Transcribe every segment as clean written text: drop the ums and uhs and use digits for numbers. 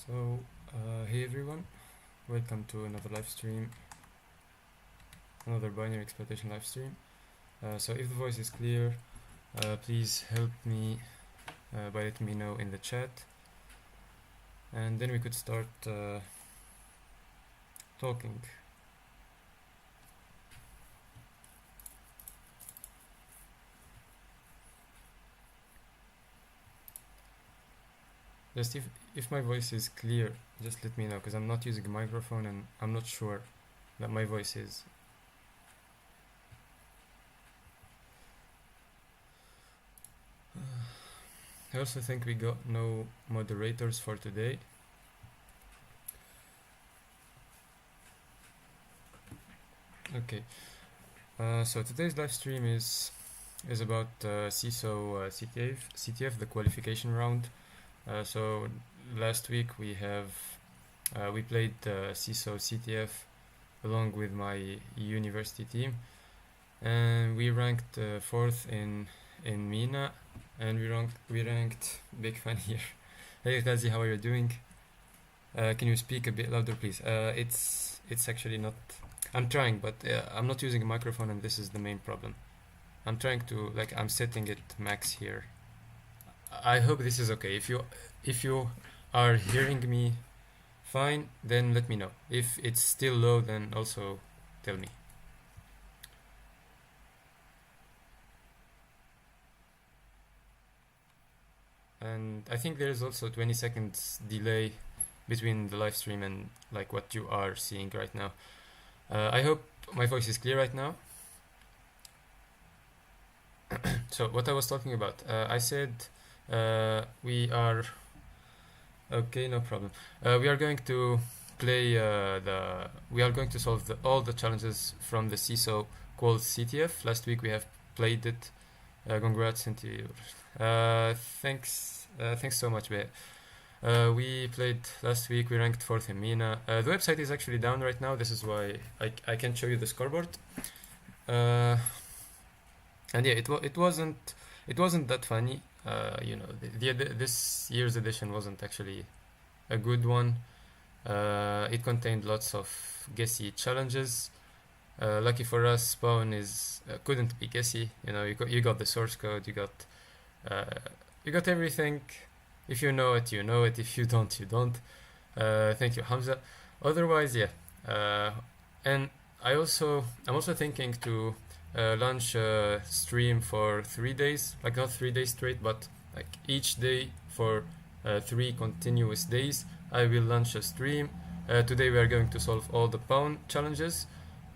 Hey everyone, welcome to another live stream, another binary exploitation live stream. So if the voice is clear, please help me by letting me know in the chat, and then we could start talking. Just if my voice is clear, just let me know, because I'm not using a microphone and I'm not sure that my voice is. I also think we got no moderators for today. Okay, so today's live stream is about CSAW QUALS the qualification round. So last week we played CSAW QUALS along with my university team, and we ranked fourth in MENA, and we ranked big fan here. Hey Ghazi, how are you doing? Can you speak a bit louder, please? It's actually not. I'm trying, but I'm not using a microphone, and this is the main problem. I'm trying to, I'm setting it max here. I hope this is okay. If you are hearing me fine, then let me know. If it's still low, then also tell me. And I think there is also 20 seconds delay between the live stream and what you are seeing right now. I hope my voice is clear right now. So what I was talking about, I said we are okay, no problem. We are going to play we are going to solve all the challenges from the CSAW QUALS CTF. Last week we have played it. Congrats, Cynthia. Thanks so much, Be. We played last week. We ranked fourth in MENA. The website is actually down right now. This is why I can't show you the scoreboard. And yeah, it wasn't that funny. This year's edition wasn't actually a good one. It contained lots of guessy challenges. Lucky for us, Spawn couldn't be guessy. You got the source code. You got everything. If you know it, you know it. If you don't, you don't. Thank you, Hamza. Otherwise, yeah. And I'm also thinking to launch a stream for 3 days, not 3 days straight, but each day for 3 continuous days. I will launch a stream. Today we are going to solve all the Pawn challenges,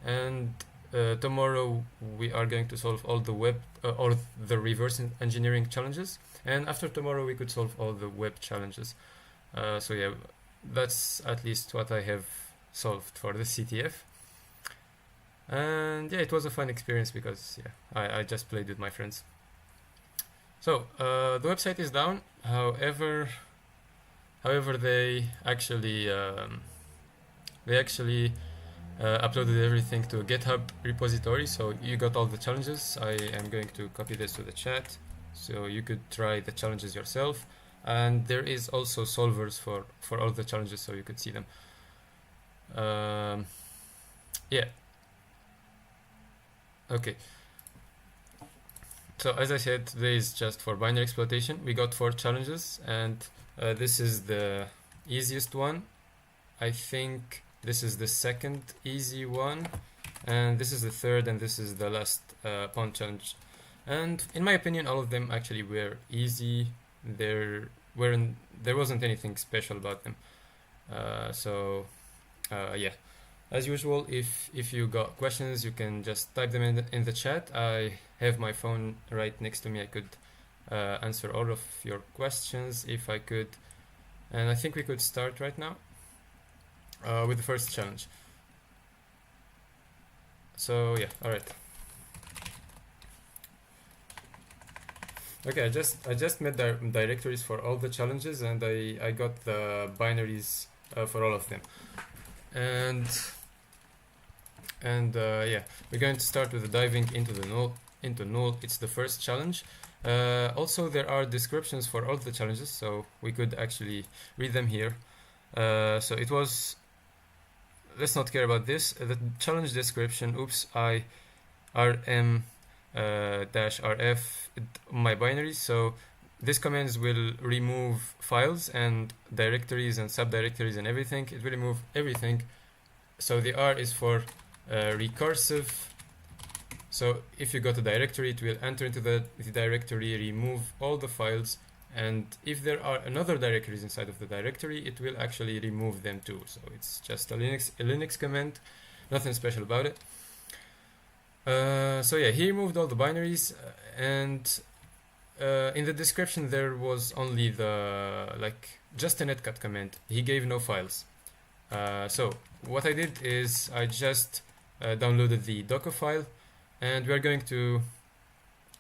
and tomorrow we are going to solve all the web or the reverse engineering challenges, and after tomorrow we could solve all the web challenges. So yeah, that's at least what I have solved for the CTF. And yeah, it was a fun experience because I just played with my friends. So the website is down. However, they actually uploaded everything to a GitHub repository. So you got all the challenges. I am going to copy this to the chat, so you could try the challenges yourself. And there is also solvers for all the challenges, so you could see them. Yeah. Okay. So as I said, today is just for binary exploitation. We got 4 challenges, and this is the easiest one. I think this is the second easy one, and this is the third, and this is the last Pawn challenge. And in my opinion, all of them actually were easy. There wasn't anything special about them. Yeah. As usual, if you got questions, you can just type them in the chat. I have my phone right next to me. I could answer all of your questions if I could. And I think we could start right now with the first challenge. So yeah, all right. Okay, I just made directories for all the challenges, and I got the binaries for all of them. And yeah, we're going to start with diving into the null. It's the first challenge. Also, there are descriptions for all the challenges, so we could actually read them here. So it was, let's not care about this. The challenge description, oops, I rm dash rf my binaries. So this commands will remove files and directories and subdirectories and everything. It will remove everything. So the R is for recursive. So if you got a directory, it will enter into the directory, remove all the files, and if there are another directories inside of the directory, it will actually remove them too. So it's just a Linux command, nothing special about it. So yeah, he removed all the binaries, and in the description there was only the just a netcat command. He gave no files. So what I did is I just downloaded the Docker file, and we are going to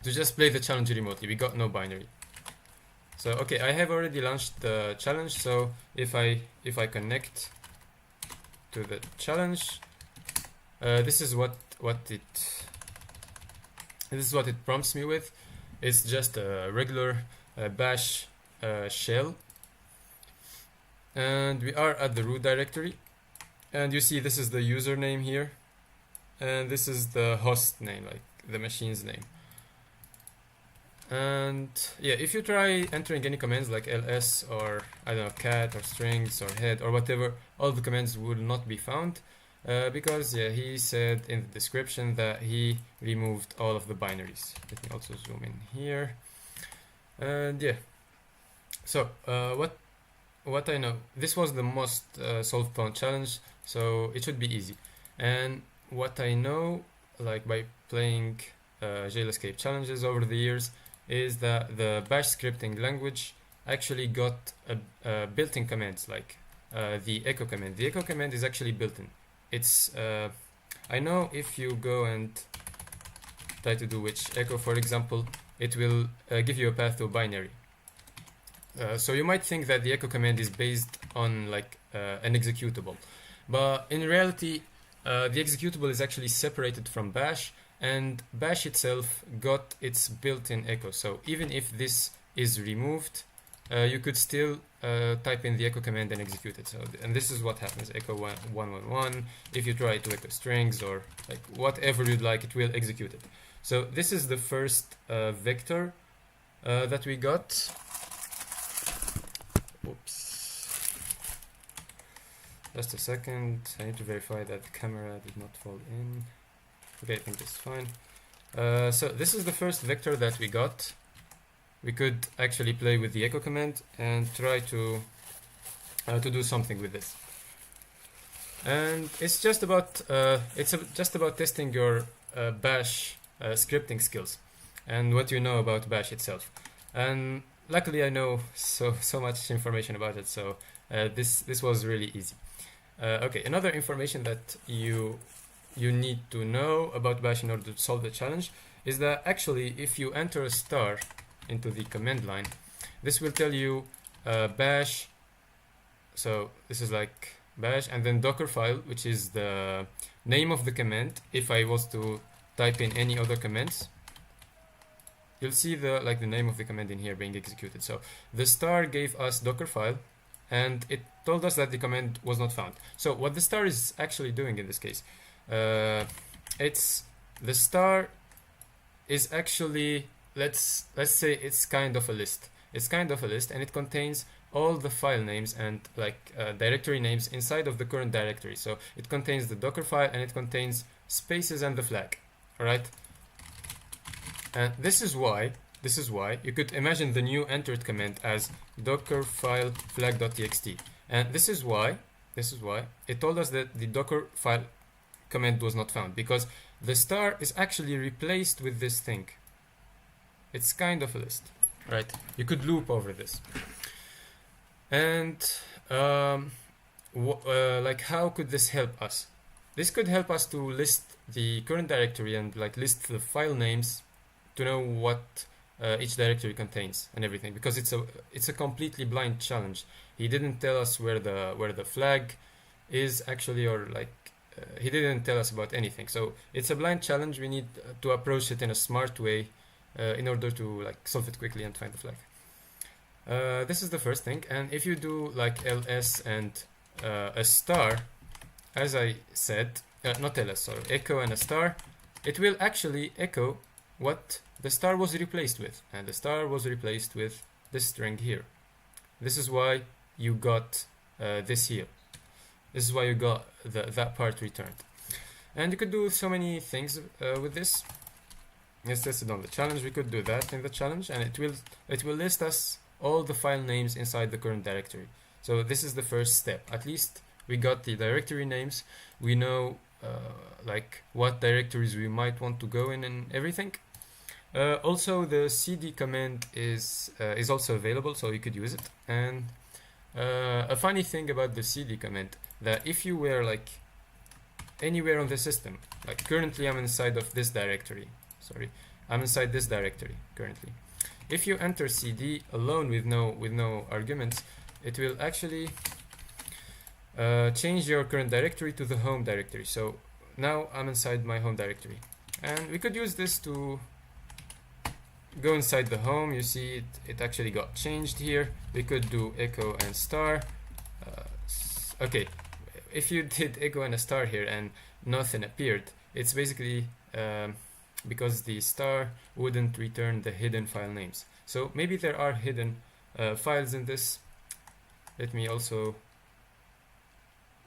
just play the challenge remotely. We got no binary. So okay, I have already launched the challenge. So if I connect to the challenge, this is what it prompts me with. It's just a regular bash shell, and we are at the root directory, and you see this is the username here, and this is the host name, like the machine's name. And yeah, if you try entering any commands like ls or I don't know, cat or strings or head or whatever, all the commands will not be found because yeah, he said in the description that he removed all of the binaries. Let me also zoom in here. And yeah, so what I know, this was the most solved Pound challenge, so it should be easy. And what I know, like by playing jail escape challenges over the years, is that the bash scripting language actually got built-in commands like the echo command. The echo command is actually built-in. It's I know if you go and try to do which echo, for example, it will give you a path to a binary. So you might think that the echo command is based on like an executable, but in reality the executable is actually separated from bash, and bash itself got its built-in echo. So even if this is removed, you could still type in the echo command and execute it. So and this is what happens: echo 111. If you try to echo strings or like whatever you'd like, it will execute it. So this is the first vector that we got. Oops. Just a second. I need to verify that the camera did not fall in. Okay, I think this is fine. So this is the first vector that we got. We could actually play with the echo command and try to do something with this. And it's just about testing your bash scripting skills and what you know about bash itself. And luckily, I know so much information about it, so this was really easy. Okay, another information that you need to know about bash in order to solve the challenge is that actually if you enter a star into the command line, this will tell you bash. So this is like bash and then Docker file, which is the name of the command. If I was to type in any other commands, you'll see the name of the command in here being executed. So the star gave us Docker file, and it told us that the command was not found. So what the star is actually doing in this case, it's the star is actually, let's say it's kind of a list. It's kind of a list, and it contains all the file names and directory names inside of the current directory. So it contains the Docker file, and it contains spaces and the flag. All right. And this is why you could imagine the new entered command as docker file flag.txt. And this is why it told us that the Docker file command was not found, because the star is actually replaced with this thing. It's kind of a list, right? You could loop over this. And how could this help us? This could help us to list the current directory and list the file names to know what each directory contains and everything, because it's a completely blind challenge. He didn't tell us where the flag is actually, or he didn't tell us about anything. So it's a blind challenge. We need to approach it in a smart way in order to solve it quickly and find the flag. This is the first thing, and if you do like ls and a star, as I said, not ls, sorry, echo and a star, it will actually echo what the star was replaced with, and the star was replaced with this string here. This is why you got this here. This is why you got that part returned. And you could do so many things with this. It's listed on the challenge. We could do that in the challenge, and it will list us all the file names inside the current directory. So this is the first step. At least we got the directory names. We know like what directories we might want to go in and everything. Also, the cd command is also available, so you could use it. And a funny thing about the cd command, that if you were like anywhere on the system, like currently I'm inside of this directory. Sorry, I'm inside this directory currently. If you enter cd alone with no arguments, it will actually change your current directory to the home directory. So now I'm inside my home directory, and we could use this to go inside the home. You see it actually got changed here. We could do echo and star. Okay, if you did echo and a star here and nothing appeared, it's basically because the star wouldn't return the hidden file names. So maybe there are hidden files in this. Let me also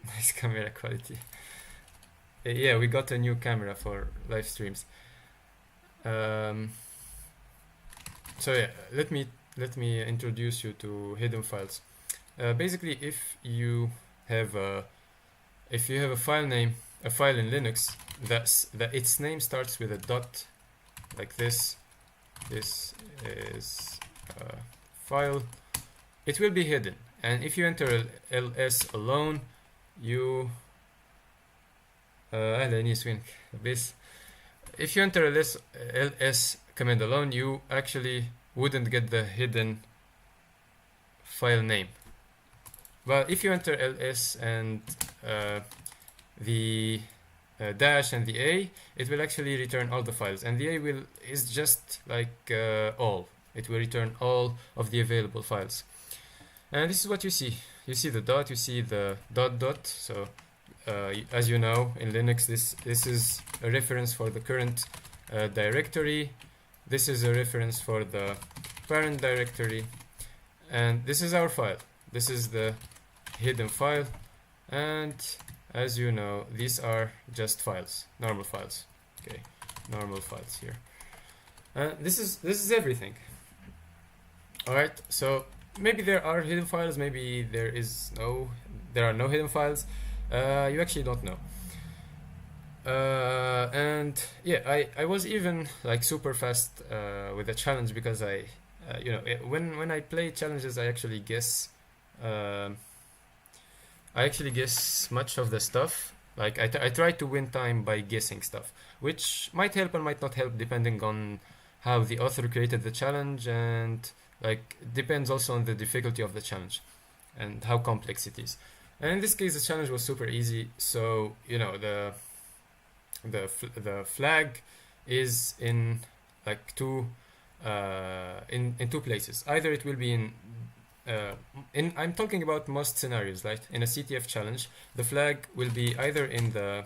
nice camera quality. Yeah, we got a new camera for live streams. So yeah, let me introduce you to hidden files. Basically, if you have a file name, a file in Linux that its name starts with a dot, like this. This is a file. It will be hidden, and if you enter ls alone, you if you enter ls command alone, you actually wouldn't get the hidden file name. But if you enter ls and the dash and the a, it will actually return all the files, and the a is just like all. It will return all of the available files. And this is what you see. You see the dot, you see the dot. So as you know, in Linux, this is a reference for the current directory. This is a reference for the parent directory, and this is our file. This is the hidden file, and as you know, these are just files, normal files. Okay, normal files here. This is everything. All right, so maybe there are hidden files, maybe there are no hidden files. You actually don't know. And yeah, I was even like super fast with the challenge, because I you know, when I play challenges, I actually guess much of the stuff. Like I try to win time by guessing stuff, which might help and might not help depending on how the author created the challenge, and like depends also on the difficulty of the challenge and how complex it is. And in this case, the challenge was super easy. So you know, the flag is in like two places. Either it will be in I'm talking about most scenarios, right? In a CTF challenge, the flag will be either in the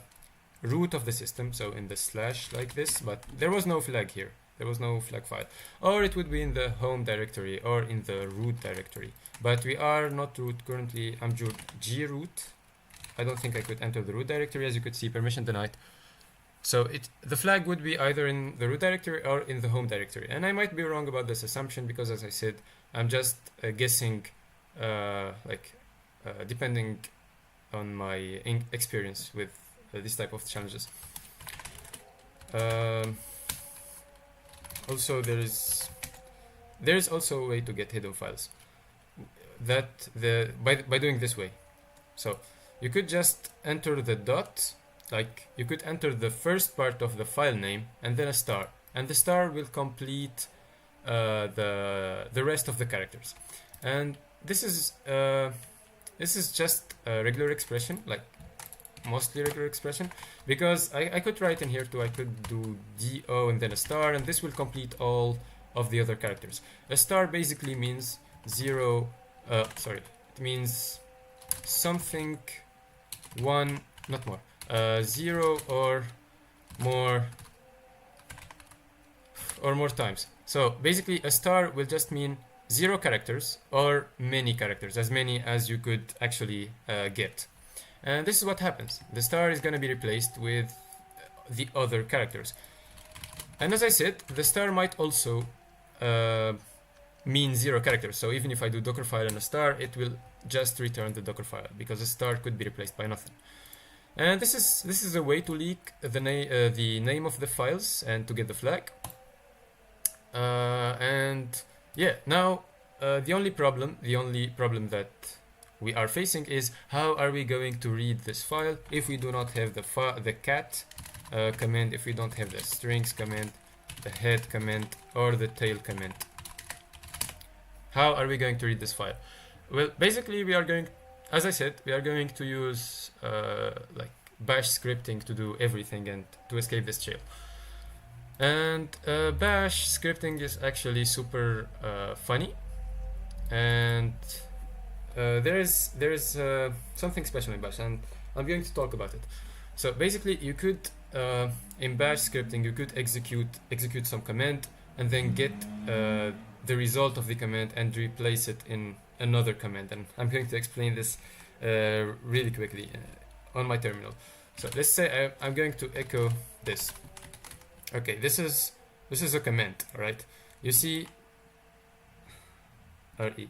root of the system, so in the slash like this, but there was no flag here. There was no flag file. Or it would be in the home directory or in the root directory. But we are not root currently. I'm groot. I don't think I could enter the root directory. As you could see, permission denied. So the flag would be either in the root directory or in the home directory. And I might be wrong about this assumption, because as I said, I'm just guessing, depending on my experience with this type of challenges. Also, there is also a way to get hidden files. By doing this way. So you could just enter the dot. Like you could enter the first part of the file name and then a star, and the star will complete the rest of the characters. And this is just a regular expression, like mostly regular expression, because I could write in here too. I could do do and then a star, and this will complete all of the other characters. A star basically means 0, sorry, it means something 1, not more, 0 or more times. So basically a star will just mean 0 characters or many characters, as many as you could actually get. And this is what happens. The star is going to be replaced with the other characters. And as I said, the star might also mean 0 characters. So even if I do Dockerfile and a star, it will just return the Dockerfile because a star could be replaced by nothing. And this is a way to leak the name of the files and to get the flag. And yeah, now the only problem that we are facing is how are we going to read this file if we do not have the cat command, if we don't have the strings command, the head command, or the tail command. How are we going to read this file? Well, basically we are going, as I said, we are going to use like bash scripting to do everything and to escape this jail. And bash scripting is actually super funny, and there is something special in bash, and I'm going to talk about it. So basically you could in bash scripting you could execute some command and then get the result of the command and replace it in another command, and I'm going to explain this really quickly on my terminal. So let's say I'm going to echo this. Okay, this is a command, right? You see RE.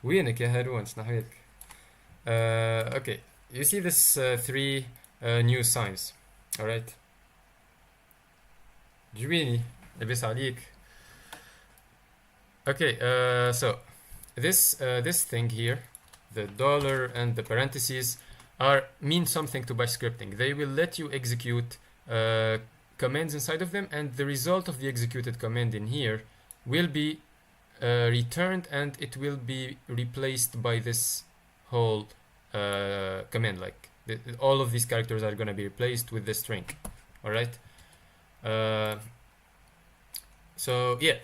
وينك يا هارون شنو okay, you see this 3 new signs, all right? جويني لبس عليك. Okay, so this thing here, the dollar and the parentheses, mean something to bash scripting. They will let you execute commands inside of them, and the result of the executed command in here will be returned, and it will be replaced by this whole command. Like all of these characters are going to be replaced with the string. All right. So yeah,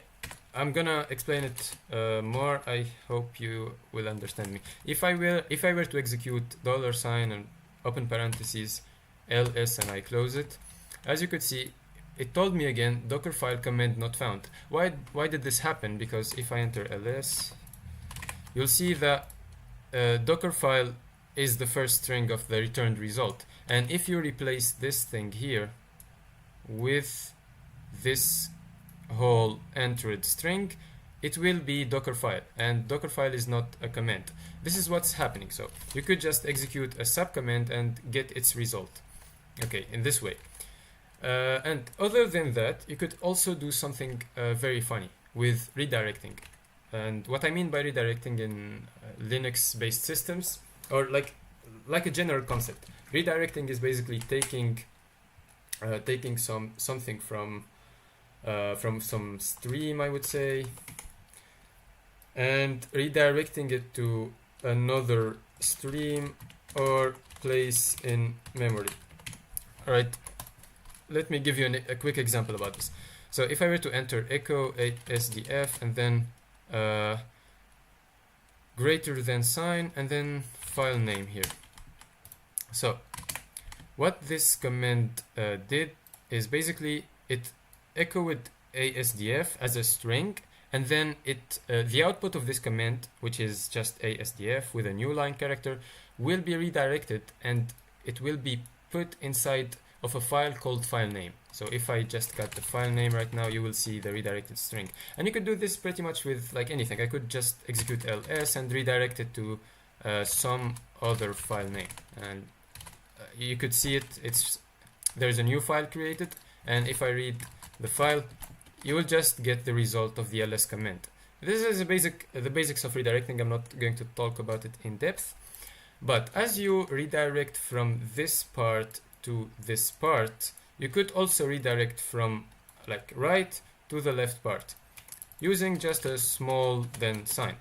I'm gonna explain it more. I hope you will understand me. If I were to execute $, and open parentheses ls, and I close it, as you could see, it told me again Dockerfile command not found. Why did this happen? Because if I enter ls, you'll see that Dockerfile is the first string of the returned result, and if you replace this thing here with this whole entered string, it will be Dockerfile, and Dockerfile is not a command. This is what's happening. So you could just execute a subcommand and get its result. Okay, in this way. And other than that, you could also do something very funny with redirecting. And what I mean by redirecting in Linux-based systems, or like a general concept, redirecting is basically taking something from some stream, I would say, and redirecting it to another stream or place in memory. All right. Let me give you a quick example about this. So if I were to enter echo SDF and then greater than sign and then file name here. So what this command did is basically it echoed ASDF as a string, and then the output of this command, which is just ASDF with a new line character, will be redirected, and it will be put inside of a file called file name. So if I just got the file name right now, you will see the redirected string. And you could do this pretty much with like anything. I could just execute ls and redirect it to some other file name, and you could see there's a new file created, and if I read the file, you will just get the result of the ls command. This is the basics of redirecting. I'm not going to talk about it in depth, but as you redirect from this part to this part, you could also redirect from like right to the left part using just a small than sign.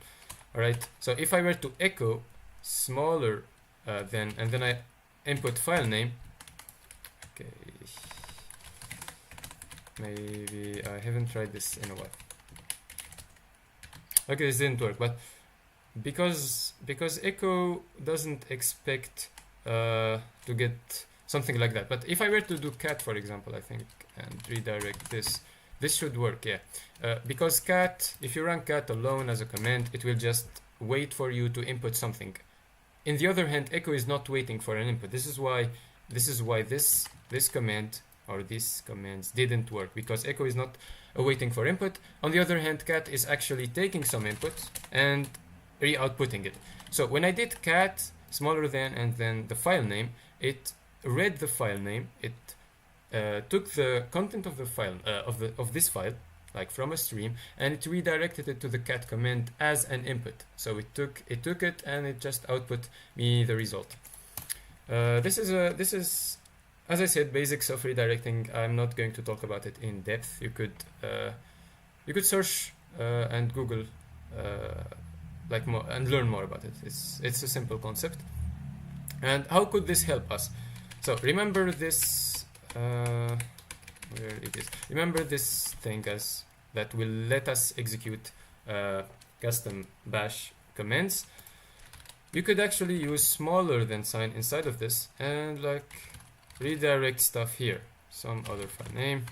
All right. So if I were to echo smaller than, and then I input file name. Okay. Maybe I haven't tried this in a while. Okay, this didn't work, but because echo doesn't expect to get something like that. But if I were to do cat, for example, I think, and redirect this should work, yeah. Because cat, if you run cat alone as a command, it will just wait for you to input something. In the other hand, echo is not waiting for an input. This is why this command or these commands didn't work, because echo is not waiting for input. On the other hand, cat is actually taking some input and re-outputting it. So when I did cat smaller than and then the file name, it read the file name. It took the content of the file of this file, like from a stream, and it redirected it to the cat command as an input. So it took it and it just output me the result. This is as I said, basics of redirecting. I'm not going to talk about it in depth. You could search and Google like more and learn more about it. It's a simple concept. And how could this help us? So remember this where it is. Remember this thing as that will let us execute custom bash commands. You could actually use smaller than sign inside of this and like redirect stuff here, some other file name.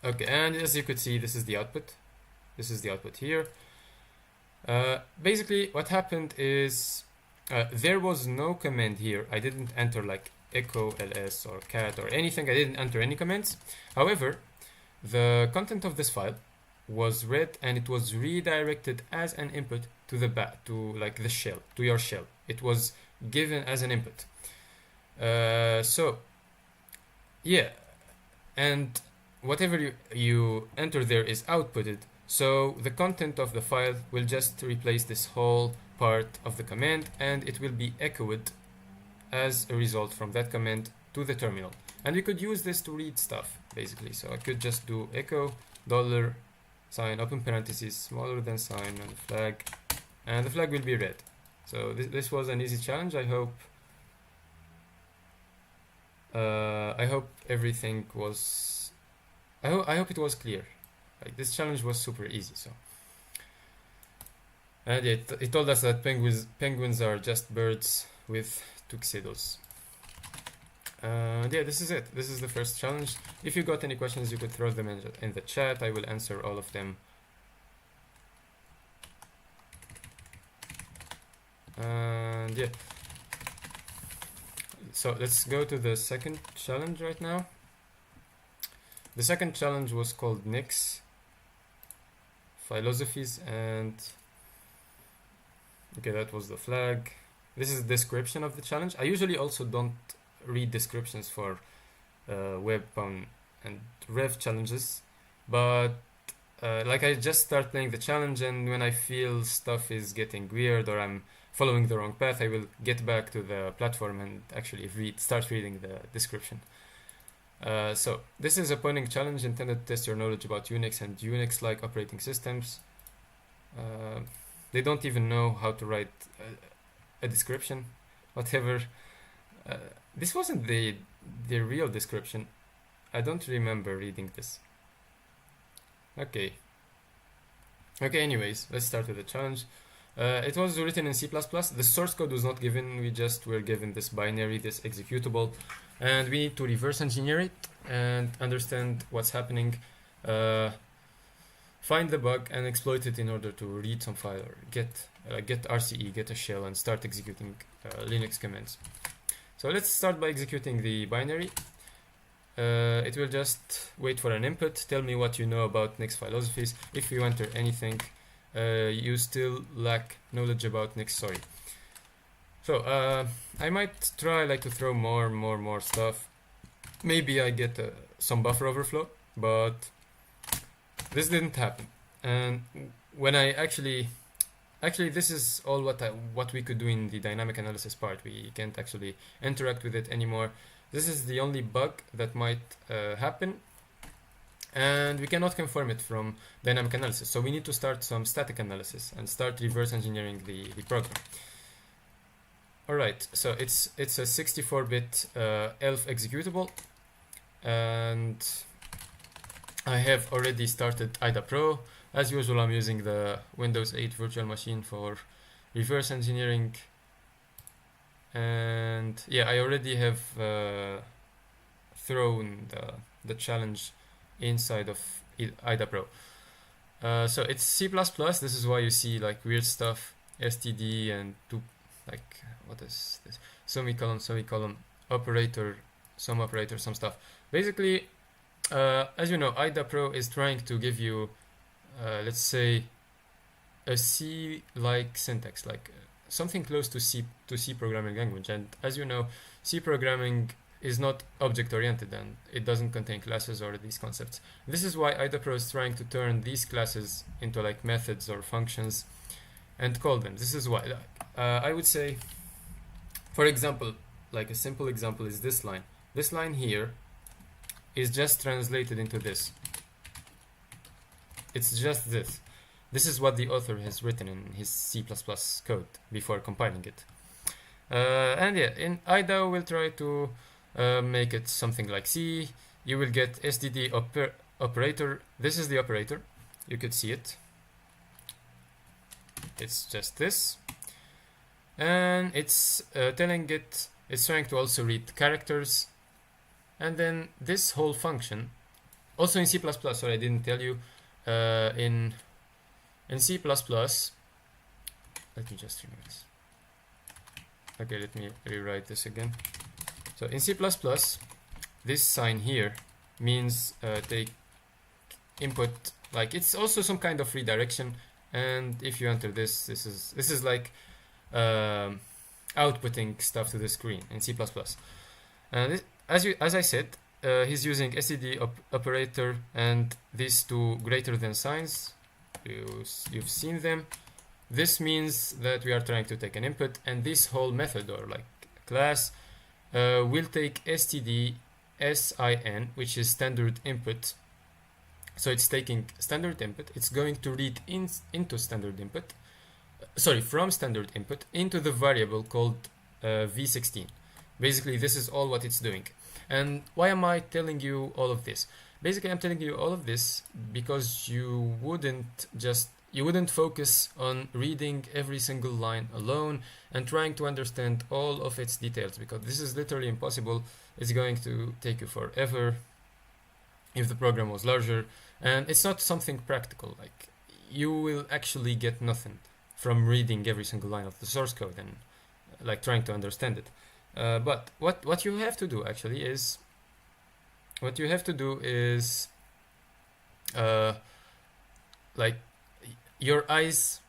Okay, and as you could see, this is the output. This is the output here. Basically, what happened is there was no command here. I didn't enter like echo ls or cat or anything. I didn't enter any commands. However, the content of this file was read and it was redirected as an input to the to like the shell, to your shell. It was given as an input. So yeah, and whatever you enter there is outputted. So the content of the file will just replace this whole part of the command, and it will be echoed as a result from that command to the terminal. And we could use this to read stuff basically. So I could just do echo $sign open parentheses smaller than sign and flag, and the flag will be read. So this was an easy challenge. I hope everything was. I hope it was clear. Like this challenge was super easy. So, and it told us that penguins are just birds with tuxedos. Yeah, this is it. This is the first challenge. If you got any questions, you could throw them in the chat. I will answer all of them. And yeah. So let's go to the second challenge right now. The second challenge was called Nix Philosophies, and okay, that was the flag. This is the description of the challenge. I usually also don't read descriptions for web and rev challenges, but like I just start playing the challenge, and when I feel stuff is getting weird or I'm following the wrong path, I will get back to the platform and actually start reading the description. So this is a pointing challenge intended to test your knowledge about Unix and Unix-like operating systems. They don't even know how to write a description, whatever. This wasn't the real description. I don't remember reading this. Okay, anyways, let's start with the challenge. It was written in C++. The source code was not given. We just were given this binary, this executable, and we need to reverse engineer it and understand what's happening, find the bug and exploit it in order to read some file or get RCE, get a shell, and start executing Linux commands. So let's start by executing the binary. It will just wait for an input, tell me what you know about Nix philosophies. If you enter anything, you still lack knowledge about Nix, sorry. So I might try like to throw more stuff. Maybe I get some buffer overflow, but this didn't happen. And when I actually this is all what we could do in the dynamic analysis part. We can't actually interact with it anymore. This is the only bug that might happen, and we cannot confirm it from dynamic analysis. So we need to start some static analysis and start reverse engineering the program. Alright, so it's a 64-bit ELF executable, and I have already started IDA Pro. as usual, I'm using the Windows 8 virtual machine for reverse engineering. And yeah, I already have thrown the challenge inside of IDA Pro. So it's C++. This is why you see like weird stuff, std and like what is this? Semicolon, operator, some stuff. Basically, as you know, IDA Pro is trying to give you, let's say, a C-like syntax, like something close to C programming language. And as you know, C programming is not object-oriented and it doesn't contain classes or these concepts. This is why IDA Pro is trying to turn these classes into like methods or functions and call them. This is why I would say, for example, like a simple example is this line. This line here is just translated into this. It's just this. This is what the author has written in his C++ code before compiling it. And yeah, in IDA we'll try to make it something like C. You will get std operator. This is the operator. You could see it. It's just this. And it's telling it, it's trying to also read characters. And then this whole function, also in C++, sorry, I didn't tell you, in C++, let me just remove this. Okay, let me rewrite this again. So in C++, this sign here means take input, like it's also some kind of redirection. And if you enter this is like outputting stuff to the screen in C++. And this, as I said, he's using std operator and these two greater than signs. You've seen them. This means that we are trying to take an input, and this whole method or like class will take std sin, which is standard input. So it's taking standard input. It's going to read into standard input. Sorry, from standard input into the variable called v16. Basically, this is all what it's doing. And why am I telling you all of this? Basically, I'm telling you all of this because you wouldn't focus on reading every single line alone and trying to understand all of its details, because this is literally impossible. It's going to take you forever if the program was larger, and it's not something practical. Like, you will actually get nothing from reading every single line of the source code and like trying to understand it. But what you have to do actually is, like, your eyes,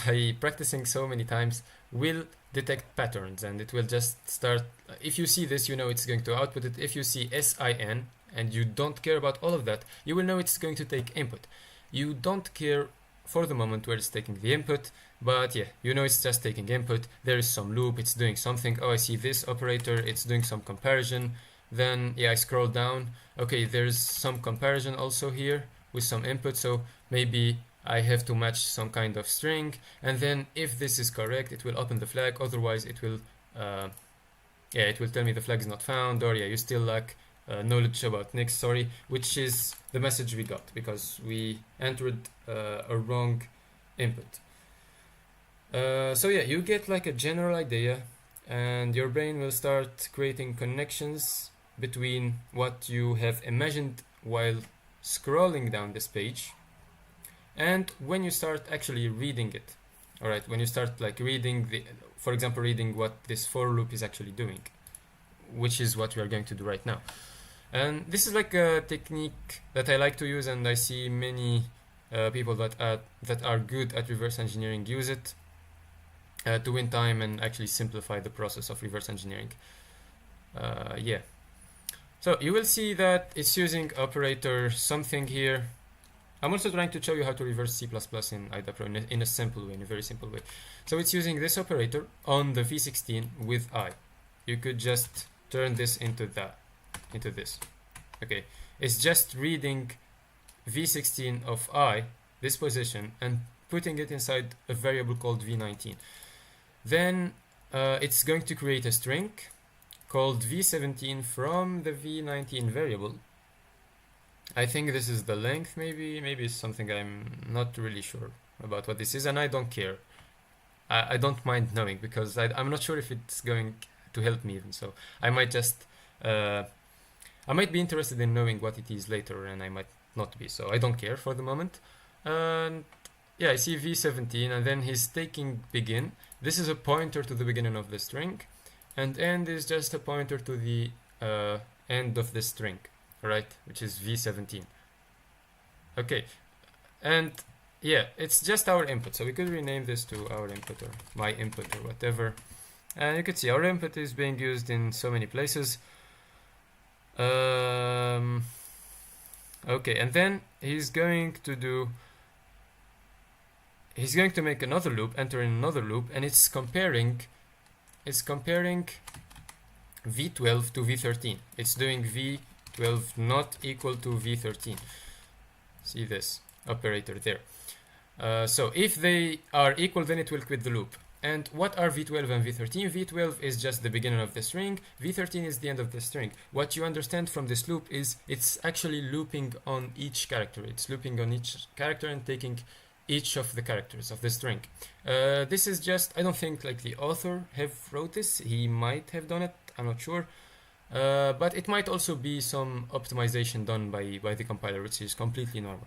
by practicing so many times, will detect patterns, and it will just start. If you see this, you know it's going to output it. If you see sin and you don't care about all of that, you will know it's going to take input. You don't care for the moment where it's taking the input, but yeah, you know it's just taking input. There is some loop, it's doing something. Oh, I see this operator, it's doing some comparison. Then yeah, I scroll down. Okay, there's some comparison also here with some input, so maybe I have to match some kind of string, and then if this is correct, it will open the flag. Otherwise, it will tell me the flag is not found, or yeah, you still lack knowledge about Nix, sorry, which is the message we got because we entered a wrong input. So yeah, you get like a general idea, and your brain will start creating connections between what you have imagined while scrolling down this page and when you start actually reading it. All right, when you start like reading for example, reading what this for loop is actually doing, which is what we are going to do right now. And this is like a technique that I like to use, and I see many people that are good at reverse engineering use it to win time and actually simplify the process of reverse engineering. Yeah. So you will see that it's using operator something here. I'm also trying to show you how to reverse C++ in IDA Pro in a simple way, in a very simple way. So it's using this operator on the v16 with I. You could just turn this into this. Okay, it's just reading v16 of I, this position, and putting it inside a variable called v19. Then it's going to create a string called v17 from the v19 variable. I think this is the length, maybe it's something I'm not really sure about what this is, and I don't care. I don't mind knowing, because I'm not sure if it's going to help me even, so I might just I might be interested in knowing what it is later, and I might not be, so I don't care for the moment. And yeah, I see v17, and then he's taking begin. This is a pointer to the beginning of the string, and end is just a pointer to the end of the string, right, which is v17. Okay, and yeah, it's just our input, so we could rename this to our input or my input or whatever. And you can see our input is being used in so many places. Okay, and then he's going to make another loop, enter in another loop, and it's comparing v12 to v13. It's doing v12 not equal to v13. See this operator there. So if they are equal, then it will quit the loop. And what are v12 and v13? v12 is just the beginning of the string, v13 is the end of the string. What you understand from this loop is it's actually looping on each character. It's looping on each character and taking each of the characters of the string. This is just, I don't think like the author have wrote this. He might have done it, I'm not sure. But it might also be some optimization done by the compiler, which is completely normal.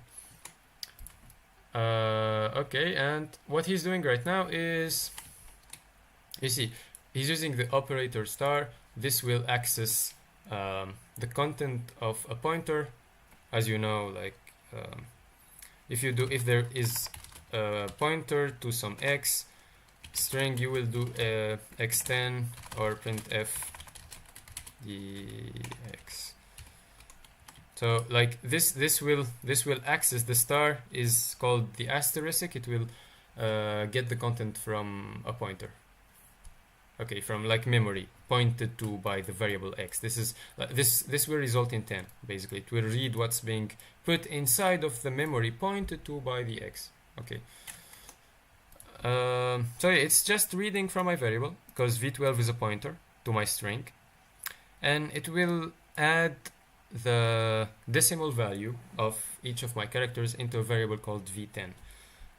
Okay, and what he's doing right now is, you see, he's using the operator star. This will access the content of a pointer. As you know, like if there is a pointer to some x string, you will do x10 or printf the x. So like this will access the star, is called the asterisk. It will get the content from a pointer. Okay, from like memory pointed to by the variable x. This will result in 10 basically. It will read what's being put inside of the memory pointed to by the x. Okay. So yeah, it's just reading from my variable, because v12 is a pointer to my string, and it will add the decimal value of each of my characters into a variable called v10.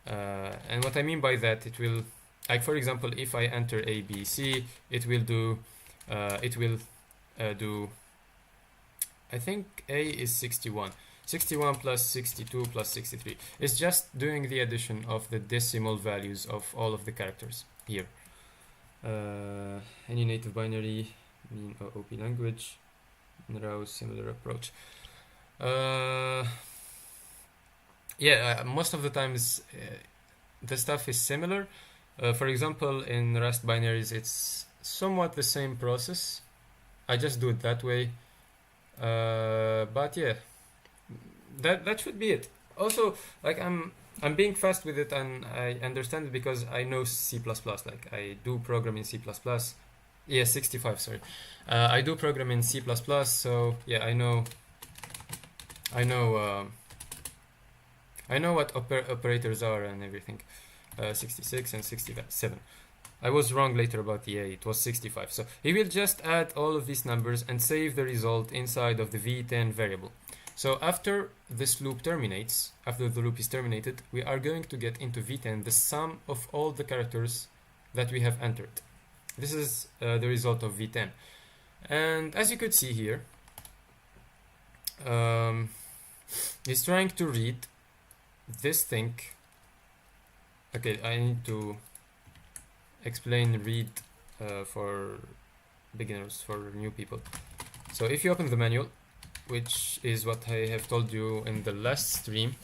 And what I mean by that, it will, like for example, if I enter a, b, c, it will do I think a is 61 plus 62 plus 63. It's just doing the addition of the decimal values of all of the characters here. Any native binary, mean OOP language, Rouse, similar approach. Yeah, most of the times the stuff is similar. For example, in Rust binaries, it's somewhat the same process. I just do it that way. But yeah, that should be it. Also, like I'm being fast with it, and I understand it because I know C++. Like I do program in C++. Yeah, 65. Sorry, I do program in C++. So yeah, I know what operators are and everything. 66 and 67. I was wrong later about the A. It was 65. So he will just add all of these numbers and save the result inside of the v10 variable. So after this loop terminates, after the loop is terminated, we are going to get into v10 the sum of all the characters that we have entered. This is the result of v10. And as you could see here, he's trying to read this thing. Okay, I need to explain read for beginners, for new people. So if you open the manual, which is what I have told you in the last stream,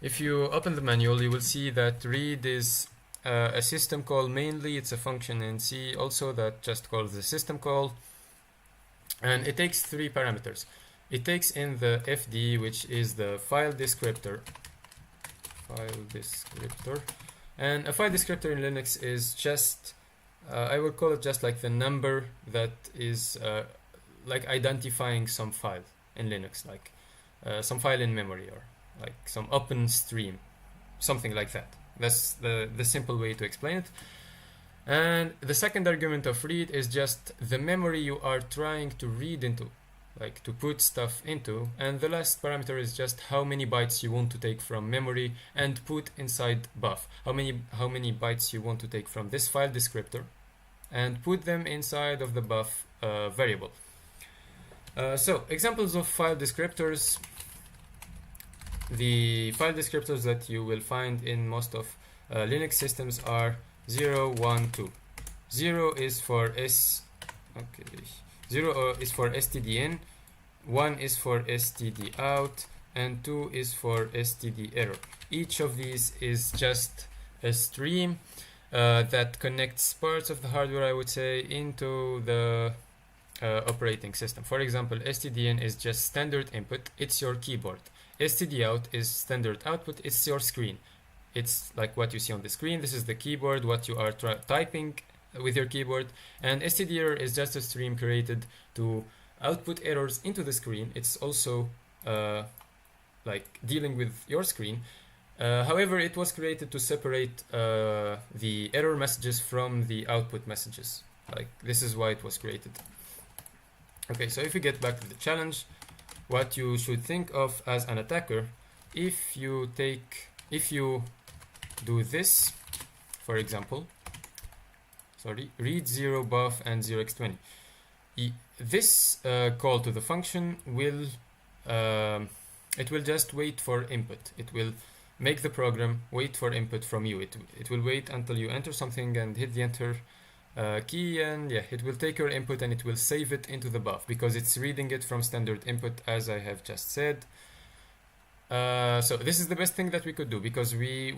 if you open the manual, you will see that read is a system call mainly. It's a function in C also that just calls the system call, and it takes 3 parameters. It takes in the fd, which is the file descriptor. And a file descriptor in Linux is just, I will call it just like the number that is like identifying some file in Linux, like some file in memory, or like some open stream, something like that. That's the simple way to explain it. And the second argument of read is just the memory you are trying to read into. like to put stuff into, and the last parameter is just how many bytes you want to take from memory and put inside buff. How many bytes you want to take from this file descriptor and put them inside of the buff variable. So examples of file descriptors. The file descriptors that you will find in most of Linux systems are 0, 1, 2. 0 is for okay. 0 is for stdin, 1 is for stdout, and 2 is for stderror. Each of these is just a stream that connects parts of the hardware, I would say, into the operating system. For example, stdin is just standard input, it's your keyboard. stdout is standard output, it's your screen. It's like what you see on the screen. This is the keyboard, what you are typing with your keyboard, and stderror is just a stream created to output errors into the screen. It's also like dealing with your screen. However, it was created to separate the error messages from the output messages. Like, this is why it was created. Okay, so if we get back to the challenge, what you should think of as an attacker, if you do this, for example, read 0 buff and 0x20. This call to the function will it will just wait for input. It will make the program wait for input from you. It will wait until you enter something and hit the enter key, and yeah, it will take your input and it will save it into the buff because it's reading it from standard input, as I have just said. So this is the best thing that we could do, because we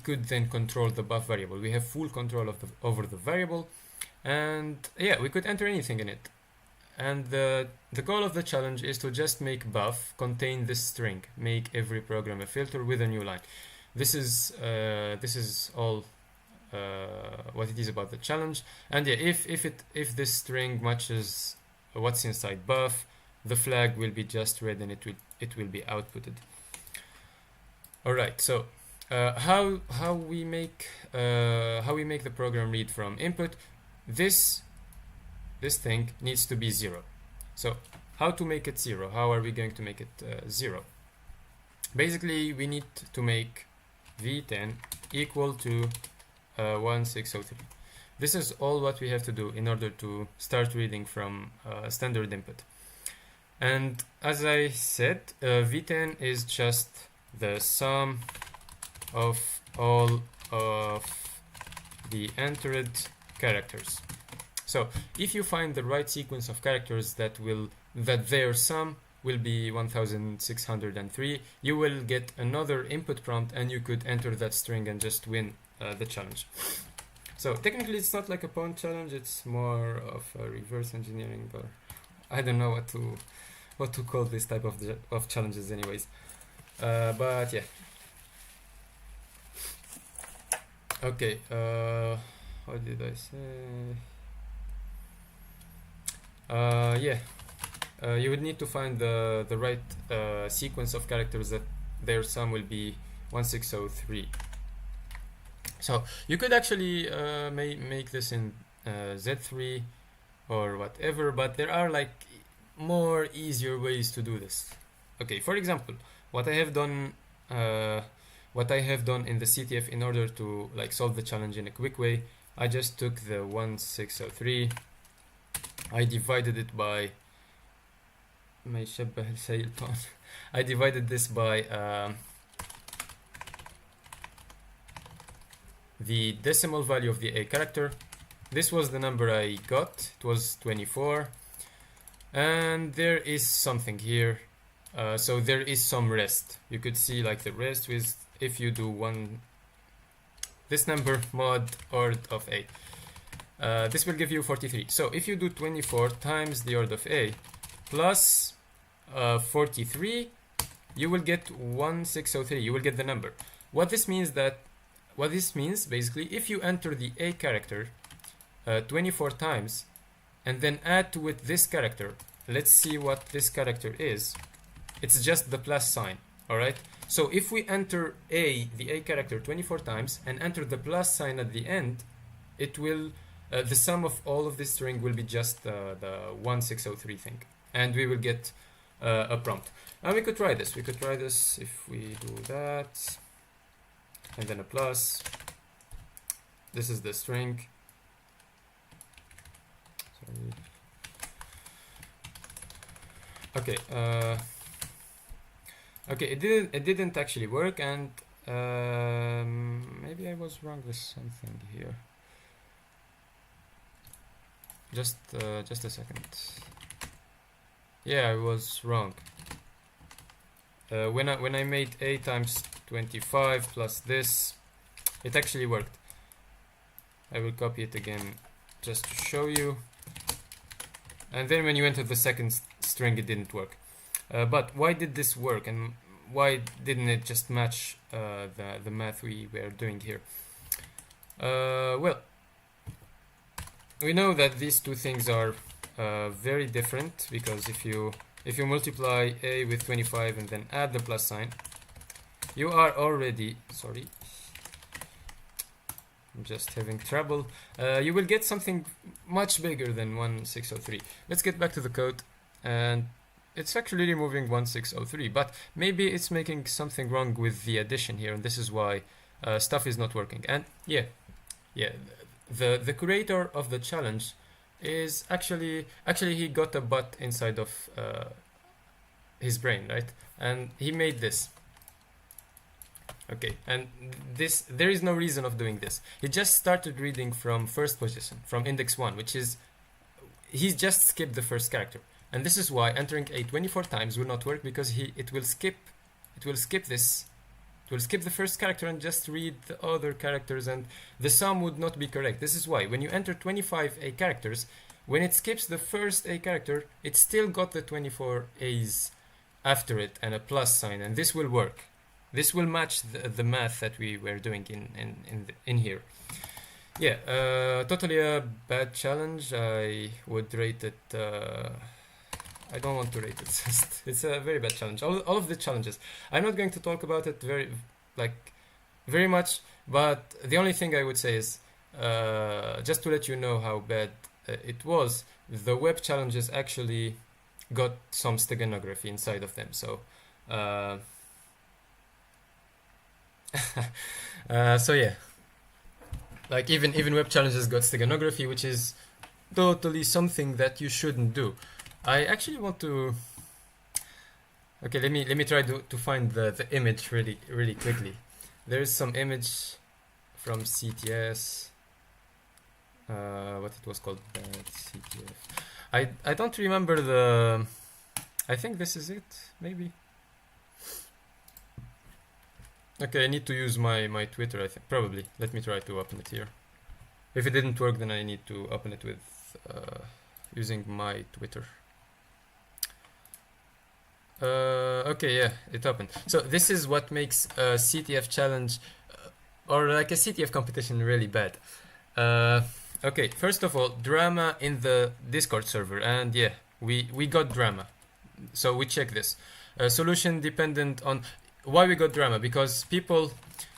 could then control the buff variable. We have full control of over the variable, and yeah, we could enter anything in it. And the goal of the challenge is to just make buff contain this string, make every program a filter with a new line. This is all what it is about the challenge. And yeah, if this string matches what's inside buff, the flag will be just read and it will be outputted. All right, so how we make the program read from input. This thing needs to be 0. So how to make it 0? How are we going to make it 0? Basically, we need to make v10 equal to 1603. This is all what we have to do in order to start reading from standard input. And as I said, v10 is just the sum of all of the entered characters. So if you find the right sequence of characters that their sum will be 1603, you will get another input prompt and you could enter that string and just win the challenge. So technically it's not like a pawn challenge, it's more of a reverse engineering, or I don't know what to call this type of challenges anyways. But yeah. Okay, what did I say? You would need to find the right sequence of characters that their sum will be 1603. So you could actually make this in Z3 or whatever, but there are like more easier ways to do this. Okay, for example, what I have done in the CTF in order to like solve the challenge in a quick way, I just took the 1603, I divided it by I divided this by the decimal value of the A character. This was the number I got, it was 24, and there is something here, so there is some rest. You could see like the rest with, if you do this number mod ord of A, this will give you 43. So if you do 24 times the ord of A plus 43, you will get 1603. You will get the number. What this means basically, if you enter the A character 24 times and then add to it this character, let's see what this character is. It's just the plus sign. All right. So if we enter the A character 24 times and enter the plus sign at the end, it will the sum of all of this string will be just the 1603 thing, and we will get a prompt. And we could try this. We could try this if we do that, and then a plus. This is the string. Sorry. Okay. Okay. It didn't actually work, and maybe I was wrong with something here. Just a second. Yeah, I was wrong. When I made a times 25 plus this, it actually worked. I will copy it again just to show you. And then when you enter the second string, it didn't work. But why did this work, and why didn't it just match the math we were doing here? Well, we know that these two things are very different, because if you multiply a with 25 and then add the plus sign, you are already, sorry, I'm just having trouble, you will get something much bigger than 1603. Let's get back to the code, and it's actually removing 1603, but maybe it's making something wrong with the addition here, and this is why stuff is not working. And yeah, the creator of the challenge is actually he got a bot inside of his brain, right? And he made this. Okay, and this, there is no reason of doing this. He just started reading from first position, from index 1, which is, he's just skipped the first character. And this is why entering a 24 times will not work, because it will skip this. It will skip the first character and just read the other characters, and the sum would not be correct. This is why when you enter 25 A characters, when it skips the first A character, it still got the 24 A's after it and a plus sign, and this will work. This will match the math that we were doing in here. Yeah, totally a bad challenge. I would rate it. I don't want to rate it. It's a very bad challenge. All of the challenges. I'm not going to talk about it very much. But the only thing I would say is just to let you know how bad it was. The web challenges actually got some steganography inside of them. So. So yeah, like even web challenges got steganography, which is totally something that you shouldn't do. I actually want to. Okay, let me try to find the image really quickly. There is some image from CTS. What it was called, CTF. I don't remember the. I think this is it, maybe. Okay, I need to use my Twitter, I think, probably. Let me try to open it here. If it didn't work, then I need to open it with using my Twitter. Okay, yeah, it opened. So this is what makes a CTF challenge or like a CTF competition really bad. Okay, first of all, drama in the Discord server, and yeah, we got drama. So we check this. Solution dependent on. Why we got drama? Because people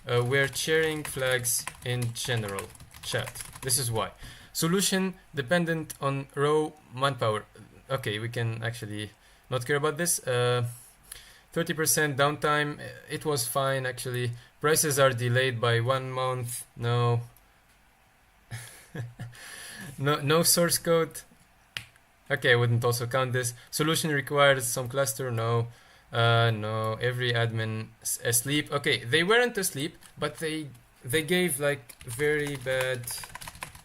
were sharing flags in general chat. This is why. Solution dependent on raw manpower. Okay, we can actually not care about this. 30% downtime. It was fine actually. Prices are delayed by 1 month. No. No source code. Okay, I wouldn't also count this. Solution requires some cluster. No. No, every admin asleep. Okay, they weren't asleep, but they gave like very bad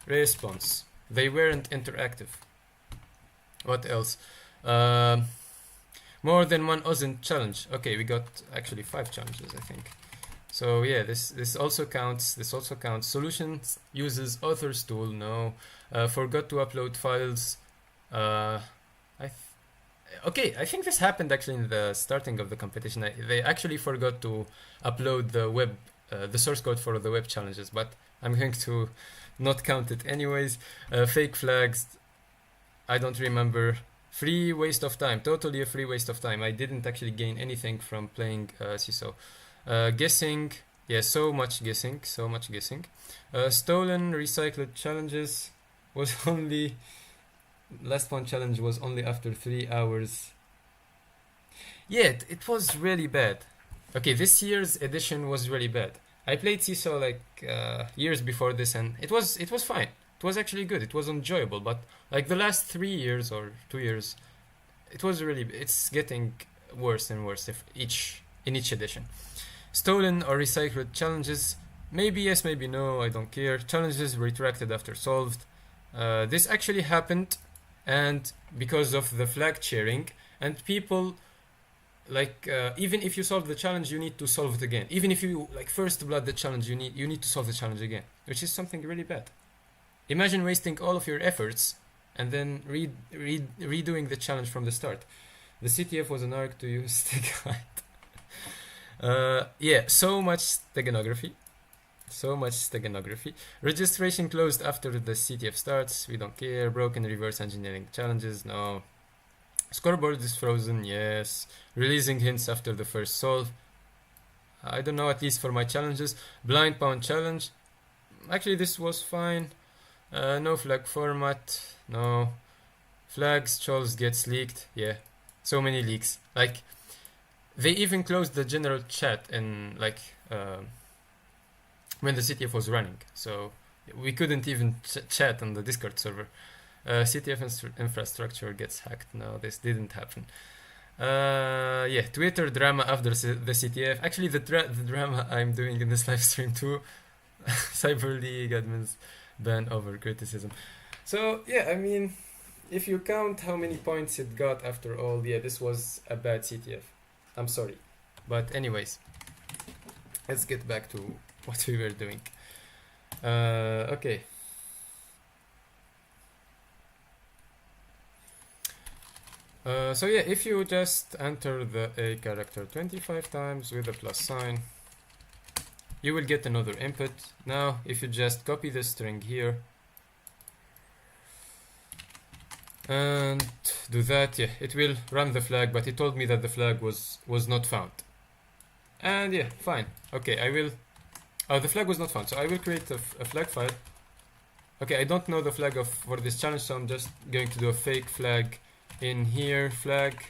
response. They weren't interactive. What else? More than one OSINT challenge. Okay, we got actually 5 challenges, I think. So yeah, this also counts. This also counts. Solutions uses author's tool. No. Forgot to upload files. Okay, I think this happened actually in the starting of the competition. They actually forgot to upload the source code for the web challenges, but I'm going to not count it anyways. Fake flags, I don't remember. Free waste of time, totally a free waste of time. I didn't actually gain anything from playing CSAW. Guessing, yeah, so much guessing. Stolen, recycled challenges. was only last one challenge was only after 3 hours. Yeah, it was really bad. Okay, this year's edition was really bad. I played CSAW like years before this, and it was fine. It was actually good. It was enjoyable. But like the last 3 years or 2 years, it's getting worse and worse in each edition. Stolen or recycled challenges. Maybe yes, maybe no. I don't care. Challenges retracted after solved. This actually happened, and because of the flag sharing, and people like even if you solve the challenge, you need to solve it again. Even if you like first blood the challenge, you need to solve the challenge again, which is something really bad. Imagine wasting all of your efforts and then redoing the challenge from the start. The CTF was an arc to use stick height. Yeah, so much steganography. Registration closed after the CTF starts. We don't care. Broken reverse engineering challenges. No. Scoreboard is frozen. Yes. Releasing hints after the first solve. I don't know, at least for my challenges. Blind pound challenge. Actually, this was fine. No flag format. No. Flags, chols gets leaked. Yeah. So many leaks. Like, they even closed the general chat in, like, when the CTF was running. So, we couldn't even chat on the Discord server. CTF infrastructure gets hacked. No, this didn't happen. Yeah, Twitter drama after the CTF. Actually, the drama I'm doing in this live stream too. Cyber League admins ban over criticism. So yeah, I mean, if you count how many points it got after all, yeah, this was a bad CTF. I'm sorry, but anyways, let's get back to what we were doing. Okay. So yeah, if you just enter the A character 25 times with a plus sign, you will get another input. Now, if you just copy the string here and do that, yeah, it will run the flag, but it told me that the flag was not found. And yeah, fine. Okay, I will... Oh, the flag was not found, so I will create a flag file. Okay, I don't know the flag for this challenge, so I'm just going to do a fake flag in here, flag.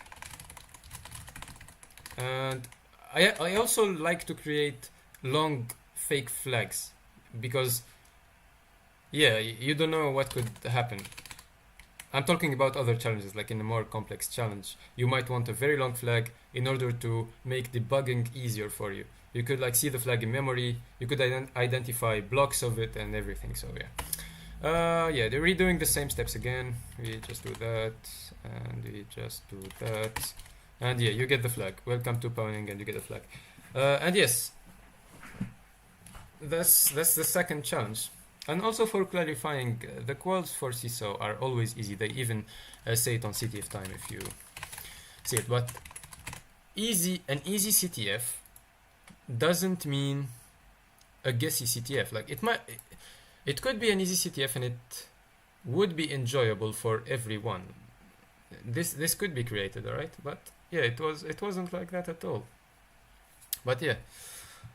And I also like to create long fake flags, because yeah, you don't know what could happen. I'm talking about other challenges, like in a more complex challenge. You might want a very long flag in order to make debugging easier for you. You could like see the flag in memory, you could identify blocks of it and everything, so yeah. Yeah, they're redoing the same steps again. We just do that, and we just do that. And yeah, you get the flag. Welcome to Pawning, and you get a flag. And yes, that's the second challenge. And also for clarifying, the quals for CSAW are always easy. They even say it on CTF time if you see it. But an easy CTF doesn't mean a guessy CTF. Like it could be an easy CTF and it would be enjoyable for everyone. This could be created, alright? But yeah, it wasn't like that at all. But yeah,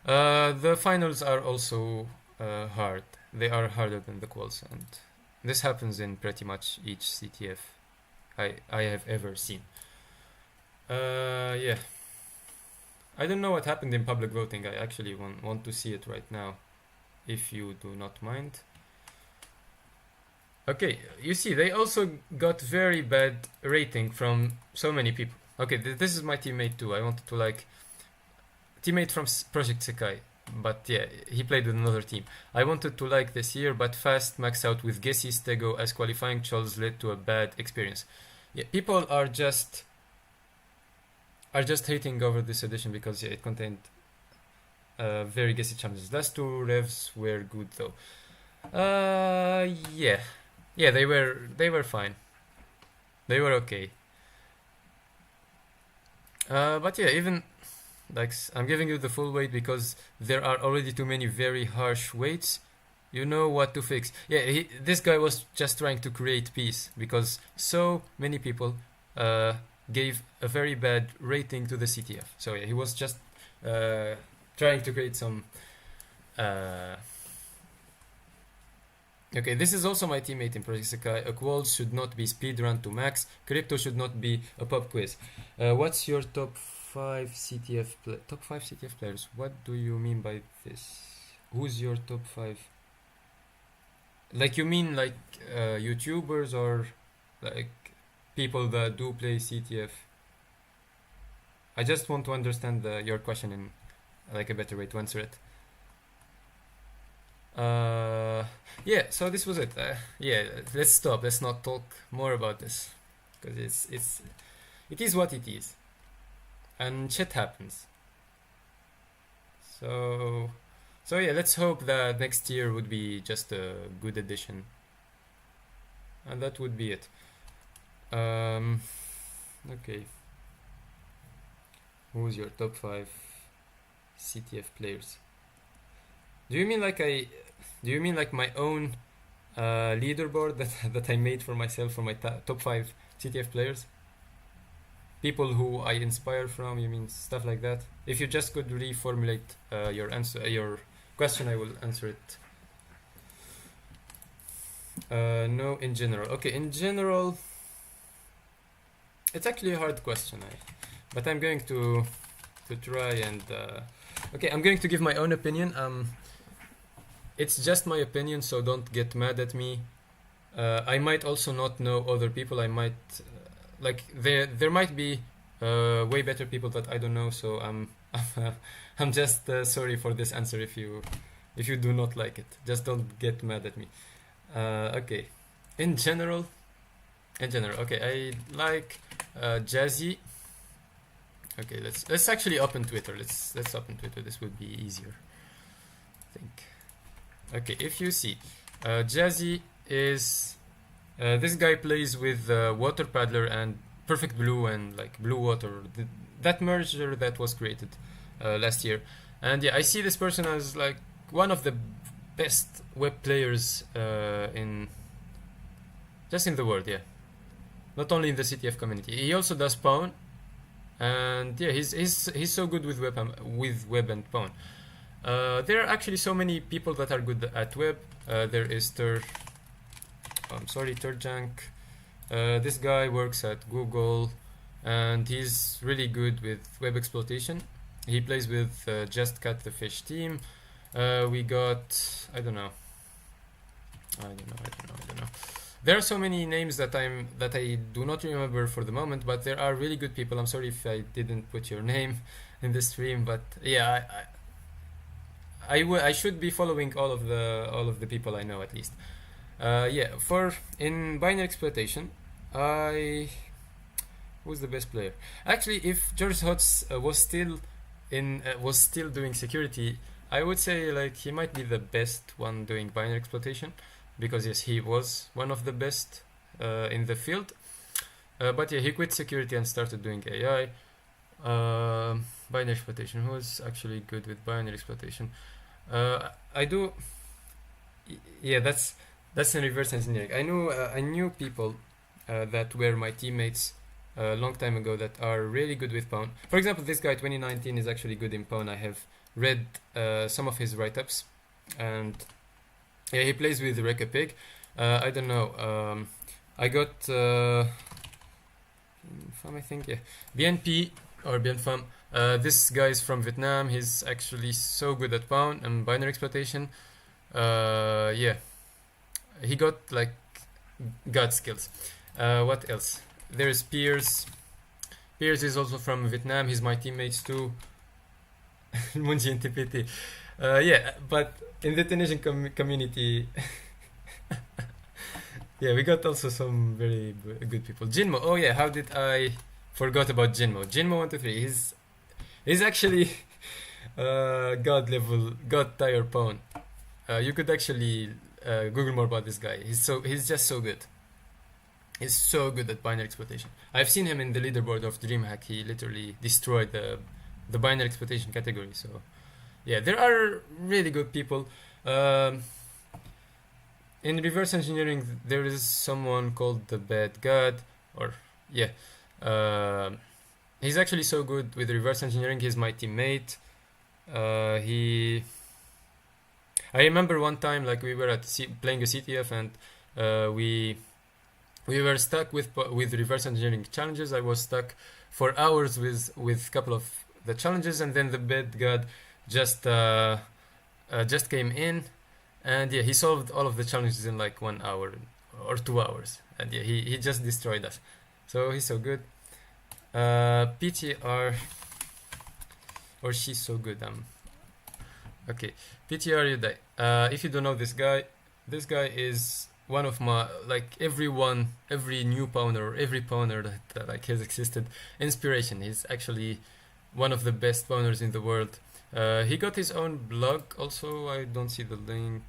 the finals are also hard. They are harder than the quals, and this happens in pretty much each CTF I have ever seen. Yeah, I don't know what happened in public voting. I actually want to see it right now, if you do not mind. Okay, you see, they also got very bad rating from so many people. Okay, this is my teammate too. I wanted to like... Teammate from Project Sekai. But yeah, he played with another team. I wanted to like this year, but fast max out with Gessi Stego as qualifying chols led to a bad experience. Yeah, people are just hating over this edition because yeah, it contained very Gessi challenges. Last two revs were good though. Yeah, they were fine. They were okay. But yeah, even like I'm giving you the full weight because there are already too many very harsh weights. You know what to fix. Yeah, this guy was just trying to create peace because so many people gave a very bad rating to the CTF. So yeah, he was just trying to create some Okay, this is also my teammate in Project Sakai. A quals should not be speedrun to max. Crypto should not be a pub quiz. What's your top 5 top 5 CTF players? What do you mean by this? Who's your top 5? Like you mean like YouTubers or like people that do play CTF? I just want to understand your question in like a better way to answer it. Yeah, so this was it. Yeah, let's stop. Let's not talk more about this because it is what it is, and shit happens. So yeah, let's hope that next year would be just a good addition, and that would be it. Okay. Who's your top 5 CTF players? Do you mean like my own leaderboard that I made for myself for my top 5 CTF players? People who I inspire from? You mean stuff like that? If you just could reformulate your question, I will answer it. No, in general. Okay, in general, it's actually a hard question, but I'm going to try and okay, I'm going to give my own opinion. It's just my opinion, so don't get mad at me. I might also not know other people. I might like there might be way better people that I don't know. So I'm just sorry for this answer if you do not like it. Just don't get mad at me. Okay, in general, okay, I like Jazzy. Okay, let's actually open Twitter. Let's open Twitter. This would be easier, I think. Okay, if you see, Jazzy is this guy plays with Water Paddler and Perfect Blue and like Blue Water, that merger that was created last year. And yeah, I see this person as like one of the best web players in the world. Yeah, not only in the CTF community. He also does Pawn, and yeah, he's so good with web and Pawn. There are actually so many people that are good at web. There is Turjank. This guy works at Google, and he's really good with web exploitation. He plays with Just Cat the Fish team. We got I don't know. There are so many names that I do not remember for the moment, but there are really good people. I'm sorry if I didn't put your name in the stream, but yeah, I should be following all of the people I know at least. Yeah, in binary exploitation, who's the best player? Actually, if George Hotz was still doing security, I would say like he might be the best one doing binary exploitation, because yes, he was one of the best in the field. But yeah, he quit security and started doing AI. Binary exploitation. Who was actually good with binary exploitation? I do. Yeah, that's in reverse engineering. I knew people that were my teammates a long time ago that are really good with Pawn. For example, this guy 2019 is actually good in Pawn. I have read some of his write-ups, and yeah, he plays with Reka Pig. I don't know. I got Pham, I think, yeah, BNP or Bien Pham. This guy is from Vietnam. He's actually so good at Pawn and binary exploitation. Yeah, he got like god skills. What else? There's Piers. Piers is also from Vietnam. He's my teammates too. Munji and TPT. Yeah, but in the Tunisian community, yeah, we got also some very good people. Jinmo. Oh yeah, how did I forgot about Jinmo? Jinmo123. He's actually god tier Pawn. You could actually Google more about this guy. He's just so good. He's so good at binary exploitation. I've seen him in the leaderboard of DreamHack. He literally destroyed the binary exploitation category. So yeah, there are really good people. In reverse engineering, there is someone called the Bad God, or yeah, he's actually so good with reverse engineering. He's my teammate. I remember one time, like we were at playing a CTF, and we were stuck with reverse engineering challenges. I was stuck for hours with a couple of the challenges, and then the bad god just came in, and yeah, he solved all of the challenges in like 1 hour or 2 hours, and yeah, he just destroyed us. So he's so good. PTR, or she's so good. Okay, PTR, you die. If you don't know this guy is one of my, like, every new pawner, or every pawner that like has existed, inspiration. He's actually one of the best pawners in the world. He got his own blog also. I don't see the link.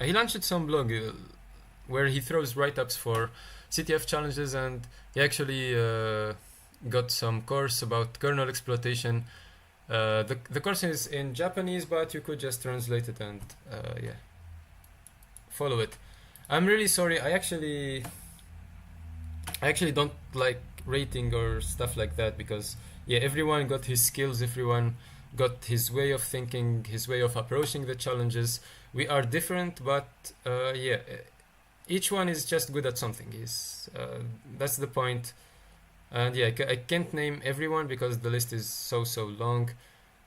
He launched some blog where he throws write-ups for CTF challenges, and he actually got some course about kernel exploitation. The course is in Japanese, but you could just translate it and yeah, follow it. I'm really sorry. I actually don't like rating or stuff like that, because yeah, everyone got his skills, everyone got his way of thinking, his way of approaching the challenges. We are different, but yeah, each one is just good at something. That's the point. And yeah, I can't name everyone because the list is so long.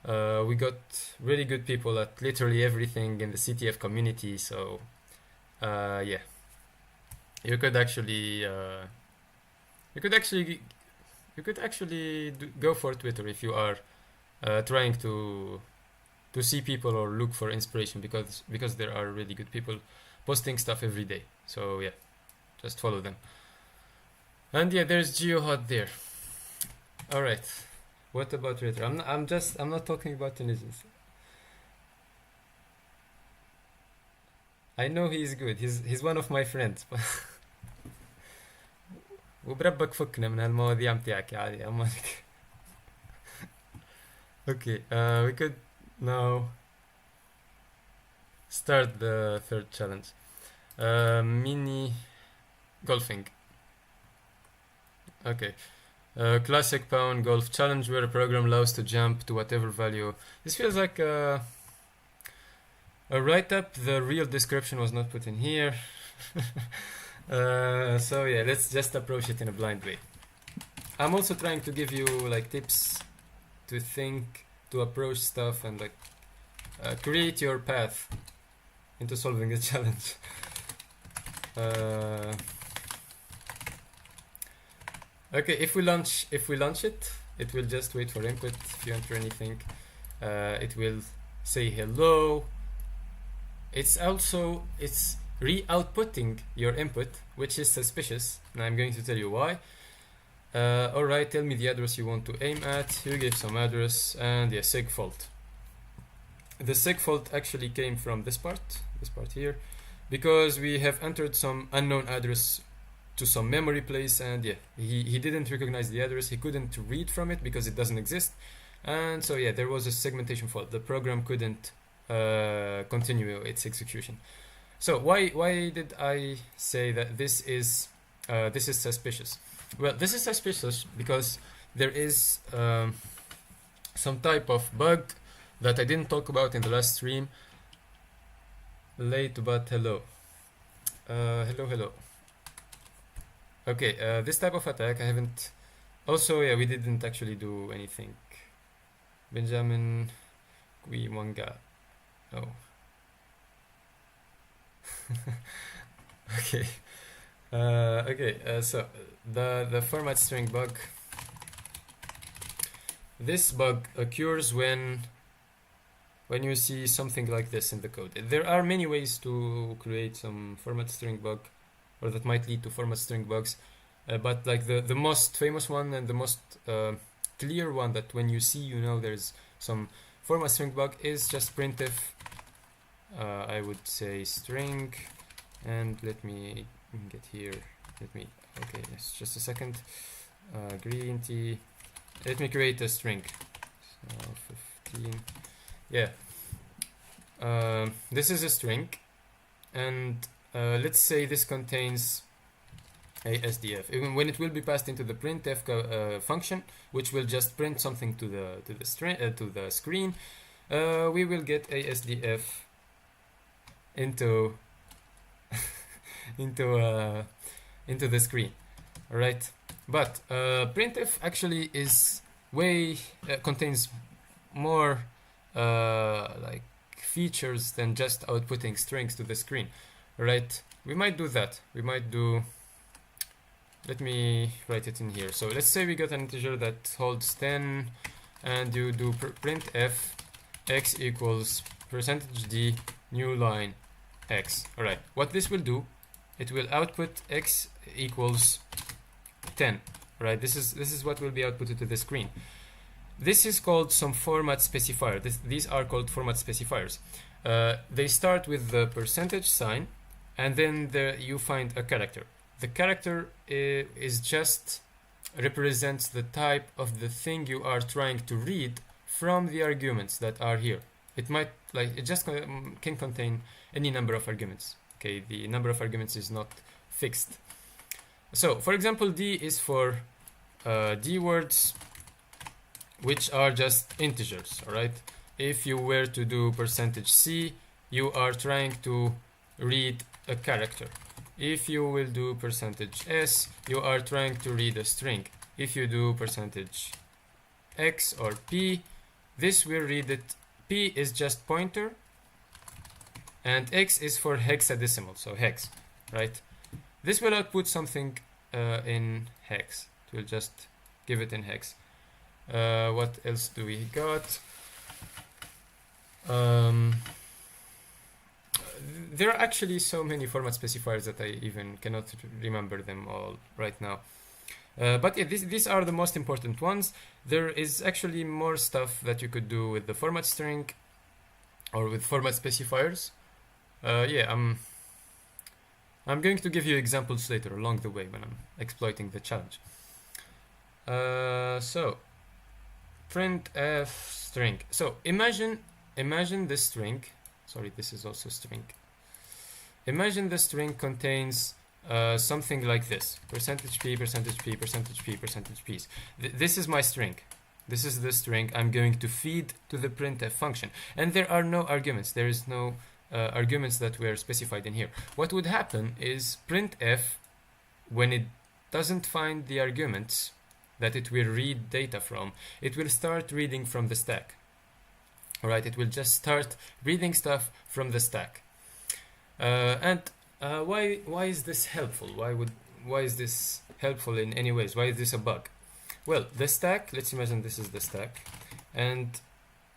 We got really good people at literally everything in the CTF community. So yeah, you could actually go for Twitter if you are trying to see people or look for inspiration, because there are really good people posting stuff every day. So yeah, just follow them. And yeah, there's GeoHot there. All right, what about Twitter? I'm not talking about Tunisians. I know he's good. He's one of my friends. وبربك فكنا من هالمواضيع متاعك عادي أمانك. Okay, we could now start the third challenge. Mini golfing. Okay. Classic pound golf challenge where a program allows to jump to whatever value. This feels like a write-up. The real description was not put in here. So yeah, let's just approach it in a blind way. I'm also trying to give you like tips to think, to approach stuff, and like create your path into solving the challenge. Okay, if we launch it, it will just wait for input. If you enter anything, it will say hello. It's re-outputting your input, which is suspicious, and I'm going to tell you why. Alright, tell me the address you want to aim at. You give some address, and yeah, seg fault. The seg fault actually came from this part here, because we have entered some unknown address to some memory place, and yeah, he didn't recognize the address. He couldn't read from it because it doesn't exist, and so yeah, there was a segmentation fault. The program couldn't continue its execution. So why did I say that this is suspicious? Well, this is suspicious because there is some type of bug that I didn't talk about in the last stream. Late, but hello. Hello. Okay, this type of attack I haven't. Also, yeah, we didn't actually do anything. Benjamin Guimanga. Oh. Okay. So the format string bug. This bug occurs when you see something like this in the code. There are many ways to create some format string bug, or that might lead to format string bugs, but like the most famous one and the most clear one that when you see, you know there's some format string bug is just printf. I would say string, and let me get here. Okay, yes, just a second. Green tea. Let me create a string. So 15. Yeah. This is a string, and let's say this contains a SDF. Even when it will be passed into the printf function, which will just print something to the screen, we will get a SDF into into the screen. All right, but printf actually is contains more like features than just outputting strings to the screen. All right, we might do that. We might do. Let me write it in here. So let's say we got an integer that holds 10, and you do printf x equals %d new line x. All right, what this will do, it will output x equals 10. Right, this is what will be outputted to the screen. This is called some format specifier. These are called format specifiers. They start with the percentage sign, and then you find a character. The character is just represents the type of the thing you are trying to read from the arguments that are here. It might it just can contain any number of arguments. Okay, the number of arguments is not fixed. So, for example, D is for D words, which are just integers. All right. If you were to do %C, you are trying to read a character. If you will do %S, you are trying to read a string. If you do %X or P, this will read it. P is just pointer, and X is for hexadecimal, so hex, right? This will output something in hex. It will just give it in hex. What else do we got? There are actually so many format specifiers that I even cannot remember them all right now. But yeah, these are the most important ones. There is actually more stuff that you could do with the format string or with format specifiers. Yeah, I'm going to give you examples later along the way when I'm exploiting the challenge. So printf string. So imagine the string. Sorry, this is also string. Imagine the string contains something like this: %p, %p, %p, %p's. This is my string. This is the string I'm going to feed to the printf function, and there are no arguments. There is no arguments that were specified in here. What would happen is printf, when it doesn't find the arguments that it will read data from, it will start reading from the stack. All right, it will just start reading stuff from the stack. Why is this helpful? Why is this helpful in any ways? Why is this a bug? Well, the stack, let's imagine this is the stack, and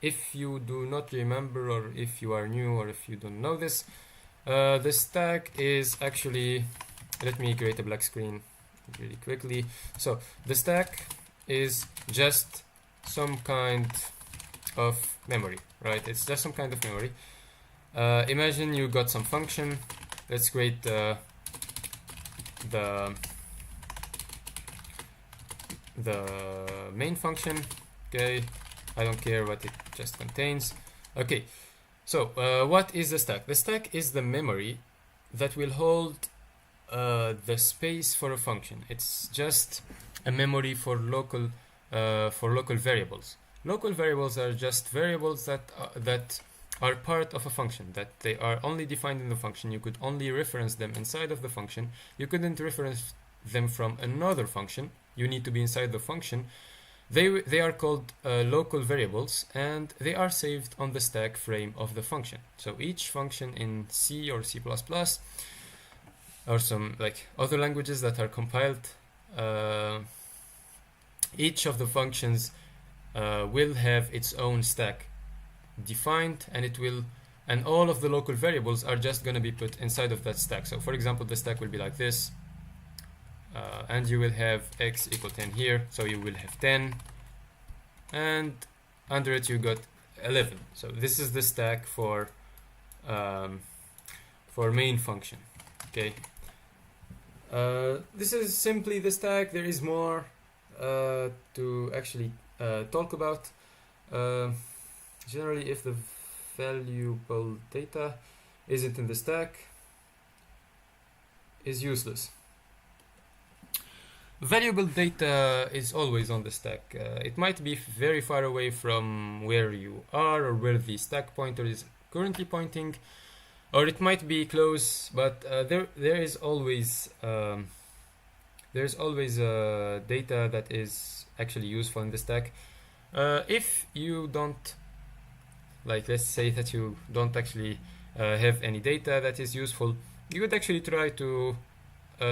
if you do not remember, or if you are new, or if you don't know this, the stack is actually, let me create a black screen really quickly. So the stack is just some kind of memory, right? It's just some kind of memory. Imagine you got some function. Let's create the main function. Okay, I don't care what it just contains. Okay, so what is the stack? The stack is the memory that will hold the space for a function. It's just a memory for local variables. Local variables are just variables that are part of a function, that they are only defined in the function. You could only reference them inside of the function. You couldn't reference them from another function. You need to be inside the function. They are called local variables, and they are saved on the stack frame of the function. So each function in C or C++, or some like other languages that are compiled, each of the functions will have its own stack defined, and all of the local variables are just going to be put inside of that stack. So for example, the stack will be like this, and you will have x equal 10 here, so you will have 10, and under it you got 11. So this is the stack for main function. Okay, this is simply the stack. There is more to actually talk about. Generally, if the valuable data isn't in the stack, is useless. Valuable data is always on the stack. It might be very far away from where you are or where the stack pointer is currently pointing, or it might be close, but there is always data that is actually useful in the stack. If you don't, like, let's say that you don't actually have any data that is useful, you would actually try to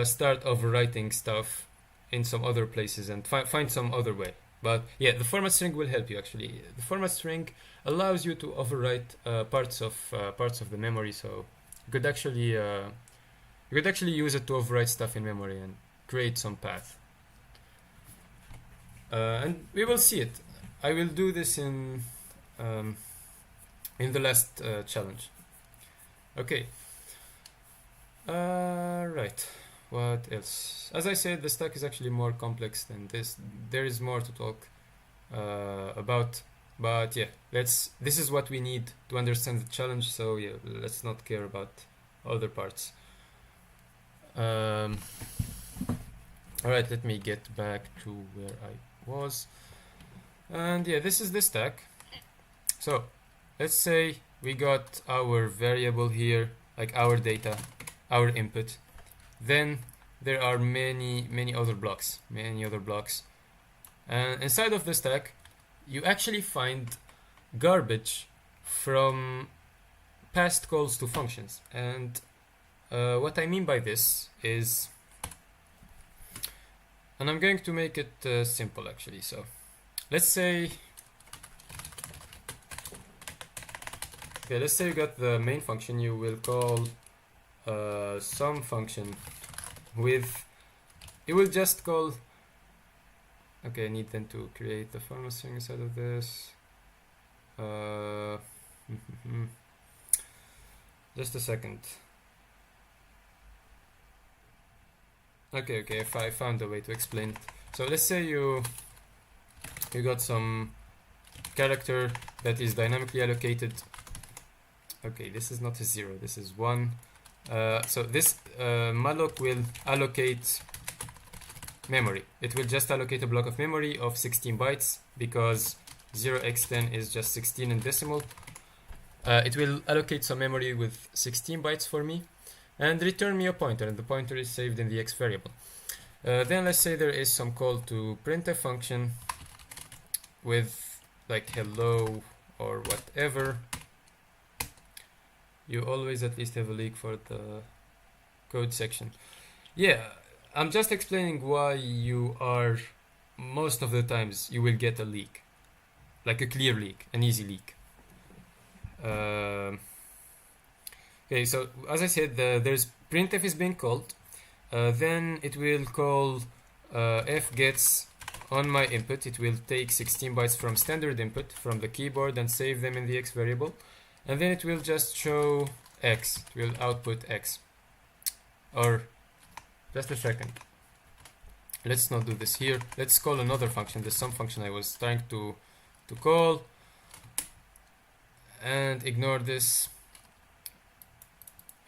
start overwriting stuff in some other places and find some other way. But yeah, the format string will help you actually. The format string allows you to overwrite parts of the memory, so you could actually use it to overwrite stuff in memory and create some path. And we will see it. I will do this in the last challenge. Okay. Right. What else? As I said, the stack is actually more complex than this. There is more to talk about, but yeah, this is what we need to understand the challenge. So yeah, let's not care about other parts. All right, let me get back to where I was. And yeah, this is the stack. So let's say we got our variable here, like our data, our input. Then there are many other blocks, and inside of the stack you actually find garbage from past calls to functions. And what I mean by this is, and I'm going to make it simple actually. So let's say you got the main function. You will call some function with, you will just call, okay, I need then to create the format string inside of this. Just a second. Okay, I found a way to explain it. So let's say you got some character that is dynamically allocated. Okay, this is not a 0, this is 1. So this malloc will allocate memory. It will just allocate a block of memory of 16 bytes because 0x10 is just 16 in decimal. It will allocate some memory with 16 bytes for me and return me a pointer, and the pointer is saved in the x variable. Then let's say there is some call to printf function with like hello or whatever. You always at least have a leak for the code section. Yeah, I'm just explaining why you are, most of the times you will get a leak, like a clear leak, an easy leak. Okay, so as I said, there's printf is being called. Then it will call fgets on my input. It will take 16 bytes from standard input from the keyboard and save them in the x variable. And then it will just show x. It will output x. Or just a second. Let's not do this here. Let's call another function, the sum function I was trying to call, and ignore this.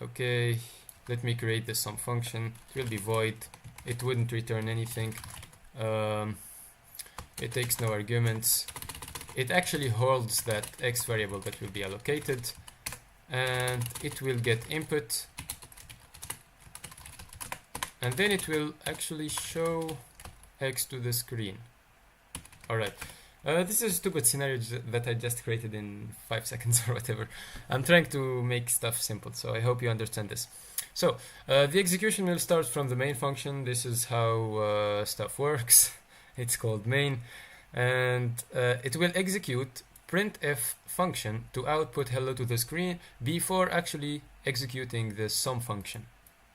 Okay, let me create the sum function. It will be void. It wouldn't return anything. It takes no arguments. It actually holds that x variable that will be allocated, and it will get input, and then it will actually show x to the screen. Alright, this is a stupid scenario that I just created in 5 seconds or whatever. I'm trying to make stuff simple, so I hope you understand this. So the execution will start from the main function. This is how stuff works. It's called main, and it will execute printf function to output hello to the screen before actually executing the sum function.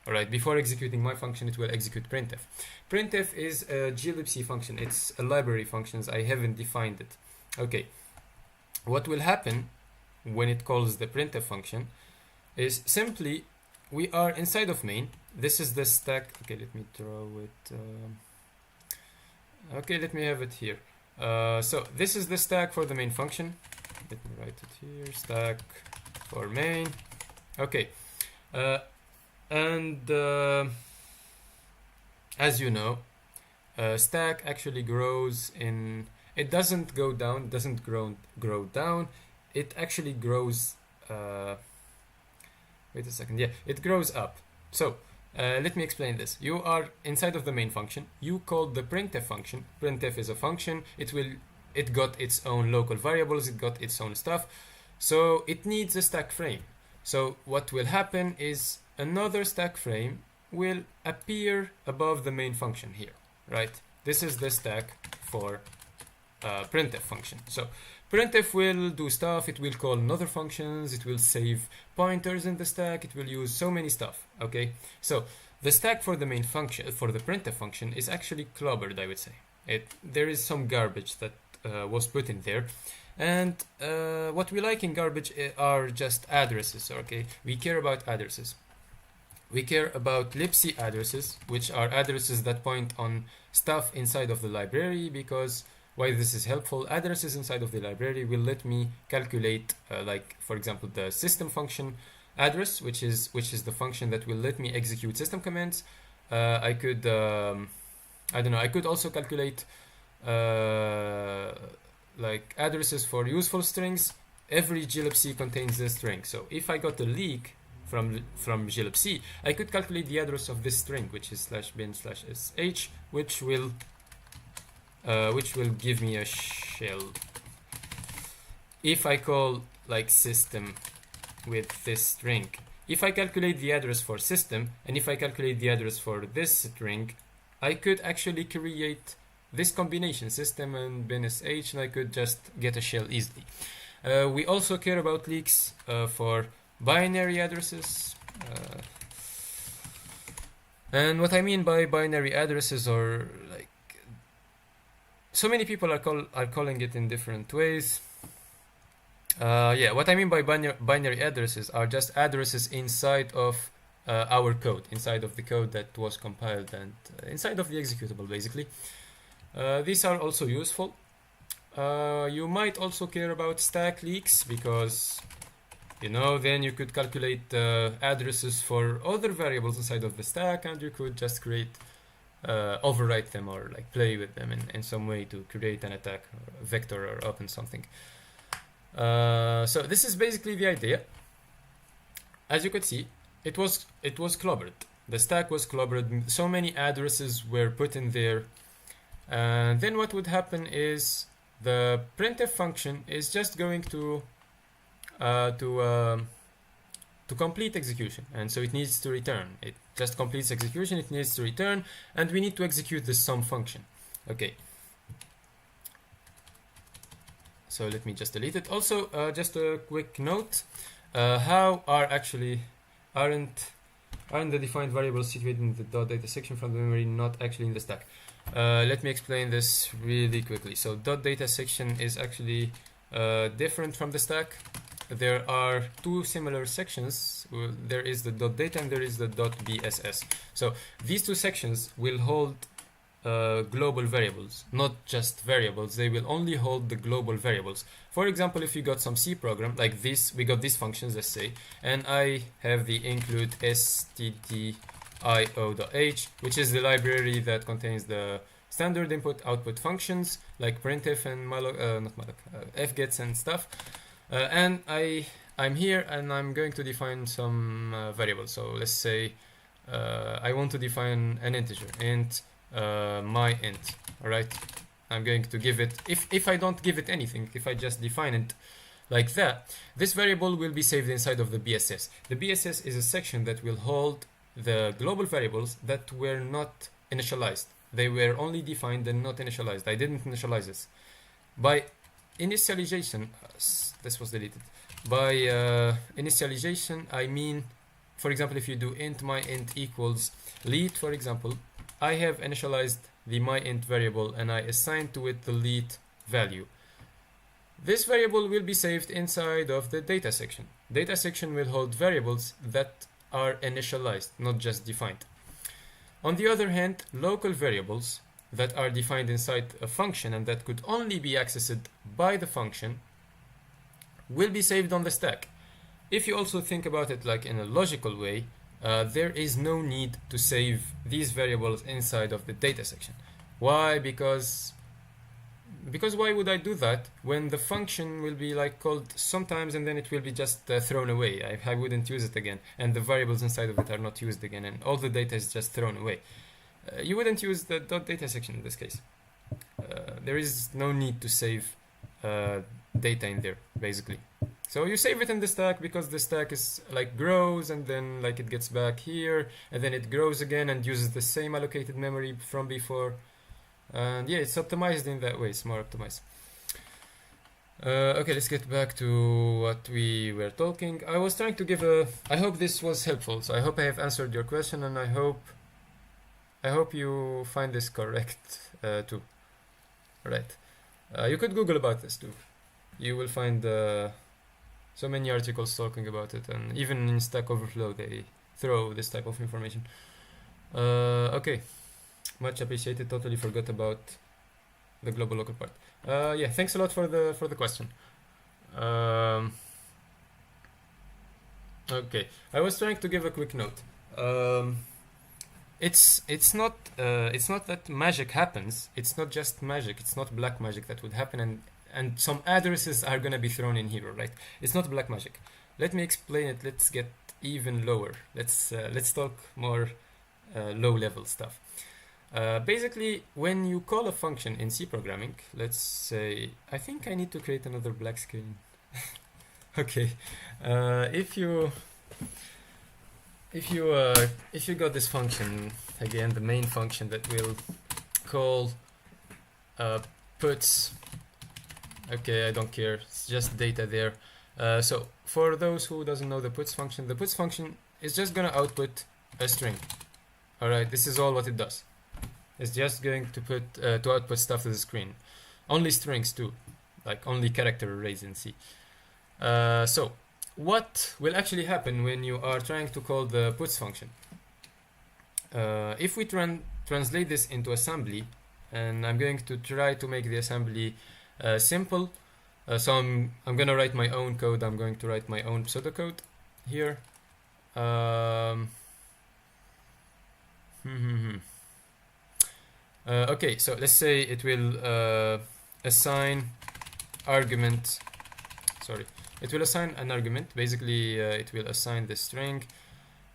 Alright, before executing my function, it will execute printf. Printf is a glibc function. It's a library functions. I haven't defined it. Okay, what will happen when it calls the printf function is simply we are inside of main. This is the stack. Okay, let me draw it. Okay, let me have it here. So this is the stack for the main function. Let me write it here. Stack for main. Okay. And as you know, stack actually grows in, it doesn't go down, doesn't grow down, it actually grows wait a second. Yeah, it grows up. So let me explain this. You are inside of the main function. You call the printf function. Printf is a function. It got its own local variables. It got its own stuff. So it needs a stack frame. So what will happen is another stack frame will appear above the main function here, right? This is the stack for printf function. So printf will do stuff. It will call other functions. It will save pointers in the stack. It will use so many stuff. Okay, so the stack for the main function, for the printf function, is actually clobbered, I would say. There is some garbage that was put in there. And what we like in garbage are just addresses. Okay, we care about addresses. We care about libc addresses, which are addresses that point on stuff inside of the library, because why this is helpful, addresses inside of the library will let me calculate, like for example, the system function address, which is the function that will let me execute system commands. I could, I don't know, I could also calculate like addresses for useful strings. Every glibc contains a string. So if I got a leak from glibc, I could calculate the address of this string, which is /bin/sh, which will give me a shell. If I call like system with this string, if I calculate the address for system and if I calculate the address for this string, I could actually create this combination, system and bin/sh, and I could just get a shell easily. We also care about leaks for binary addresses. And what I mean by binary addresses are like, so many people are calling it in different ways. Yeah, what I mean by binary addresses are just addresses inside of our code, inside of the code that was compiled and inside of the executable, basically. These are also useful. You might also care about stack leaks, because you know, then you could calculate addresses for other variables inside of the stack, and you could just create overwrite them or like play with them in some way to create an attack or a vector or open something. So this is basically the idea. As you could see, it was clobbered. The stack was clobbered. So many addresses were put in there. And then what would happen is the printf function is just going to complete execution, and so it needs to return. It just completes execution. It needs to return, and we need to execute this sum function. Okay. So let me just delete it. Also, just a quick note: how aren't the defined variables situated in the .data section from the memory not actually in the stack? Let me explain this really quickly. So .data section is actually different from the stack. There are two similar sections. There is the .data and there is the .bss. So these two sections will hold global variables, not just variables. They will only hold the global variables. For example, if you got some C program like this, we got these functions, let's say, and I have the include stdio.h, which is the library that contains the standard input-output functions like printf and fgets and stuff. And I'm here and I'm going to define some variables. So let's say I want to define an integer, int my int. All right, I'm going to give it, if I don't give it anything, if I just define it like that, this variable will be saved inside of the BSS. The BSS is a section that will hold the global variables that were not initialized. They were only defined and not initialized. I didn't initialize this. By initialization, this was deleted. By initialization, I mean, for example, if you do int my int equals lead, for example, I have initialized the my int variable and I assign to it the lead value. This variable will be saved inside of the data section. Data section will hold variables that are initialized, not just defined. On the other hand, local variables that are defined inside a function and that could only be accessed by the function will be saved on the stack. If you also think about it like in a logical way, there is no need to save these variables inside of the data section. Why? Because because why would I do that when the function will be like called sometimes and then it will be just thrown away? I wouldn't use it again, and the variables inside of it are not used again, and all the data is just thrown away. You wouldn't use the .data section in this case. There is no need to save data in there, basically. So you save it in the stack because the stack is like grows and then like it gets back here and then it grows again and uses the same allocated memory from before. And yeah, it's optimized in that way. It's more optimized. Okay, let's get back to what we were talking. I was trying to give a... I hope this was helpful. So I hope I have answered your question, and I hope you find this correct too. Right. You could Google about this too. You will find so many articles talking about it, and even in Stack Overflow they throw this type of information. Okay. Much appreciated. Totally forgot about the global local part. Yeah, thanks a lot for the question. Okay, I was trying to give a quick note. It's not that magic happens. It's not just magic. It's not black magic that would happen, and some addresses are gonna be thrown in here, right? It's not black magic. Let me explain it. Let's get even lower. Let's talk more low level stuff. Basically, when you call a function in C programming, let's say, I think I need to create another black screen. Okay, if you got this function again, the main function that will call puts. Okay, I don't care. It's just data there. So for those who doesn't know the puts function is just gonna output a string. All right, this is all what it does. It's just going to output stuff to the screen. Only strings too, like only character arrays in C. So what will actually happen when you are trying to call the puts function? If we translate this into assembly, and I'm going to try to make the assembly simple. So I'm gonna write my own code. I'm going to write my own pseudocode here. Okay, so let's say it will assign argument. Sorry, it will assign an argument. Basically, it will assign the string.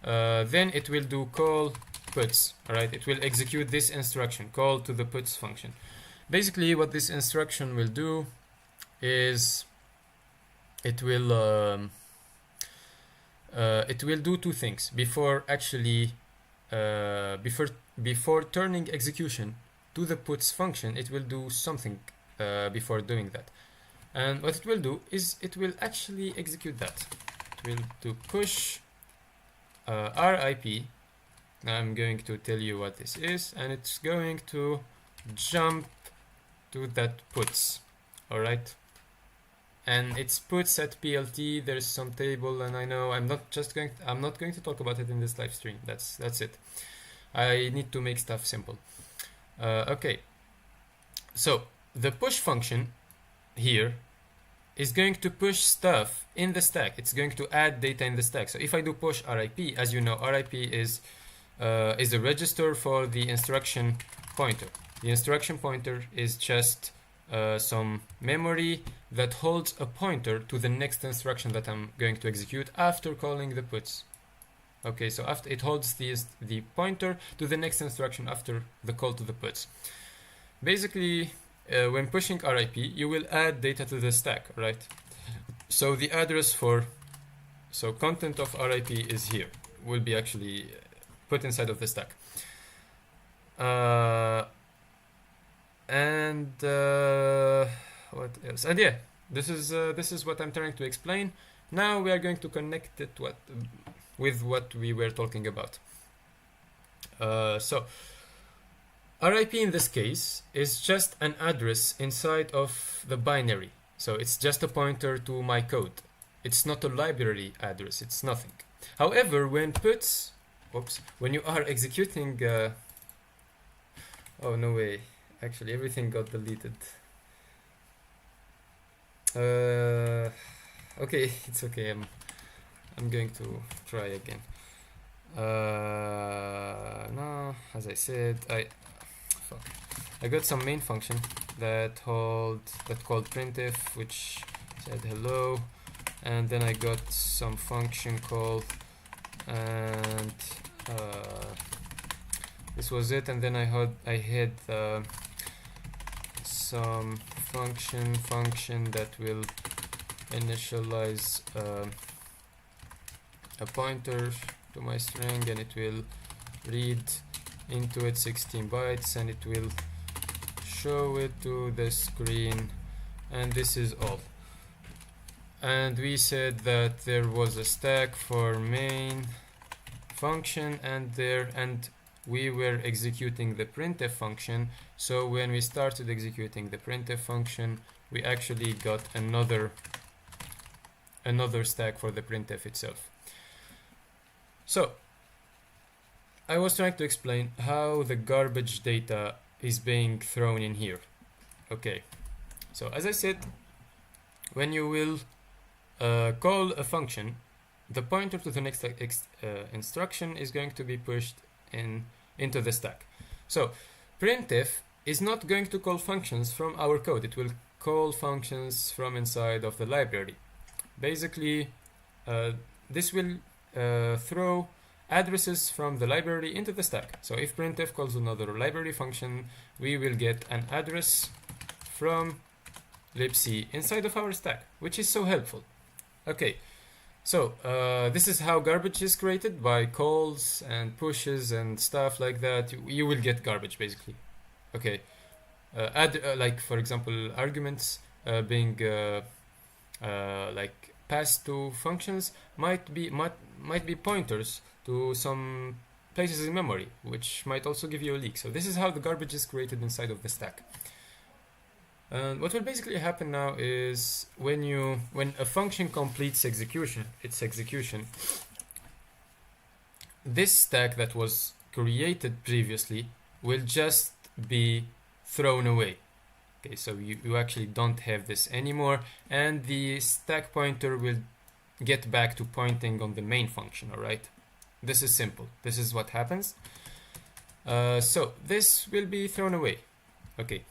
Then it will do call puts. All right, it will execute this instruction, call to the puts function. Basically, what this instruction will do is it will do two things before actually before turning execution to the puts function. It will do something before doing that, and what it will do is it will actually execute that. It will do push RIP. I'm going to tell you what this is, and it's going to jump to that puts. All right, and it's puts at PLT. There's some table, and I know I'm not going to talk about it in this live stream. That's it. I need to make stuff simple. Okay, so the push function here is going to push stuff in the stack. It's going to add data in the stack. So if I do push RIP, as you know, RIP is a register for the instruction pointer. The instruction pointer is just some memory that holds a pointer to the next instruction that I'm going to execute after calling the puts. Okay, so after it holds the pointer to the next instruction after the call to the puts. Basically, when pushing RIP, you will add data to the stack, right? So the address content of RIP is here, will be actually put inside of the stack. And what else? And yeah, this is what I'm trying to explain. Now we are going to connect it with what we were talking about. So RIP in this case is just an address inside of the binary. So it's just a pointer to my code. It's not a library address. It's nothing. However, when you are executing, oh no way! Actually, everything got deleted. Okay, it's okay. I'm going to try again. No, as I said, I got some main function. that called printf, which said hello, and then I got some function call, and this was it. And then I had some function that will initialize a pointer to my string, and it will read into it 16 bytes, and it will show it to the screen, and this is all. And we said that there was a stack for main function, and we were executing the printf function. So when we started executing the printf function, we actually got another stack for the printf itself. So I was trying to explain how the garbage data is being thrown in here. Okay, so as I said, when you will call a function, the pointer to the next instruction is going to be pushed into the stack. So printf is not going to call functions from our code. It will call functions from inside of the library. Basically, this will throw addresses from the library into the stack. So if printf calls another library function, we will get an address from libc inside of our stack, which is so helpful. Okay, so this is how garbage is created, by calls and pushes and stuff like that. You will get garbage basically. Okay, like for example, arguments being like passed to functions might be pointers to some places in memory, which might also give you a leak. So this is how the garbage is created inside of the stack. And what will basically happen now is when a function completes its execution, this stack that was created previously will just be thrown away. Okay, so you actually don't have this anymore, and the stack pointer will get back to pointing on the main function. All right, this is simple. This is what happens. So this will be thrown away. Okay.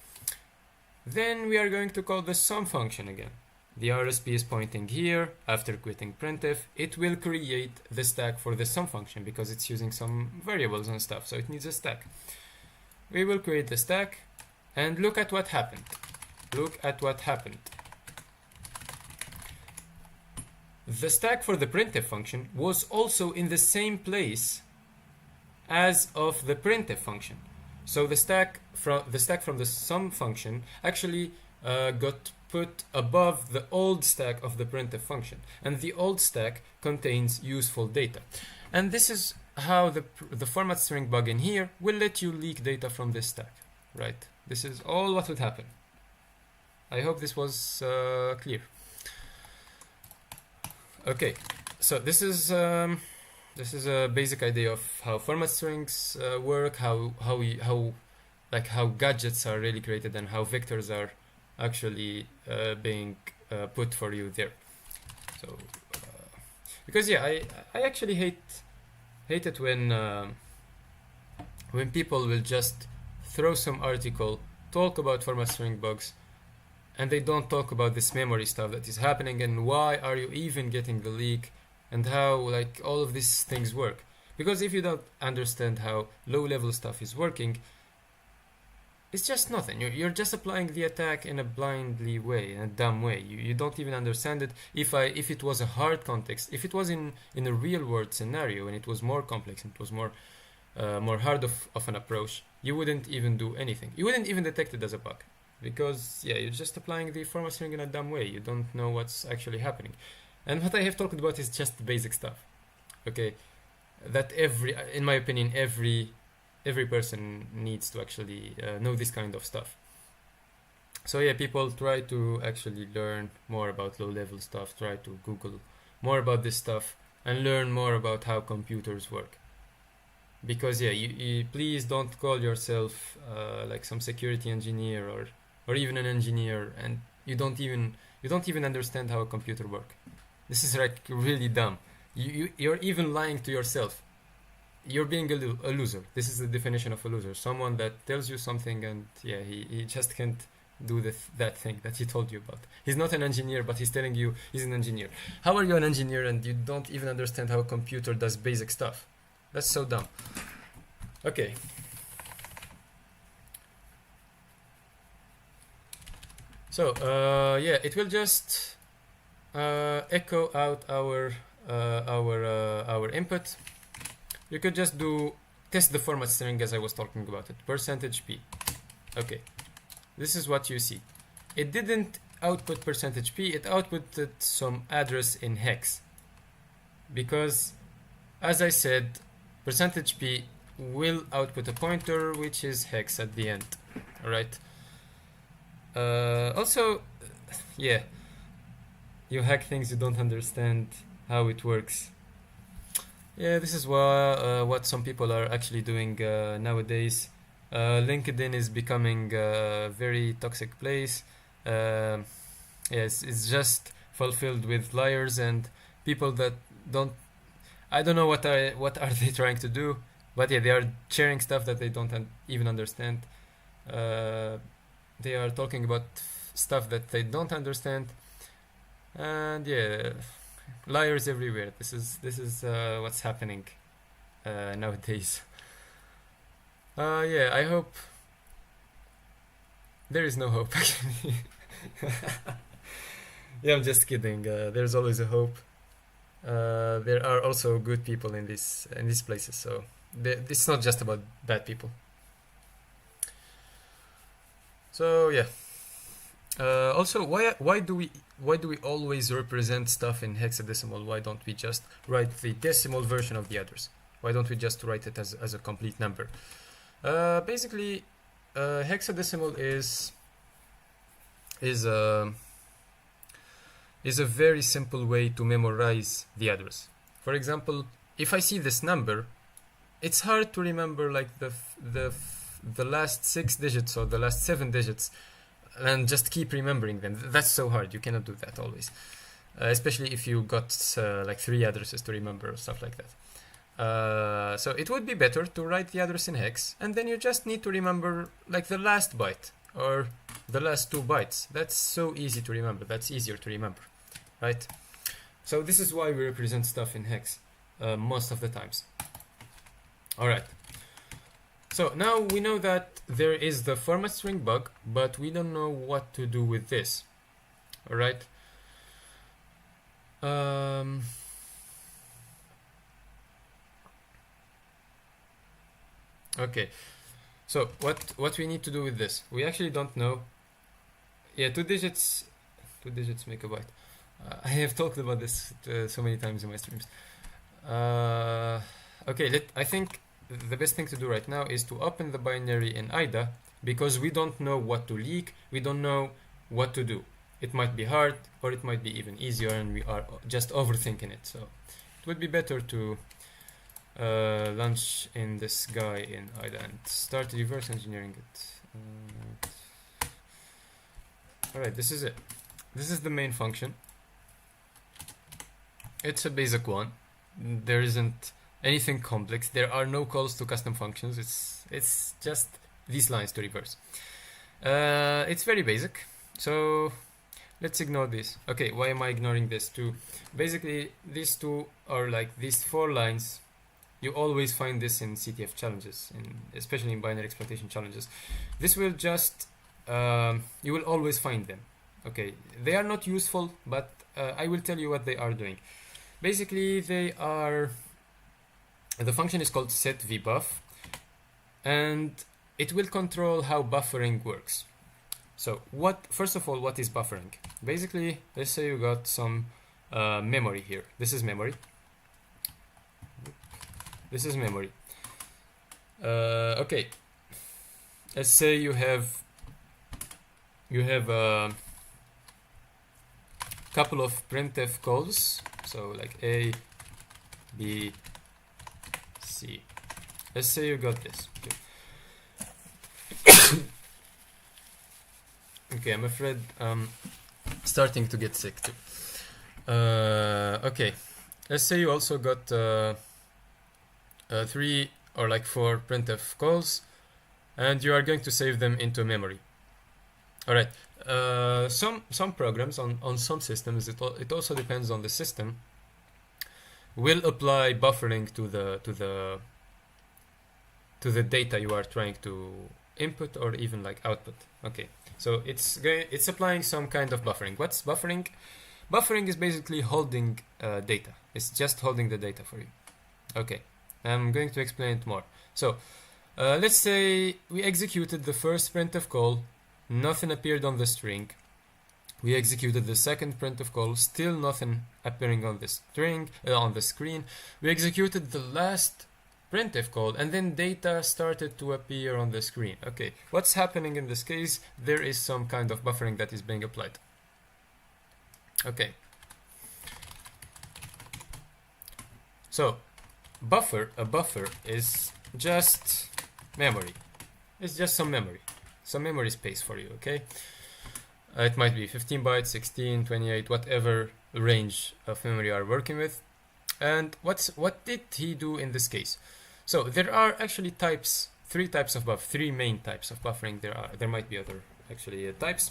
Then we are going to call the sum function again. The RSP is pointing here. After quitting printf, it will create the stack for the sum function because it's using some variables and stuff, so it needs a stack. We will create the stack, and look at what happened. Look at what happened. The stack for the printf function was also in the same place as of the printf function. So the stack from the sum function actually got put above the old stack of the printf function, and the old stack contains useful data. And this is how the format string bug in here will let you leak data from this stack, right? This is all what would happen. I hope this was clear. Okay, so this is a basic idea of how format strings work, how gadgets are really created, and how vectors are actually being put for you there. So because yeah, I actually hate it when people will just throw some article, talk about format string bugs, and they don't talk about this memory stuff that is happening, and why are you even getting the leak, and how like all of these things work. Because if you don't understand how low-level stuff is working, it's just nothing. You're just applying the attack in a blindly way, in a dumb way. You don't even understand it. If it was a hard context, if it was in a real-world scenario and it was more complex and it was more hard of an approach, you wouldn't even do anything. You wouldn't even detect it as a bug, because yeah, you're just applying the format string in a dumb way. You don't know what's actually happening. And what I have talked about is just the basic stuff. Okay, that in my opinion, every person needs to actually know this kind of stuff. So yeah, people try to actually learn more about low-level stuff, try to Google more about this stuff, and learn more about how computers work. Because yeah, you please don't call yourself like some security engineer or even an engineer, and you don't even understand how a computer works. This is like really dumb. You're even lying to yourself. You're being a loser. This is the definition of a loser. Someone that tells you something and yeah, he just can't do that thing that he told you about. He's not an engineer, but he's telling you he's an engineer. How are you an engineer and you don't even understand how a computer does basic stuff? That's so dumb. Okay. So yeah, it will just echo out our input. You could just test the format string as I was talking about it. %p. Okay, this is what you see. It didn't output %p. It outputted some address in hex, because, as I said, %p will output a pointer which is hex at the end. All right. Also, yeah, you hack things you don't understand how it works. Yeah, this is what some people are actually doing nowadays. LinkedIn is becoming a very toxic place. Yes, it's just fulfilled with liars and people that don't. I don't know what are they trying to do, but yeah, they are sharing stuff that they don't even understand. They are talking about stuff that they don't understand, and yeah, liars everywhere. This is what's happening nowadays. Yeah, I hope there is no hope actually. Yeah, I'm just kidding. There's always a hope. There are also good people in these places, so it's not just about bad people. So yeah. Also, why do we always represent stuff in hexadecimal? Why don't we just write the decimal version of the address? Why don't we just write it as a complete number? Basically, hexadecimal is a very simple way to memorize the address. For example, if I see this number, it's hard to remember like the last 6 digits or the last 7 digits and just keep remembering them. That's so hard. You cannot do that always, especially if you got like 3 addresses to remember or stuff like that. So it would be better to write the address in hex, and then you just need to remember like the last byte or the last 2 bytes. That's so easy to remember. That's easier to remember, right? So this is why we represent stuff in hex most of the times. All right. So now we know that there is the format string bug, but we don't know what to do with this. All right. Okay. So what we need to do with this? We actually don't know. Yeah, 2 digits make a byte. I have talked about this so many times in my streams. Okay, I think the best thing to do right now is to open the binary in IDA, because we don't know what to leak. We don't know what to do. It might be hard, or it might be even easier, and we are just overthinking it. So it would be better to launch in this guy in IDA and start reverse engineering it. Alright, this is it. This is the main function. It's a basic one. There isn't anything complex. There are no calls to custom functions. It's just these lines to reverse. It's very basic. So let's ignore this. Okay, why am I ignoring this too? Basically, these two are like these 4 lines. You always find this in CTF challenges, especially in binary exploitation challenges. This will just you will always find them. Okay, they are not useful, but I will tell you what they are doing. Basically, they are. The function is called setVbuff, and it will control how buffering works. So first of all, what is buffering? Basically, let's say you got some memory here. This is memory. This is memory. Okay. Let's say you have a couple of printf calls. So like A, B, C. Let's say you got this. Okay, okay, I'm afraid I'm starting to get sick too. Okay, let's say you also got 3 or like 4 printf calls, and you are going to save them into memory. All right. Some programs on some systems, it also depends on the system, will apply buffering to the data you are trying to input or even like output. Okay, so it's applying some kind of buffering. What's buffering? Buffering is basically holding data. It's just holding the data for you. Okay, I'm going to explain it more. So let's say we executed the first printf call, nothing appeared on the string. We executed the second printf call, still nothing appearing on the string on the screen. We executed the last printf call, and then data started to appear on the screen. Okay, what's happening in this case? There is some kind of buffering that is being applied. Okay. So, a buffer is just memory. It's just some memory space for you, okay? It might be 15 bytes, 16, 28, whatever range of memory you are working with. And what did he do in this case? So there are actually three main types of buffering. There might be other actually types.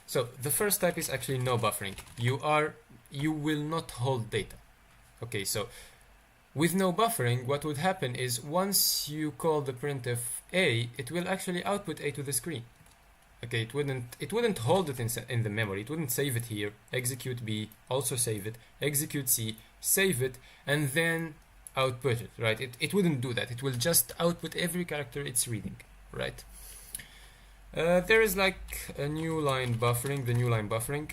So the first type is actually no buffering. You will not hold data. Okay, so with no buffering, what would happen is once you call the printf A, it will actually output A to the screen. Okay, it wouldn't hold it in the memory. It wouldn't save it here. Execute B, also save it. Execute C, save it, and then output it. Right? It wouldn't do that. It will just output every character it's reading. Right? There is like a new line buffering. The new line buffering,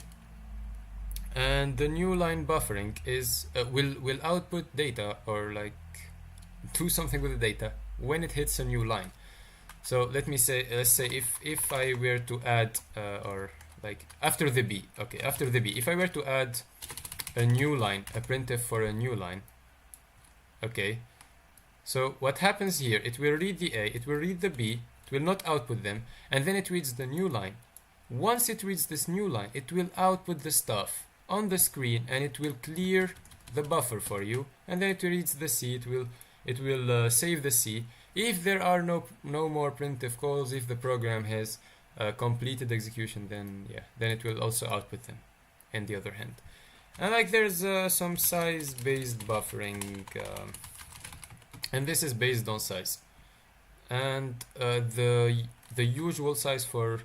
and the new line buffering is will output data or like do something with the data when it hits a new line. So let's say if I were to add or like after the B, okay, after the B, if I were to add a new line, a printf for a new line, okay, so what happens here? It will read the A, it will read the B, it will not output them, and then it reads the new line. Once it reads this new line, it will output the stuff on the screen, and it will clear the buffer for you, and then it reads the C. It will save the C. If there are no more printf calls, if the program has completed execution, then it will also output them. On the other hand, and like there's some size-based buffering, and this is based on size. And the usual size for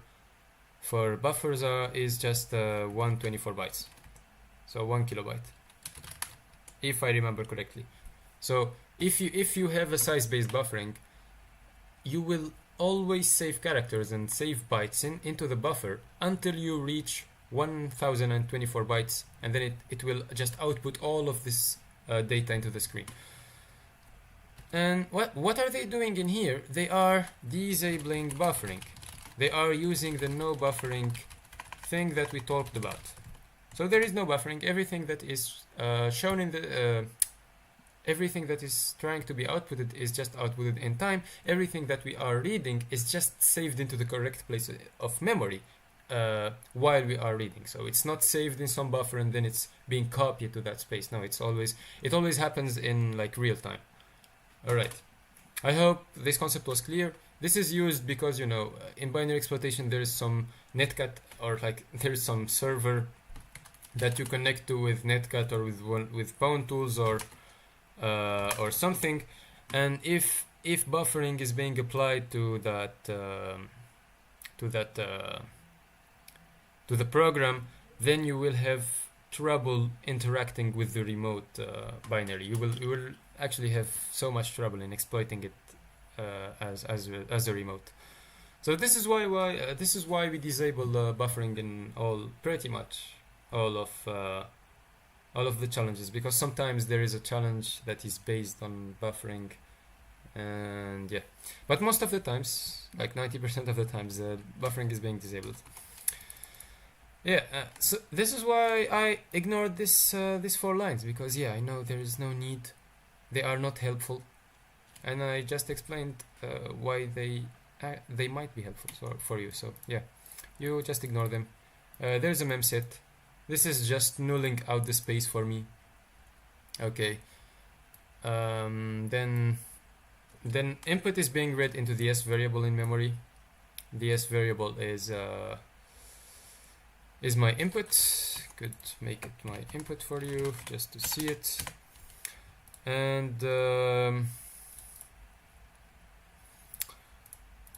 buffers is just 124 bytes, so 1 kilobyte, if I remember correctly. So if you have a size-based buffering, you will always save characters and save bytes into the buffer until you reach 1024 bytes, and then it will just output all of this data into the screen. And what are they doing in here? They are disabling buffering. They are using the no buffering thing that we talked about. So there is no buffering. Everything that is shown in the everything that is trying to be outputted is just outputted in time. Everything that we are reading is just saved into the correct place of memory while we are reading. So it's not saved in some buffer and then it's being copied to that space. No, it always happens in like real time. All right. I hope this concept was clear. This is used because, you know, in binary exploitation there is some netcat, or like there is some server that you connect to with netcat or with Pwn tools or something, and if buffering is being applied to the program, then you will have trouble interacting with the remote binary. You will actually have so much trouble in exploiting it as a remote. So this is why we disable buffering in pretty much all of the challenges, because sometimes there is a challenge that is based on buffering, and yeah, but most of the times, like 90% of the times, buffering is being disabled. Yeah, so this is why I ignored these 4 lines, because I know there is no need, they are not helpful, and I just explained why they might be helpful for you. So yeah, you just ignore them. There's a memset. This is just nulling out the space for me. Okay. Then input is being read into the S variable in memory. The S variable is is my input. Could make it my input for you just to see it. And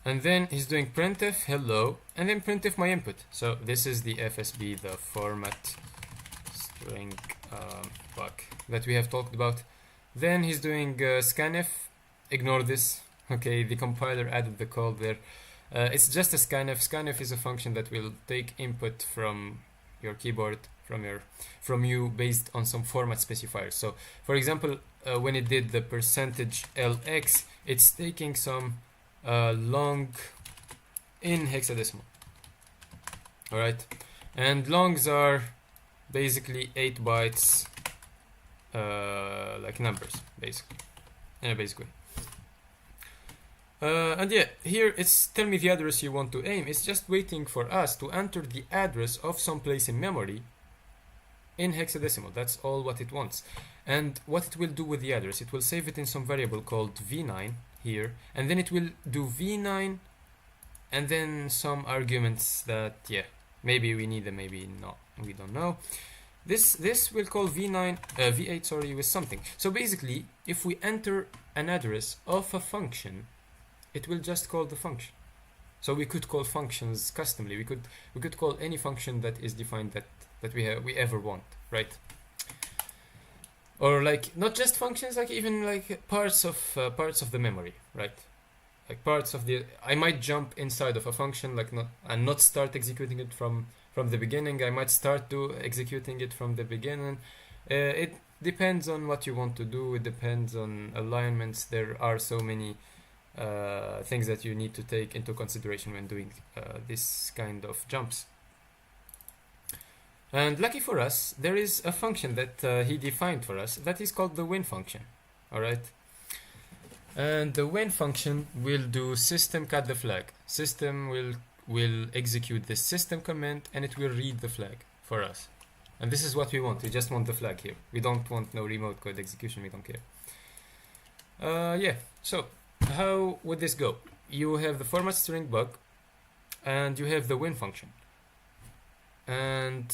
then he's doing printf hello, and then printf my input. So this is the FSB, the format string bug that we have talked about. Then he's doing scanf. Ignore this. Okay, the compiler added the call there. It's just a scanf. Scanf is a function that will take input from your keyboard, from you, based on some format specifiers. So, for example, when it did the %lx, it's taking some long in hexadecimal. All right, and longs are basically 8 bytes, like numbers, basically, in a basic way. And yeah, here it's tell me the address you want to aim. It's just waiting for us to enter the address of some place in memory in hexadecimal. That's all what it wants. And what it will do with the address, it will save it in some variable called v9 here, and then it will do v9 and then some arguments that, yeah, maybe we need them, maybe not, we don't know. This will call v8, sorry, with something. So basically, if we enter an address of a function, it will just call the function. So we could call functions customly. We could call any function that is defined that we ever want, right? Or like not just functions, like even like parts of the memory, right? Like parts of the. I might jump inside of a function, like not start executing it from the beginning. I might start executing it from the beginning. It depends on what you want to do. It depends on alignments. There are so many things that you need to take into consideration when doing this kind of jumps. And lucky for us, there is a function that he defined for us that is called the win function. All right. And the win function will do system cut the flag. System will execute the system command, and it will read the flag for us. And this is what we want. We just want the flag here. We don't want no remote code execution. We don't care. Yeah. So how would this go? You have the format string bug, and you have the win function. And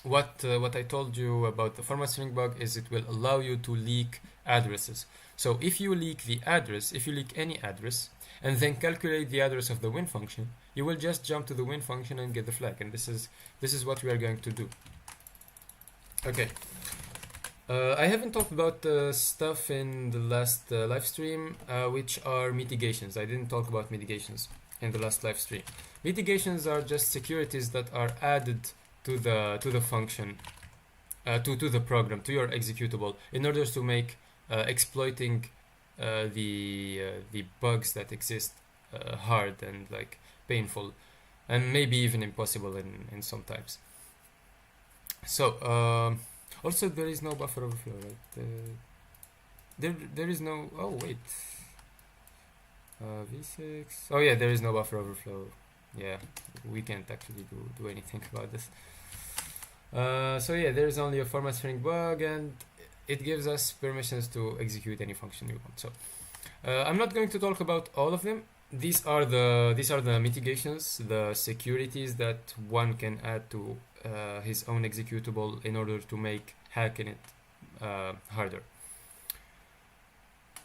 what I told you about the format string bug is it will allow you to leak addresses. So if you leak the address, if you leak any address, and then calculate the address of the win function, you will just jump to the win function and get the flag. And this is what we are going to do. Okay. I haven't talked about stuff in the last live stream, which are mitigations. I didn't talk about mitigations in the last live stream. Mitigations are just securities that are added to the function, to the program, to your executable, in order to make exploiting the bugs that exist hard and like painful, and maybe even impossible in some times. So also there is no buffer overflow, right? There is no. Oh wait. V6. Oh yeah, there is no buffer overflow. Yeah, we can't actually do anything about this. So yeah, there is only a format string bug, and it gives us permissions to execute any function we want. So I'm not going to talk about all of them. These are the mitigations, the securities that one can add to his own executable in order to make hacking it harder.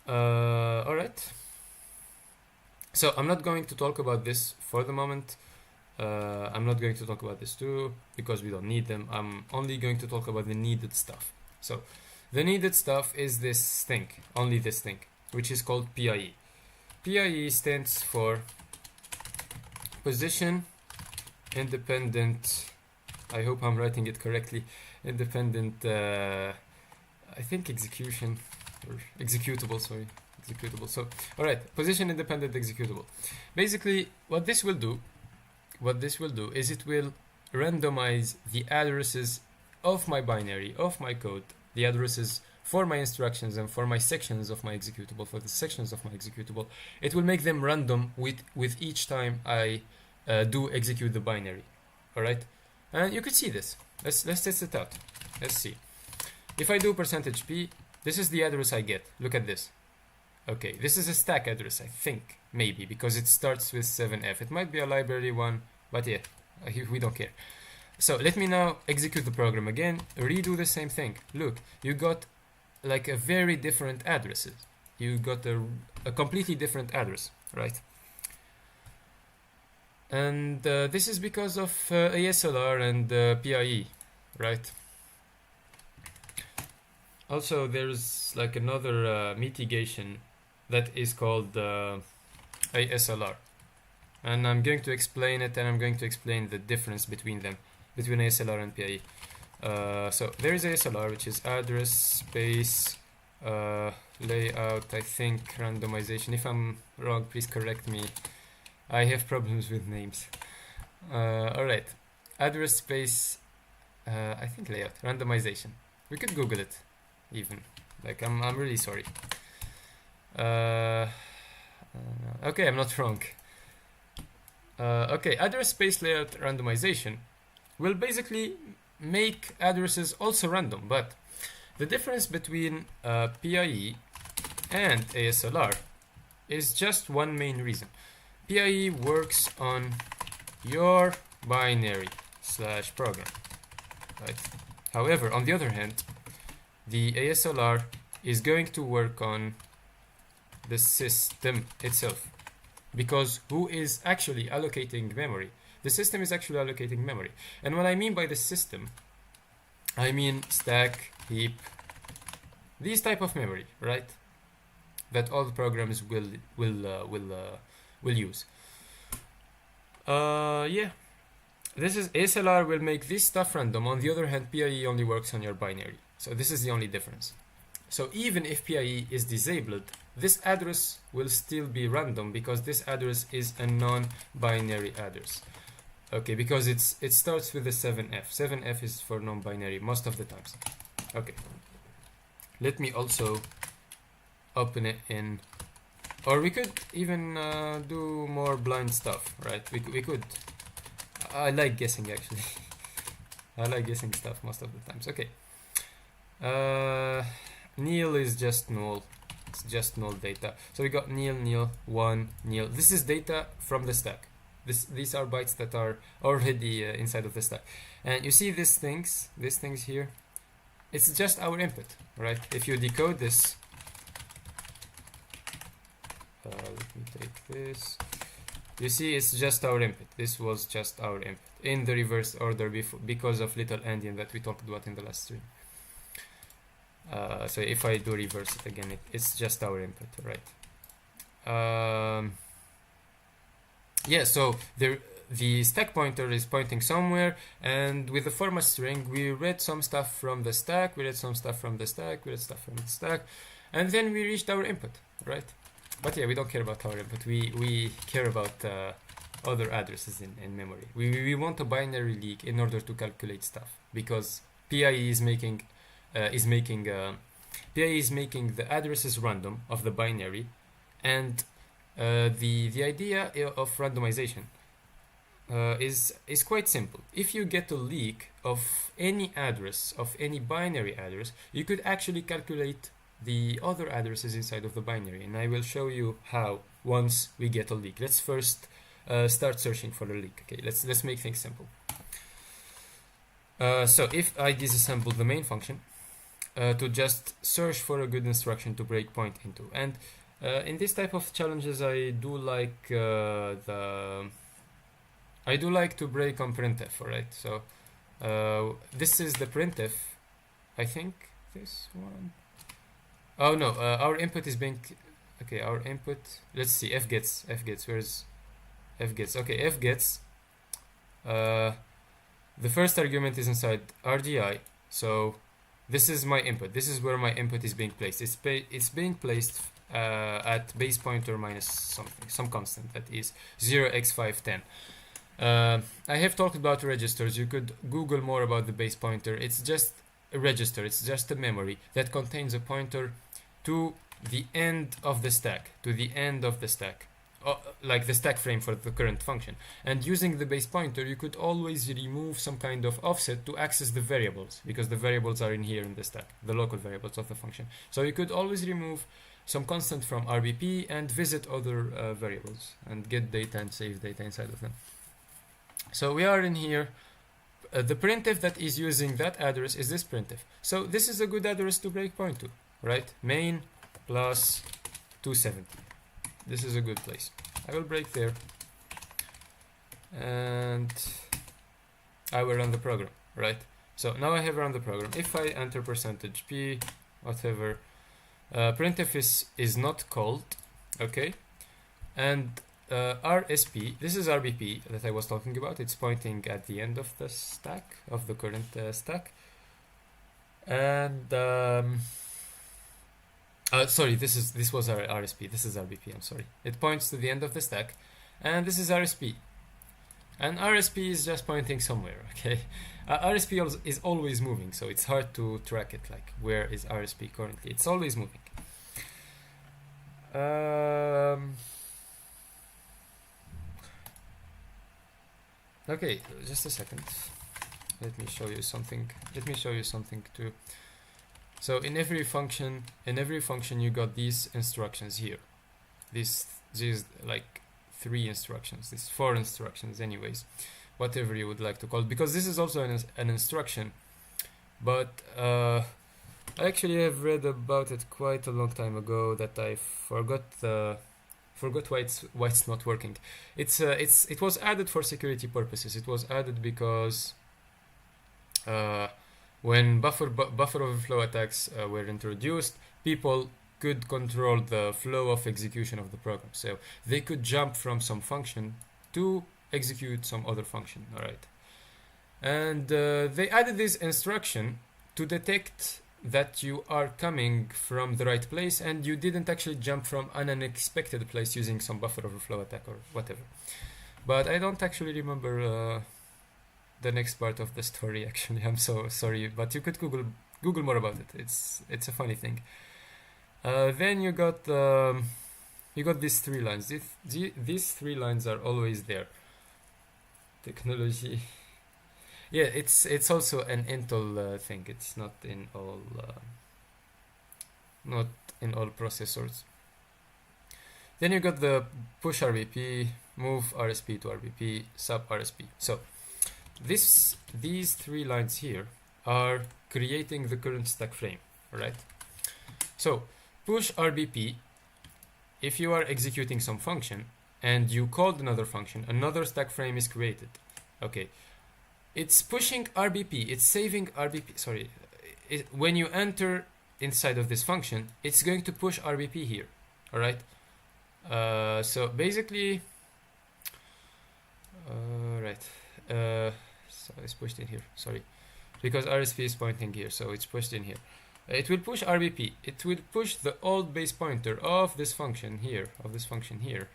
All right. So I'm not going to talk about this for the moment. I'm not going to talk about this too because we don't need them. I'm only going to talk about the needed stuff. So the needed stuff is this thing, only this thing, which is called PIE. PIE stands for position independent. I hope I'm writing it correctly. Independent, I think execution or executable. Sorry. Executable. So, all right, position independent executable. Basically, what this will do is it will randomize the addresses of my binary, of my code, the addresses for my instructions and for my sections of my executable, for the sections of my executable. It will make them random with each time I do execute the binary. All right, and you could see this. Let's test it out. Let's see. If I do %p, this is the address I get. Look at this. Okay, this is a stack address, I think, maybe, because it starts with 7f. It might be a library one, but yeah, We don't care. So let me now execute the program again, redo the same thing. Look, you got like a very different addresses. You got a completely different address, right? And this is because of ASLR and PIE, right? Also, there's like another mitigation that is called ASLR. And I'm going to explain it, and I'm going to explain the difference between them, between ASLR and PIE. So there is ASLR, which is address space layout, I think randomization. If I'm wrong, please correct me. I have problems with names. Alright, address space, I think layout, randomization. We could Google it, even. Like, I'm really sorry. Okay, I'm not wrong. Okay, address space layout randomization will basically make addresses also random, but the difference between PIE and ASLR is just one main reason. PIE works on your binary / program, right? However, on the other hand, the ASLR is going to work on the system itself, because who is actually allocating memory? The system is actually allocating memory. And what I mean by the system, I mean stack, heap, these type of memory, right? That all the programs will use. Yeah, this is ASLR will make this stuff random. On the other hand, PIE only works on your binary. So this is the only difference. So even if PIE is disabled, this address will still be random, because this address is a non-binary address. Okay, because it starts with the 7F. 7F is for non-binary most of the times. Okay. Let me also open it in, or we could even do more blind stuff, right? We could. I like guessing, actually. I like guessing stuff most of the times. Okay. Nil is just null. It's just null data. So we got nil, nil, 1, nil. This is data from the stack. These are bytes that are already inside of the stack. And you see these things here? It's just our input, right? If you decode this, let me take this. You see, it's just our input. This was just our input in the reverse order because of little endian that we talked about in the last stream. So if I do reverse it again, it's just our input, right? Yeah, so the stack pointer is pointing somewhere, and with the format string, we read some stuff from the stack, we read some stuff from the stack, we read stuff from the stack, and then we reached our input, right? But yeah, we don't care about our input. We care about other addresses in memory. We want a binary leak in order to calculate stuff, because PIE is making the addresses random of the binary, and the idea of randomization is quite simple. If you get a leak of any address, of any binary address, you could actually calculate the other addresses inside of the binary, and I will show you how once we get a leak. Let's first start searching for a leak. Okay, let's make things simple. So if I disassemble the main function to just search for a good instruction to break point into, and in this type of challenges, I do like to break on printf. Alright, so this is the printf. I think this one. Oh no, our input is being. Okay, our input. Let's see. F gets. Where's f gets? Okay, f gets. The first argument is inside RGI. So this is my input. This is where my input is being placed. It's being placed at base pointer minus something, some constant that is 0x510. I have talked about registers. You could Google more about the base pointer. It's just a register. It's just a memory that contains a pointer to the end of the stack, like the stack frame for the current function. And using the base pointer, you could always remove some kind of offset to access the variables, because the variables are in here in the stack, the local variables of the function. So you could always remove some constant from RBP and visit other variables and get data and save data inside of them. So we are in here. The printf that is using that address is this printf. So this is a good address to breakpoint to, right? Main plus 270. This is a good place. I will break there, and I will run the program, right? So now I have run the program. If I enter %p, whatever, printf is not called, okay? And RSP, this is RBP that I was talking about. It's pointing at the end of the stack, of the current stack. And sorry, this was our RSP. This is RBP. I'm sorry. It points to the end of the stack, and this is RSP. And RSP is just pointing somewhere. Okay, RSP is always moving, so it's hard to track it. Like, where is RSP currently? It's always moving. Okay, just a second. Let me show you something. Let me show you something too. So in every function, you got these instructions here. These like 3 instructions. These 4 instructions, anyways, whatever you would like to call it, because this is also an instruction. But I actually have read about it quite a long time ago that I forgot why it's not working. It was added for security purposes. It was added because when buffer overflow attacks were introduced, people could control the flow of execution of the program. So they could jump from some function to execute some other function. All right, and they added this instruction to detect that you are coming from the right place and you didn't actually jump from an unexpected place using some buffer overflow attack or whatever. But I don't actually remember the next part of the story, actually. I'm so sorry, but you could Google more about it. It's a funny thing. Then you got these 3 lines. These 3 lines are always there. Technology. Yeah, it's also an Intel thing. It's not in all processors. Then you got the push RBP, move RSP to RBP, sub RSP. So these 3 lines here are creating the current stack frame, right? So push RBP, if you are executing some function and you called another function, another stack frame is created. Okay. It's pushing RBP, it's saving RBP, sorry. When you enter inside of this function, it's going to push RBP here, all right? So basically, so it's pushed in here, sorry. Because RSP is pointing here, so it's pushed in here. It will push RBP, it will push the old base pointer of this function here,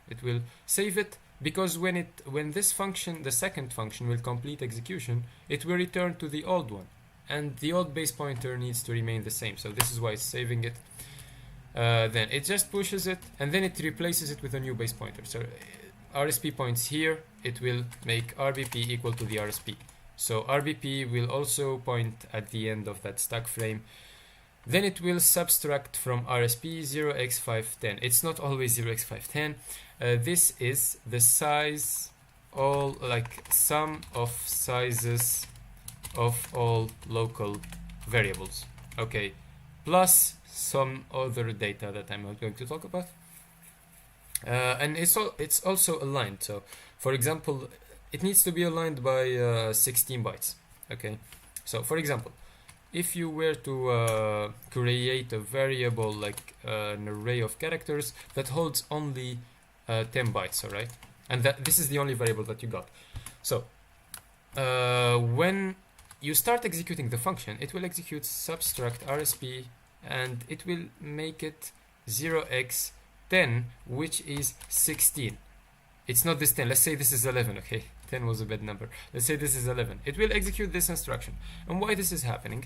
It will save it, because when this function, the second function, will complete execution, it will return to the old one, and the old base pointer needs to remain the same. So this is why it's saving it. Then it just pushes it, and then it replaces it with a new base pointer. So RSP points here, it will make RBP equal to the RSP. So RBP will also point at the end of that stack frame. Then it will subtract from RSP 0x510. It's not always 0x510. This is the size, sum of sizes of all local variables. Okay, plus some other data that I'm not going to talk about. And it's also aligned. So, for example, it needs to be aligned by 16 bytes. Okay, so for example, if you were to create a variable like an array of characters that holds only 10 bytes, all right, and this is the only variable that you got. So when you start executing the function, it will execute subtract RSP, and it will make it 0x10, which is 16. It's not this 10. Let's say this is 11. Okay, 10 was a bad number. Let's say this is 11. It will execute this instruction. And why this is happening?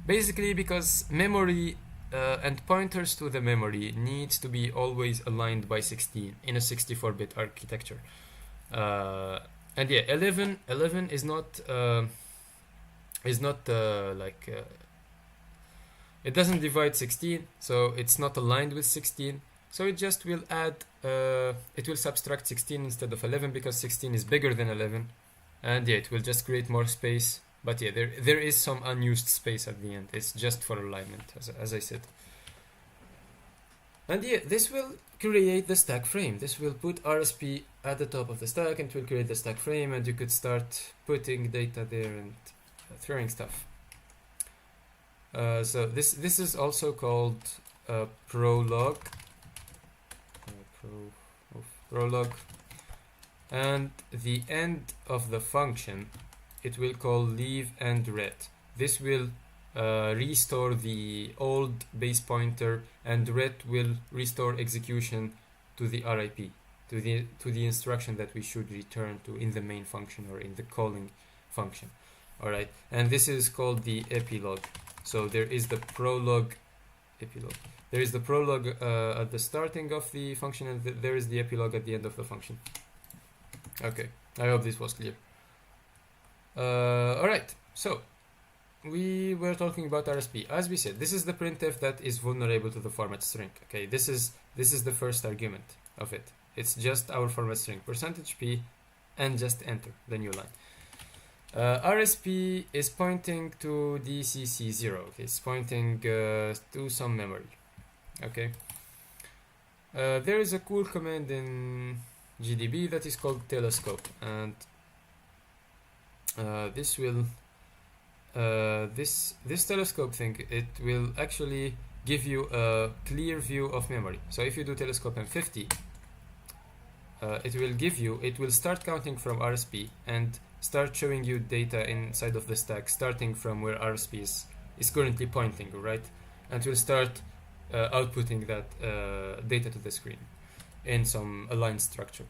Basically because memory and pointers to the memory needs to be always aligned by 16 in a 64-bit architecture. And yeah, 11 is not it doesn't divide 16, so it's not aligned with 16. So it just will add, it will subtract 16 instead of 11, because 16 is bigger than 11. and yeah, it will just create more space. But yeah, there is some unused space at the end. It's just for alignment, as I said. And yeah, this will create the stack frame. This will put RSP at the top of the stack, and it will create the stack frame, and you could start putting data there and throwing stuff. So this is also called prolog. Prolog. And the end of the function, it will call leave and read. This will restore the old base pointer, and read will restore execution to the RIP, to the instruction that we should return to in the main function or in the calling function. All right, and this is called the epilogue. So there is the prolog epilogue. There is the prologue at the starting of the function, and there is the epilogue at the end of the function. Okay, I hope this was clear. Alright, so we were talking about RSP. As we said, this is the printf that is vulnerable to the format string. Okay, this is the first argument of it. It's just our format string, %p, and just enter the new line. RSP is pointing to DCC0. It's pointing to some memory. Okay. There is a cool command in GDB that is called telescope, and this will this telescope thing, it will actually give you a clear view of memory. So if you do telescope M50, it will start counting from RSP and start showing you data inside of the stack, starting from where RSP is currently pointing, right? And it will start outputting that data to the screen in some aligned structure.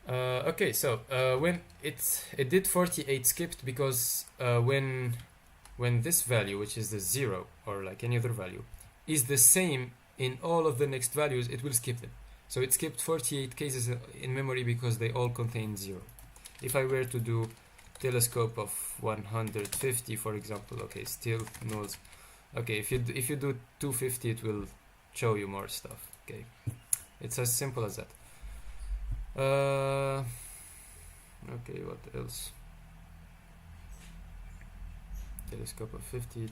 Okay, so when it did 48 skipped because when this value, which is the 0 or like any other value, is the same in all of the next values, it will skip them. So it skipped 48 cases in memory because they all contain 0. If I were to do telescope of 150, for example, okay, still nulls. Okay, if you do 250, it will show you more stuff. Okay, it's as simple as that. Okay, what else? Telescope of 50,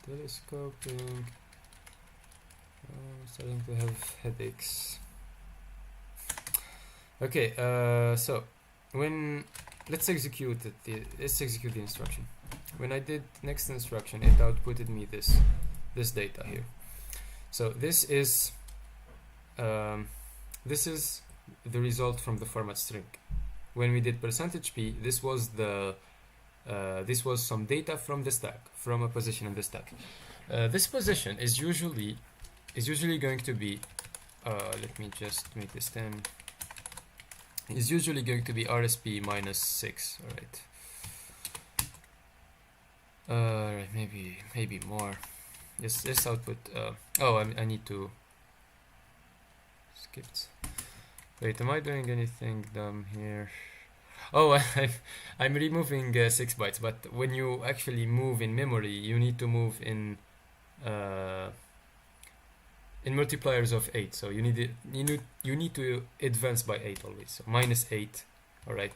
telescoping. Starting to have headaches. Okay, so let's execute the instruction. When I did next instruction, it outputted me this data here. So this is the result from the format string. When we did %p, this was some data from the stack, from a position in the stack. This position is usually going to be let me just make this 10. Is usually going to be RSP minus 6. Alright, maybe more. This output. Oh, I need to skip. Wait, am I doing anything dumb here? Oh, I'm removing 6 bytes. But when you actually move in memory, you need to move in multipliers of 8. So you need to advance by 8 always. So minus 8. Alright,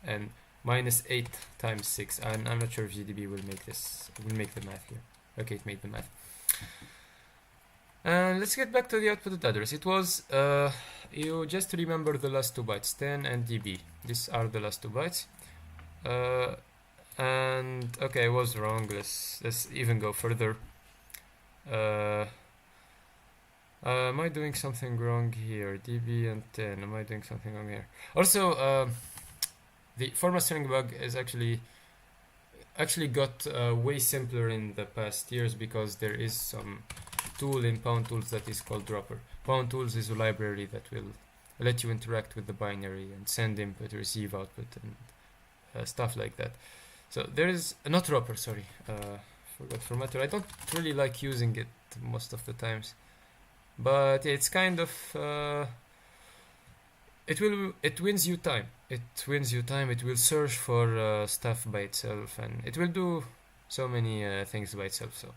and minus 8 times 6. I'm not sure if GDB will make the math here. Okay, it made the math. And let's get back to the output address. It was you just remember the last 2 bytes, 10 and db. These are the last 2 bytes. And okay, I was wrong. Let's even go further. Am I doing something wrong here? db and 10. Am I doing something wrong here? Also, the format string bug is actually got way simpler in the past years because there is some tool in Pound Tools that is called Dropper. Pound Tools is a library that will let you interact with the binary and send input, receive output, and stuff like that. So there is not Dropper, sorry, forgot formatter. I don't really like using it most of the times, but it's kind of it wins you time. It will search for stuff by itself, and it will do so many things by itself. So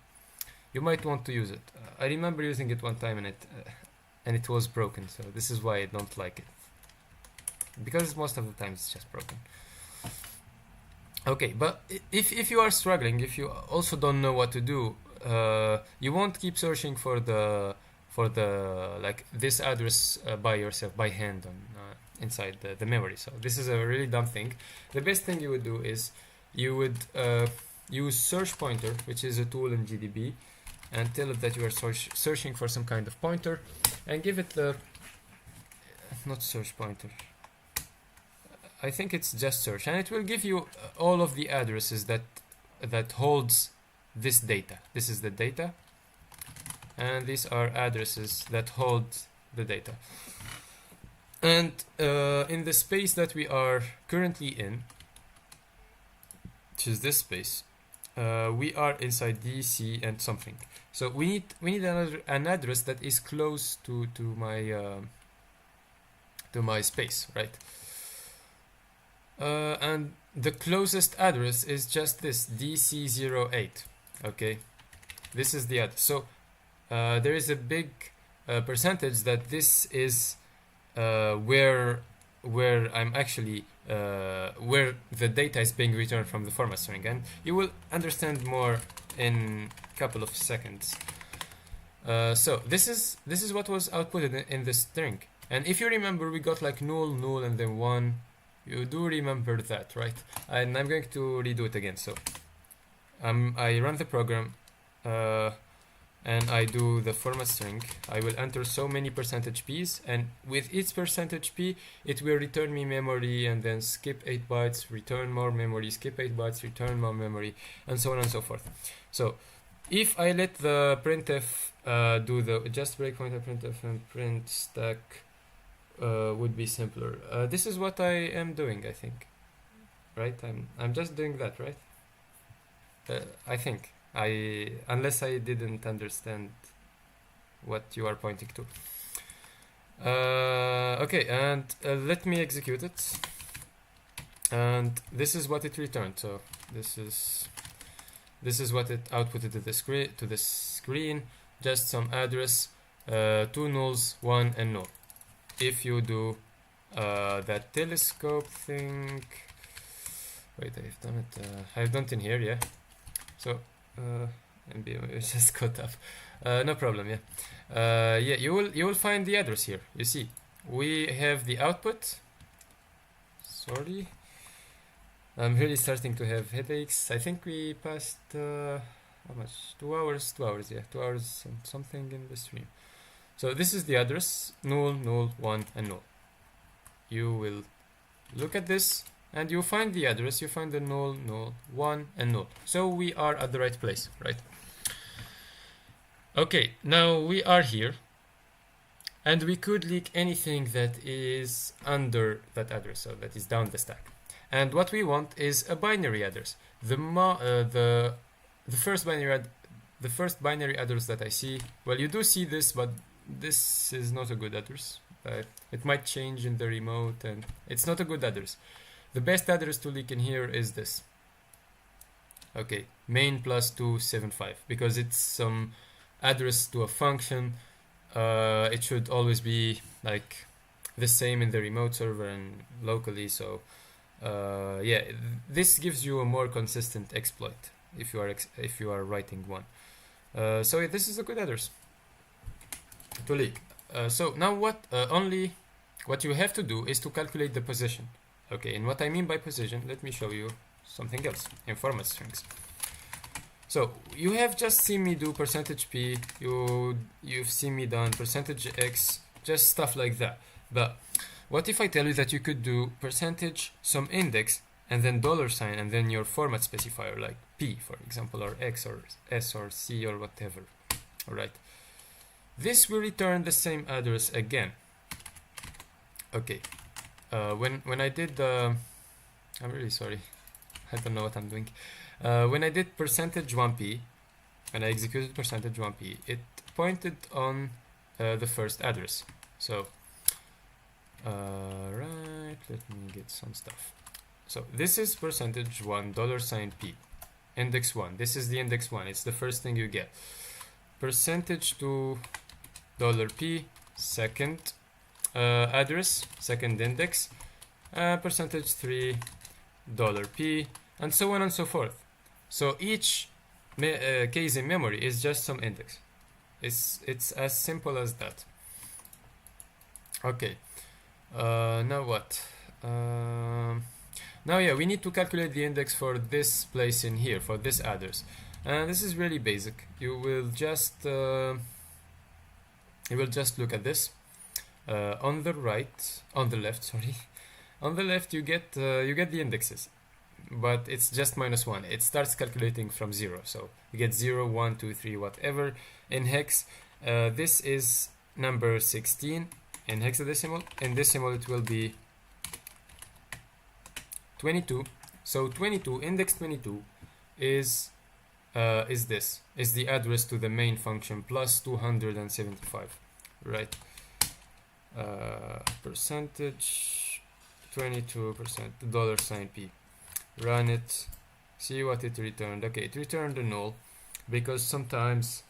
you might want to use it. I remember using it one time, and it was broken. So this is why I don't like it. because most of the time it's just broken. Okay, but if you are struggling, if you also don't know what to do, you won't keep searching for the like this address by yourself, by hand on inside the memory. So this is a really dumb thing. The best thing you would do is you would use search pointer, which is a tool in GDB, and tell it that you are searching for some kind of pointer, and give it the not search pointer. I think it's just search, and it will give you all of the addresses that holds this data. This is the data, and these are addresses that hold the data. And in the space that we are currently in, which is this space, we are inside DC and something. So we need an address that is close to my space, right? And the closest address is just this DC08. Okay, this is the address. So there is a big percentage that this is where I'm actually where the data is being returned from the format string, and you will understand more in a couple of seconds. So this is what was outputted in the string, and if you remember, we got like null, and then 1. You do remember that, right? And I'm going to redo it again. So I run the program and I do the format string. I will enter so many %Ps, and with each %P it will return me memory, and then skip 8 bytes, return more memory, skip 8 bytes, return more memory, and so on and so forth. So if I let the printf do the just breakpoint of printf and print stack, would be simpler. This is what I am doing, I think. Right? I'm just doing that, right? I think. Unless I didn't understand what you are pointing to. Okay, and let me execute it. And this is what it returned. So this is what it outputted to the screen. Just some address, 2 nulls, 1 and null. If you do that telescope thing, wait, I've done it. I've done it in here, yeah. So MBO is just caught up. No problem, yeah. Yeah, you will find the address here. You see, we have the output. Sorry, I'm really starting to have headaches. I think we passed how much? 2 hours. 2 hours, yeah. 2 hours and something in the stream. So this is the address, null, 1, and null. You will look at this, and you find the address, you find the null, 1, and null. So we are at the right place, right? Okay, now we are here, and we could leak anything that is under that address, so that is down the stack. And what we want is a binary address. The first binary address that I see, well, you do see this, but this is not a good address. It might change in the remote, and it's not a good address. The best address to leak in here is this. Okay, main plus 275, because it's some address to a function. It should always be like the same in the remote server and locally. So yeah, this gives you a more consistent exploit if you are writing one. So this is a good address to leak. So now what you have to do is to calculate the position. Okay, and what I mean by position, let me show you something else in format strings. So you have just seen me do %p, you've seen me done %x, just stuff like that. But what if I tell you that you could do % some index and then $, and then your format specifier like p, for example, or x or s or c or whatever. All right. This will return the same address again. Okay. When I did I'm really sorry. I don't know what I'm doing. When I did %1p, when I executed %1p, it pointed on the first address. So, right, let me get some stuff. So this is %1 $p, index 1. This is the index 1. It's the first thing you get. %2 $p, second address, second index. percentage 3 $p, and so on and so forth. So each case in memory is just some index. It's as simple as that. Okay. Now what? Now yeah, we need to calculate the index for this place in here, for this address. And this is really basic. You will just look at this. On the left, sorry. On the left you get the indexes, but it's just -1. It starts calculating from 0, so you get 0, 1, 2, 3, whatever in hex. This is number 16 in hexadecimal. In decimal it will be 22. So 22, index 22 is the address to the main function plus 275, right? Percentage 22% $p. Run it, see what it returned. Okay, it returned a null because sometimes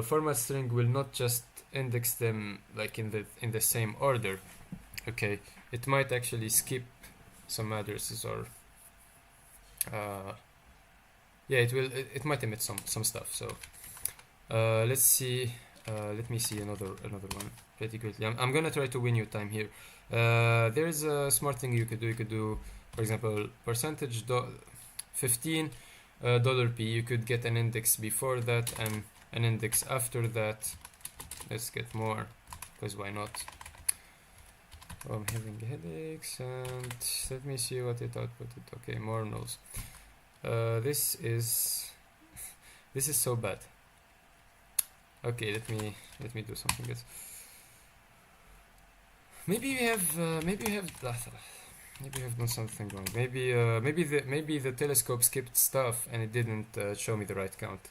format string will not just index them like in the same order. Okay, it might actually skip some addresses, or yeah, it might omit some stuff. So let's see. Let me see another one pretty quickly. I'm gonna try to win you time here. There's a smart thing you could do. You could do, for example, percentage 15 $p. You could get an index before that and an index after that. Let's get more, because why not? Oh, I'm having headaches, and let me see what it outputted. Okay, more nulls. This is so bad. Okay, let me do something else. Maybe we have done something wrong. Maybe the telescope skipped stuff and it didn't show me the right count.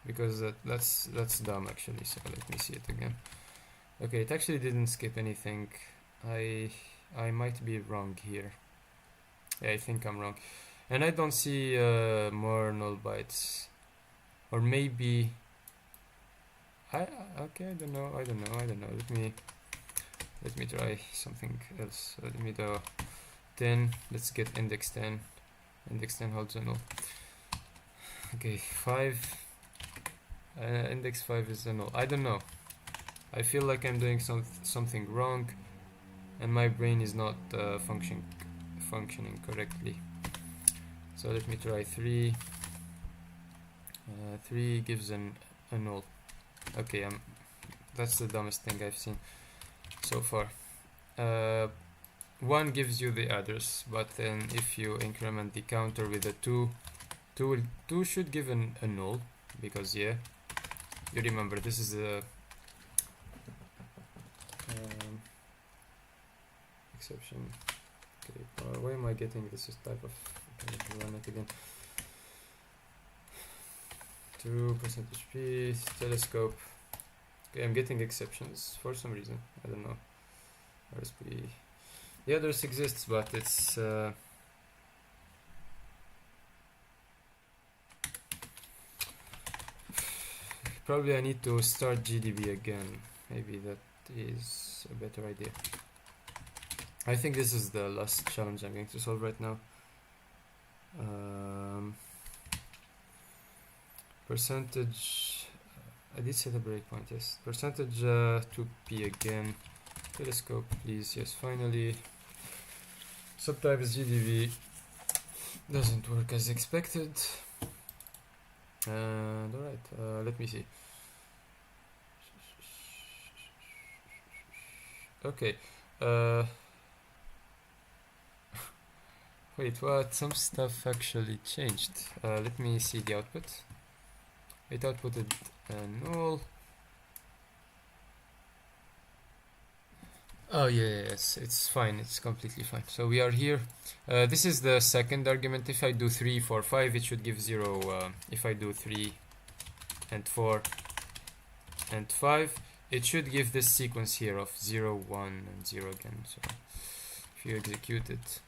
Because that's dumb actually. So let me see it again. Okay, it actually didn't skip anything. I might be wrong here. Yeah, I think I'm wrong, and I don't see more null bytes, or maybe. Okay, I don't know. Let me try something else. Let me do 10. Let's get index 10. Index 10 holds a null. Okay, 5. Index 5 is a null. I don't know. I feel like I'm doing something wrong, and my brain is not functioning correctly. So let me try 3. 3 gives a null. Okay, that's the dumbest thing I've seen so far. 1 gives you the address, but then if you increment the counter with a 2 should give a null, because yeah, you remember this is a exception. Okay, why am I getting this type of? Okay, run it again. 2 percentage p telescope. Okay, I'm getting exceptions for some reason. I don't know. RSP. The others exists, but it's probably I need to start GDB again. Maybe that is a better idea. I think this is the last challenge I'm going to solve right now. Percentage. I did set a breakpoint, yes. Percentage 2p again. Telescope, please. Yes, finally. Sometimes GDB doesn't work as expected. And alright, let me see. Okay. Wait, what? Some stuff actually changed. Let me see the output. It outputted null. Oh yeah, yes, it's fine. It's completely fine. So we are here. This is the second argument. If I do 3, 4, 5, it should give 0. If I do 3 and 4 and 5, it should give this sequence here of 0, 1, and 0 again. So if you execute it,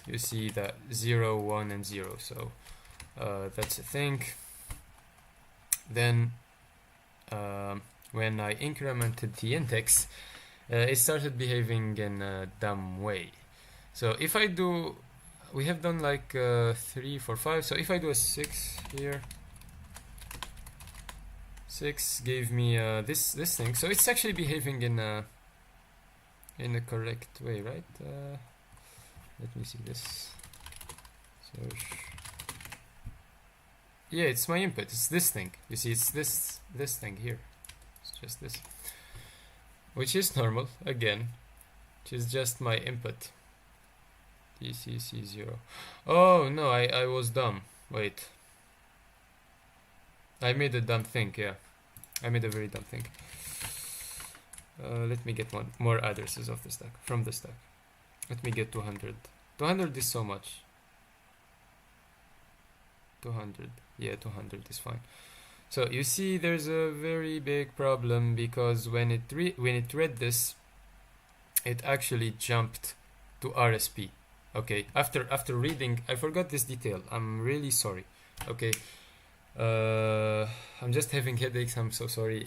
you see that 0, 1, and 0. So that's a thing. Then when I incremented the index, it started behaving in a dumb way. So if I do, we have done like 3, 4, 5. So if I do a 6 here, 6 gave me this thing. So it's actually behaving in a correct way, right? Let me see this. Search. Yeah, it's my input. It's this thing. You see, it's this thing here. It's just this, which is normal again, which is just my input. DCC0. Oh no, I was dumb. Wait, I made a dumb thing. Yeah, I made a very dumb thing. Let me get more addresses of the stack from the stack. Let me get 200. 200 is so much. 200. Yeah, 200 is fine. So you see, there's a very big problem because when it read this, it actually jumped to RSP. Okay, after reading, I forgot this detail. I'm really sorry. Okay, I'm just having headaches. I'm so sorry.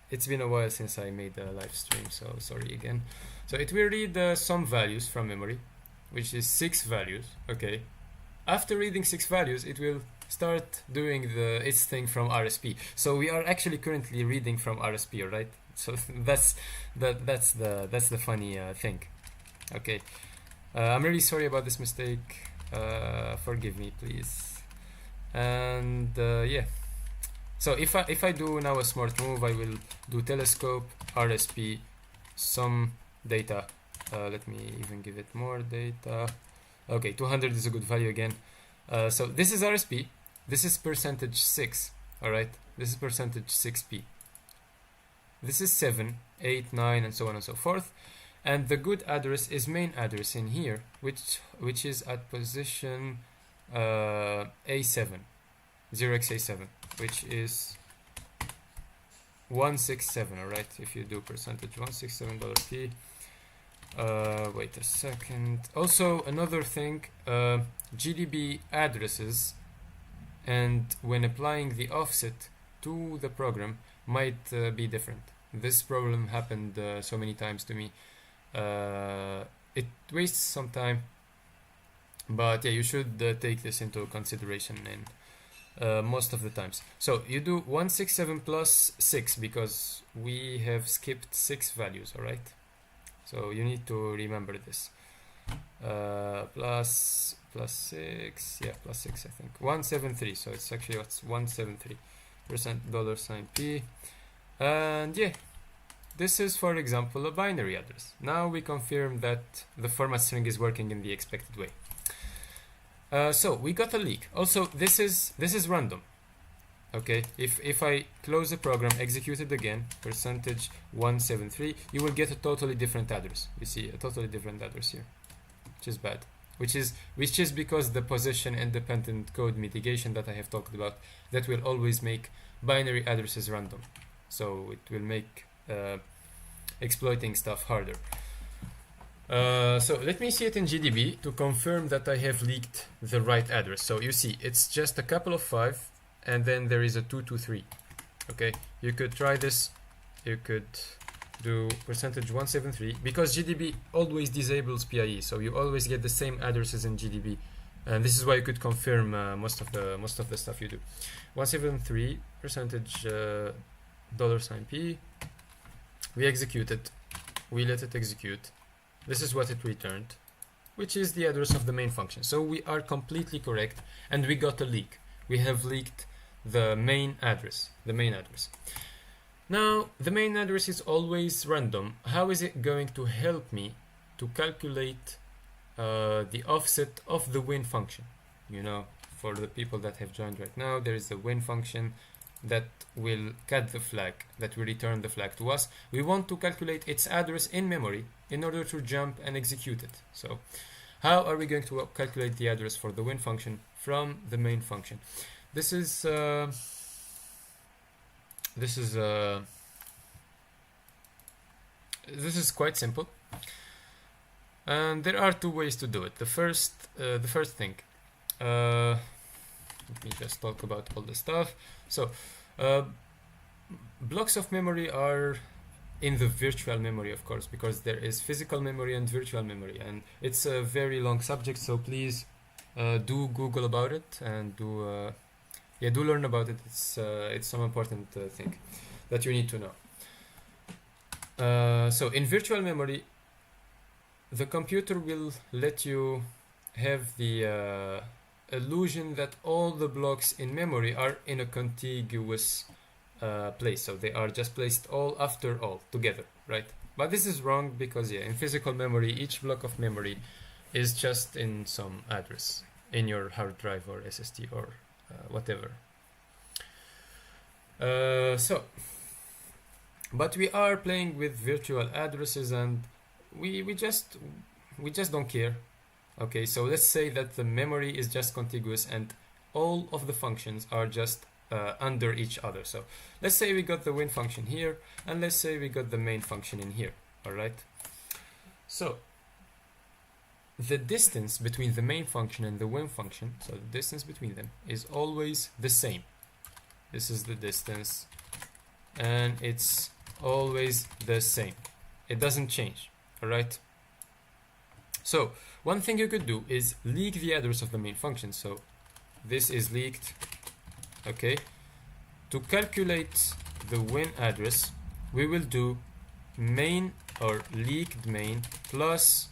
It's been a while since I made a live stream, so sorry again. So it will read some values from memory, which is 6 values. Okay, after reading 6 values, it will start doing its thing from RSP. So we are actually currently reading from RSP, right? So that's the funny thing. Okay, I'm really sorry about this mistake. Forgive me, please. And yeah. So if I do now a smart move, I will do telescope RSP some data. Let me even give it more data. Okay, 200 is a good value again. So this is RSP. This is percentage 6. All right. This is percentage 6p. This is 7, 8, 9, and so on and so forth. And the good address is main address in here, which is at position A7, 0xA7, which is 167. All right. If you do percentage $167p. Wait a second. Also, another thing, GDB addresses, and when applying the offset to the program, might be different. This problem happened so many times to me. It wastes some time, but yeah, you should take this into consideration in most of the times. So you do 167 plus 6 because we have skipped 6 values, alright? So you need to remember this. Plus 6, yeah, plus 6 I think. 173, so it's actually what's 173% $p. And yeah, this is, for example, a binary address. Now we confirm that the format string is working in the expected way. So we got a leak. Also, this is random. Okay, if I close the program, execute it again, percentage 173, you will get a totally different address. You see a totally different address here, which is bad. Which is because the position independent code mitigation that I have talked about, that will always make binary addresses random. So it will make exploiting stuff harder. So let me see it in GDB to confirm that I have leaked the right address. So you see, it's just a couple of 5, and then there is a 223. Okay, you could try this. You could do percentage 173 because GDB always disables PIE, so you always get the same addresses in GDB, and this is why you could confirm most of the stuff you do. 173 percentage $p. We execute it. We let it execute. This is what it returned, which is the address of the main function. So we are completely correct, and we got a leak. We have leaked the main address. Now, the main address is always random. How is it going to help me to calculate the offset of the win function? You know, for the people that have joined right now, there is the win function that will cut the flag, that will return the flag to us. We want to calculate its address in memory in order to jump and execute it. So how are we going to calculate the address for the win function from the main function? This is quite simple, and there are 2 ways to do it. The first thing, let me just talk about all the stuff. So blocks of memory are in the virtual memory, of course, because there is physical memory and virtual memory, and it's a very long subject, so please do Google about it and do learn about it. It's some important thing that you need to know. So in virtual memory, the computer will let you have the illusion that all the blocks in memory are in a contiguous place, so they are just placed all after all together, right? But this is wrong, because in physical memory, each block of memory is just in some address in your hard drive or SSD or whatever. But we are playing with virtual addresses, and we just don't care. Okay, so let's say that the memory is just contiguous and all of the functions are just under each other. So let's say we got the win function here, and let's say we got the main function in here. All right, so the distance between the main function and the win function, so the distance between them, is always the same. This is the distance, and it's always the same. It doesn't change. All right, so one thing you could do is leak the address of the main function. So this is leaked. Okay, to calculate the win address, we will do main or leaked main plus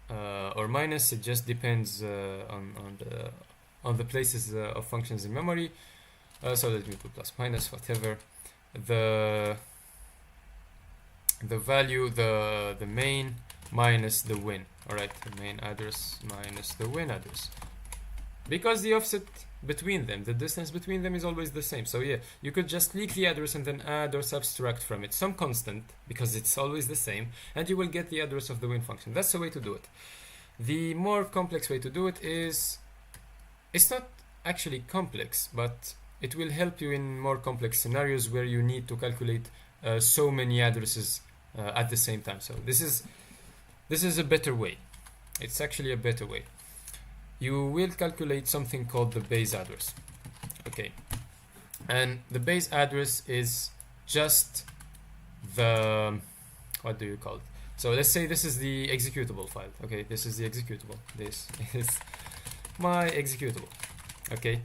or minus. It just depends on the places of functions in memory. So let me put plus minus, whatever. The value, the main minus the win. All right, the main address minus the win address, because the offset between them, the distance between them, is always the same. So yeah, you could just leak the address and then add or subtract from it some constant, because it's always the same, and you will get the address of the win function. That's the way to do it. The more complex way to do it is, it's not actually complex, but it will help you in more complex scenarios where you need to calculate so many addresses at the same time. So this is a better way. It's actually a better way. You will calculate something called the base address. Okay, and the base address is just the, what do you call it? So let's say this is the executable file. Okay, this is the executable. This is my executable. Okay,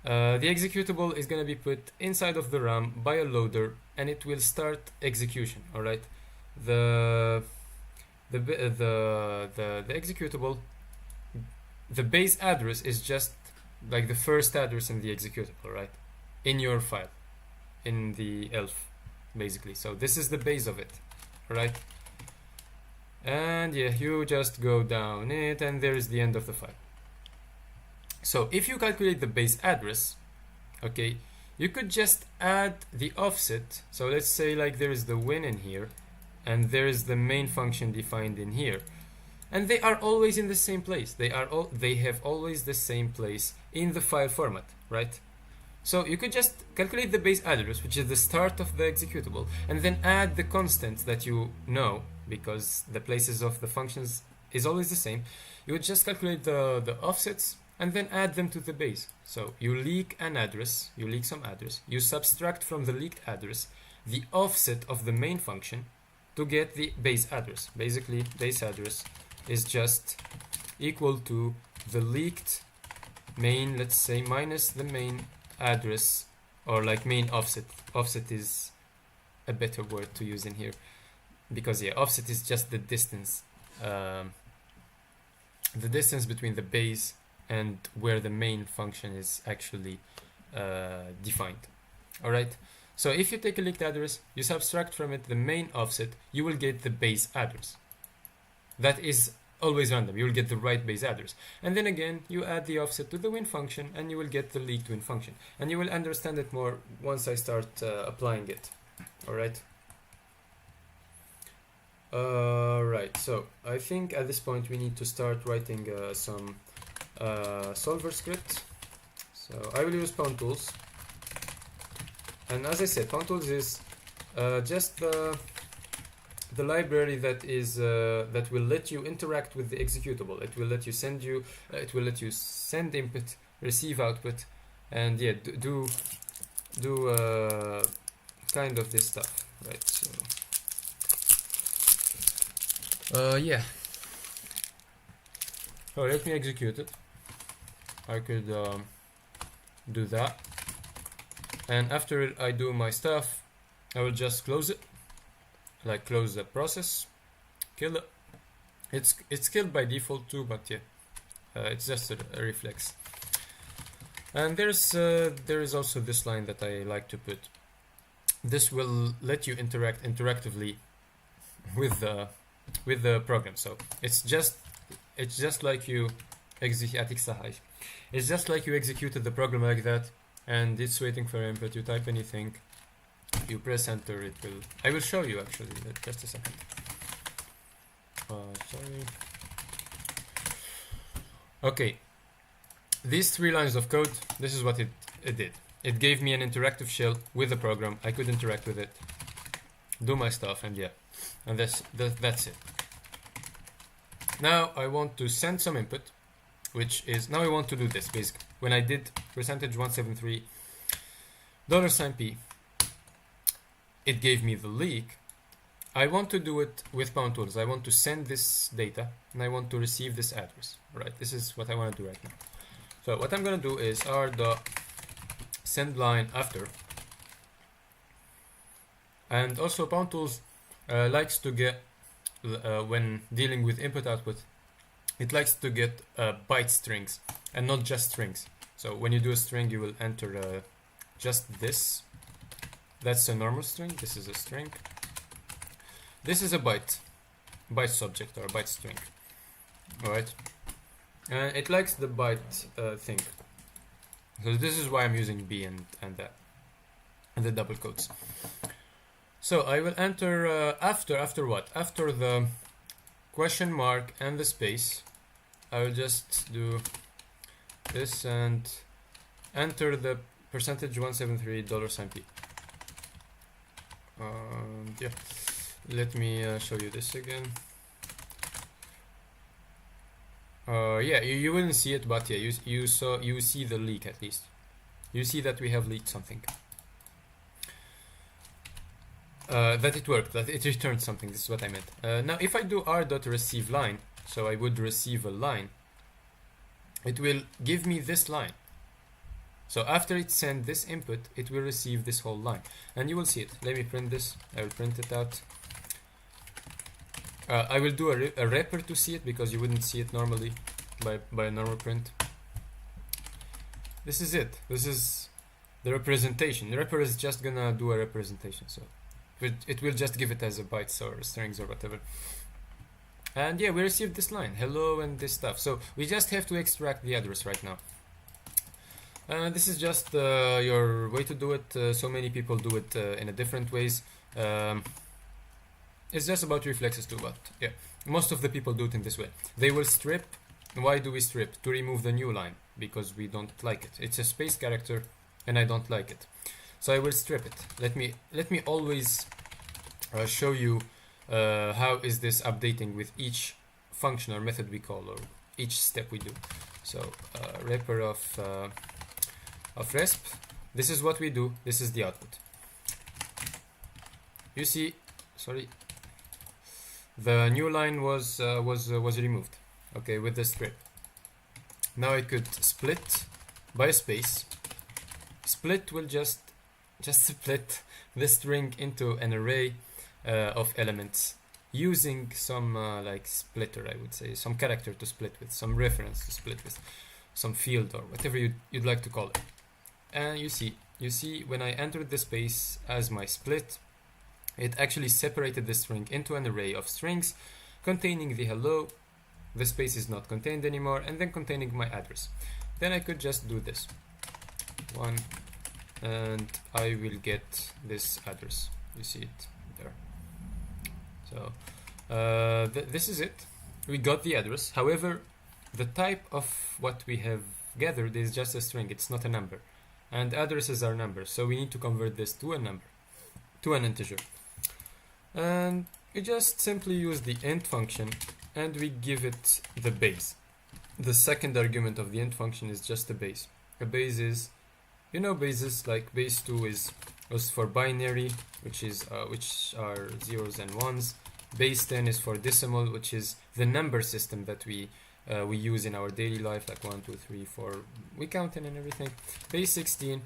the executable is going to be put inside of the RAM by a loader, and it will start execution. All right, the executable, the base address is just like the first address in the executable, right? In your file, in the ELF, basically. So this is the base of it, right? And yeah, you just go down it, and there is the end of the file. So if you calculate the base address, okay, you could just add the offset. So let's say like there is the win in here, and there is the main function defined in here, and they are always in the same place. They have always the same place in the file format, right? So you could just calculate the base address, which is the start of the executable, and then add the constants that you know, because the places of the functions is always the same. You would just calculate the offsets and then add them to the base. So you leak an address, you leak some address, you subtract from the leaked address the offset of the main function to get the base address. Basically, base address is just equal to the leaked main, let's say, minus the main address, or like main offset. Offset is a better word to use in here, because yeah, offset is just the distance between the base and where the main function is actually defined. All right, so if you take a leaked address, you subtract from it the main offset, you will get the base address. That is always random. You will get the right base address, and then again you add the offset to the win function, and you will get the leaked win function, and you will understand it more once I start applying it. All right. Right, so I think at this point we need to start writing some solver script. So I will use Pound Tools, and as I said, Pound Tools is just the library that is that will let you interact with the executable. It will let you send input, receive output, and yeah, do kind of this stuff. right? So yeah. So let me execute it. I could do that, and after I do my stuff, I will just close it, like close the process, kill it. It's killed by default too, but yeah, it's just a reflex. And there is also this line that I like to put. This will let you interact interactively with the program. So it's just like you it's just like you executed the program like that, and it's waiting for input. You type anything, you press enter, it will. I will show you actually. Just a second. Sorry. Okay. These 3 lines of code. This is what it did. It gave me an interactive shell with the program. I could interact with it, do my stuff, and yeah, and that's it. Now I want to send some input, which is, now I want to do this basically. When I did %173 $p, it gave me the leak. I want to do it with pound tools. I want to send this data and I want to receive this address. Right, this is what I want to do right now. So what I'm going to do is r.send line after. And also pound tools likes to get, when dealing with input output, it likes to get byte strings and not just strings. So when you do a string, you will enter just this. That's a normal string. This is a string. This is a byte subject or byte string. Alright. It likes the byte thing. So this is why I'm using B and that. And the double quotes. So I will enter after what? After the question mark and the space. I will just do this and enter the %173 $p. Yeah. Let me show you this again. Yeah, you wouldn't see it, but yeah, you see the leak at least. You see that we have leaked something. That it worked, that it returned something. This is what I meant. Now, if I do r.receive line, so I would receive a line, it will give me this line. So after it sends this input, it will receive this whole line, and you will see it. Let me print this. I will print it out. I will do a wrapper to see it, because you wouldn't see it normally by a normal print. This is it. This is the representation. The wrapper is just gonna do a representation, so it will just give it as a bytes or strings or whatever. And yeah, we received this line, hello, and this stuff. So we just have to extract the address right now. This is just your way to do it. So many people do it in a different ways. It's just about reflexes too, but yeah, most of the people do it in this way. They will strip. Why do we strip? To remove the new line, because we don't like it. It's a space character and I don't like it. So I will strip it. Let me always show you how is this updating with each function or method we call, or each step we do. So wrapper of resp. This is what we do. This is the output. You see, sorry, the new line was removed. Okay, with the strip. Now I could split by a space. Split will just split the string into an array of elements using some like splitter, I would say, some character to split with, some reference to split with, some field or whatever you'd like to call it. And you see when I entered the space as my split, it actually separated the string into an array of strings containing the hello. The space is not contained anymore, and then containing my address. Then I could just do this one, and I will get this address. You see it there. So this is it. We got the address. However, the type of what we have gathered is just a string. It's not a number, and addresses are numbers. So we need to convert this to a number, to an integer. And we just simply use the int function, and we give it the base. The second argument of the int function is just a base. A base is, you know, bases like base 2 is is for binary, which are zeros and ones. Base 10 is for decimal, which is the number system that we use in our daily life, like 1, 2, 3, 4. We count in and everything. Base 16.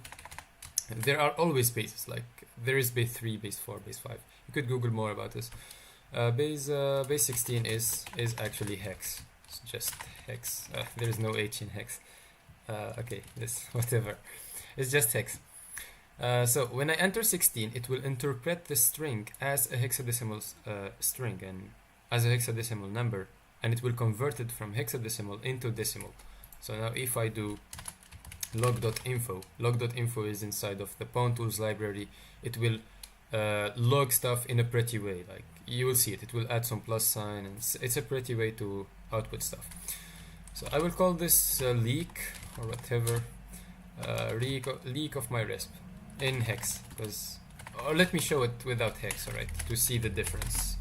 There are always bases, like there is base 3, base 4, base 5. You could Google more about this. Base 16 is actually hex. It's just hex. There is no H in hex. Okay, this whatever. It's just hex. So when I enter 16, it will interpret the string as a hexadecimal string and as a hexadecimal number, and it will convert it from hexadecimal into decimal. So now if I do log.info is inside of the Pawn Tools library. It will log stuff in a pretty way, like you will see it. It will add some plus sign, and it's a pretty way to output stuff. So I will call this leak or whatever, leak of my resp in hex, because, or let me show it without hex, alright, to see the difference.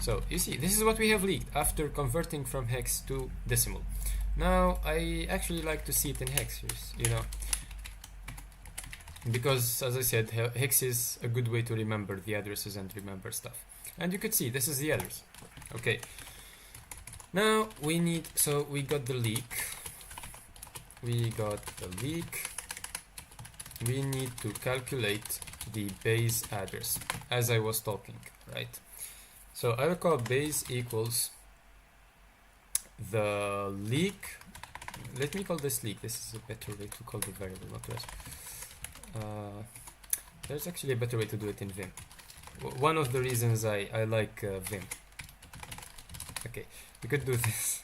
So you see, this is what we have leaked after converting from hex to decimal. Now I actually like to see it in hex, you know, because as I said, hex is a good way to remember the addresses and remember stuff. And you could see this is the address. Okay, now we need, so we got the leak, we need to calculate the base address as I was talking, right? So I will call base equals the leak. Let me call this leak. This is a better way to call the variable, not resp. There's actually a better way to do it in Vim. One of the reasons I like Vim. Okay, we could do this.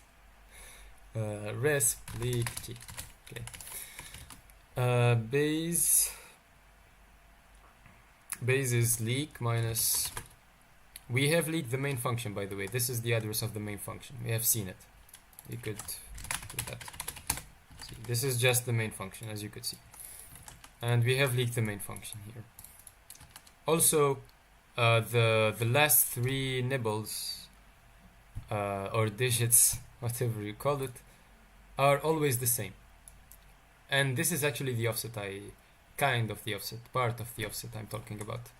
Resp leak g. Okay. Base is leak minus. We have leaked the main function, by the way. This is the address of the main function. We have seen it. You could do that. See, this is just the main function, as you could see. And we have leaked the main function here. Also, the last 3 nibbles or digits, whatever you call it, are always the same. And this is actually the offset, part of the offset I'm talking about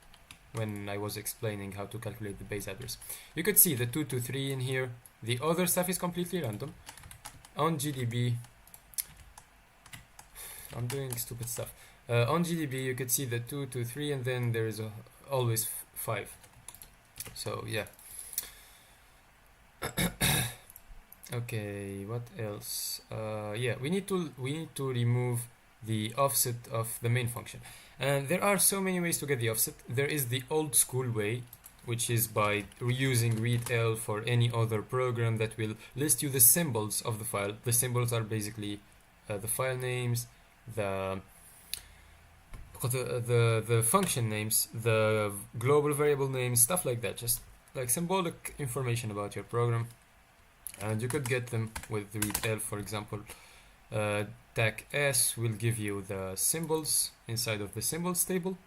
when I was explaining how to calculate the base address. You could see the 223 in here. The other stuff is completely random. On GDB, I'm doing stupid stuff. On GDB, you could see the 223, and then there is always 5. So yeah. Okay, what else? Yeah, we need to remove the offset of the main function. And there are so many ways to get the offset. There is the old school way, which is by using readl for any other program that will list you the symbols of the file. The symbols are basically the file names, the function names, the global variable names, stuff like that, just like symbolic information about your program. And you could get them with readl, for example. Tag s will give you the symbols inside of the symbols table,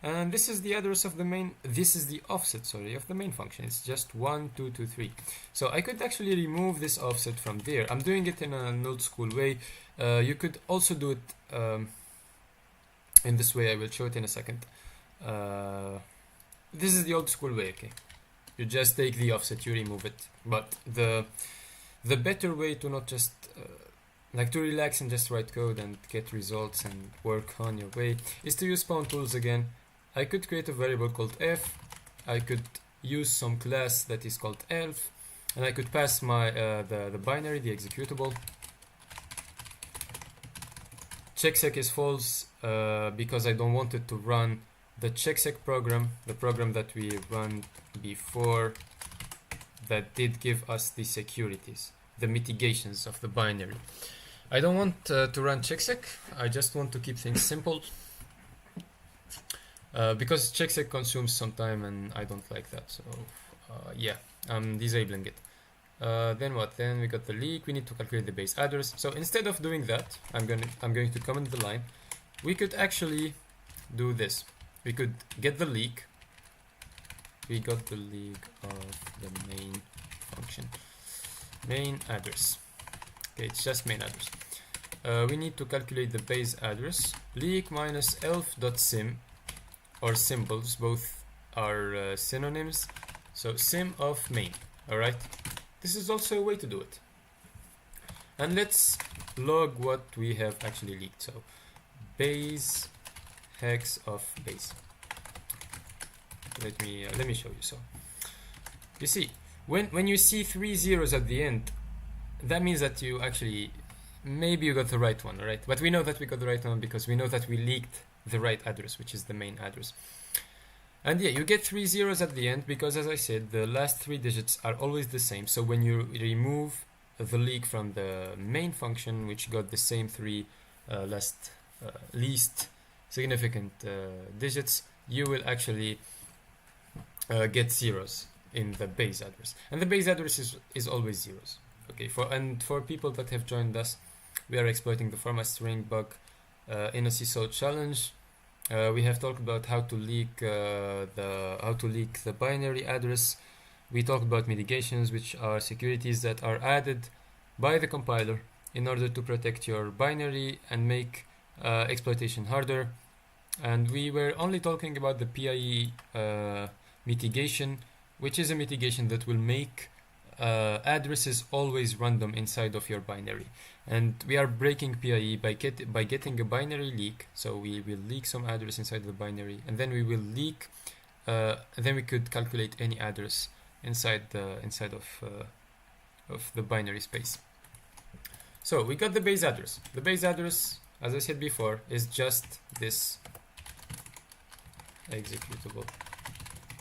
and this is the address of the main. This is the offset, sorry, of the main function. It's just 1, 2, 2, 3. So I could actually remove this offset from there. I'm doing it in an old school way. You could also do it in this way. I will show it in a second. This is the old school way. Okay, you just take the offset, you remove it. But the better way to not just like to relax and just write code and get results and work on your way is to use Pawn Tools again. I could create a variable called f. I could use some class that is called elf, and I could pass my the binary, the executable. Checksec is false because I don't want it to run the checksec program, the program that we run before that did give us the securities, the mitigations of the binary. I don't want to run checksec. I just want to keep things simple because checksec consumes some time and I don't like that. So yeah, I'm disabling it. Then what? Then we got the leak. We need to calculate the base address. So instead of doing that, I'm going to comment the line. We could actually do this. We could get the leak. We got the leak of the main function, main address. Okay, it's just main address. We need to calculate the base address. Leak minus elf.sim or symbols, both are synonyms. So sim of main, all right? This is also a way to do it. And let's log what we have actually leaked. So base hex of base. Let me show you. So you see, when you see 3 zeros at the end, that means that you actually, maybe you got the right one, right? But we know that we got the right one because we know that we leaked the right address, which is the main address. And yeah, you get 3 zeros at the end because, as I said, the last 3 digits are always the same. So when you remove the leak from the main function, which got the same 3 least significant digits, you will actually get zeros in the base address. And the base address is always zeros. Okay, for people that have joined us, we are exploiting the format string bug in a CSAW challenge. We have talked about how to leak the binary address. We talked about mitigations, which are securities that are added by the compiler in order to protect your binary and make exploitation harder. And we were only talking about the PIE mitigation, which is a mitigation that will make addresses always random inside of your binary. And we are breaking PIE by getting a binary leak. So we will leak some address inside the binary, and then we will leak. Then we could calculate any address inside of the binary space. So we got the base address. The base address, as I said before, is just this executable.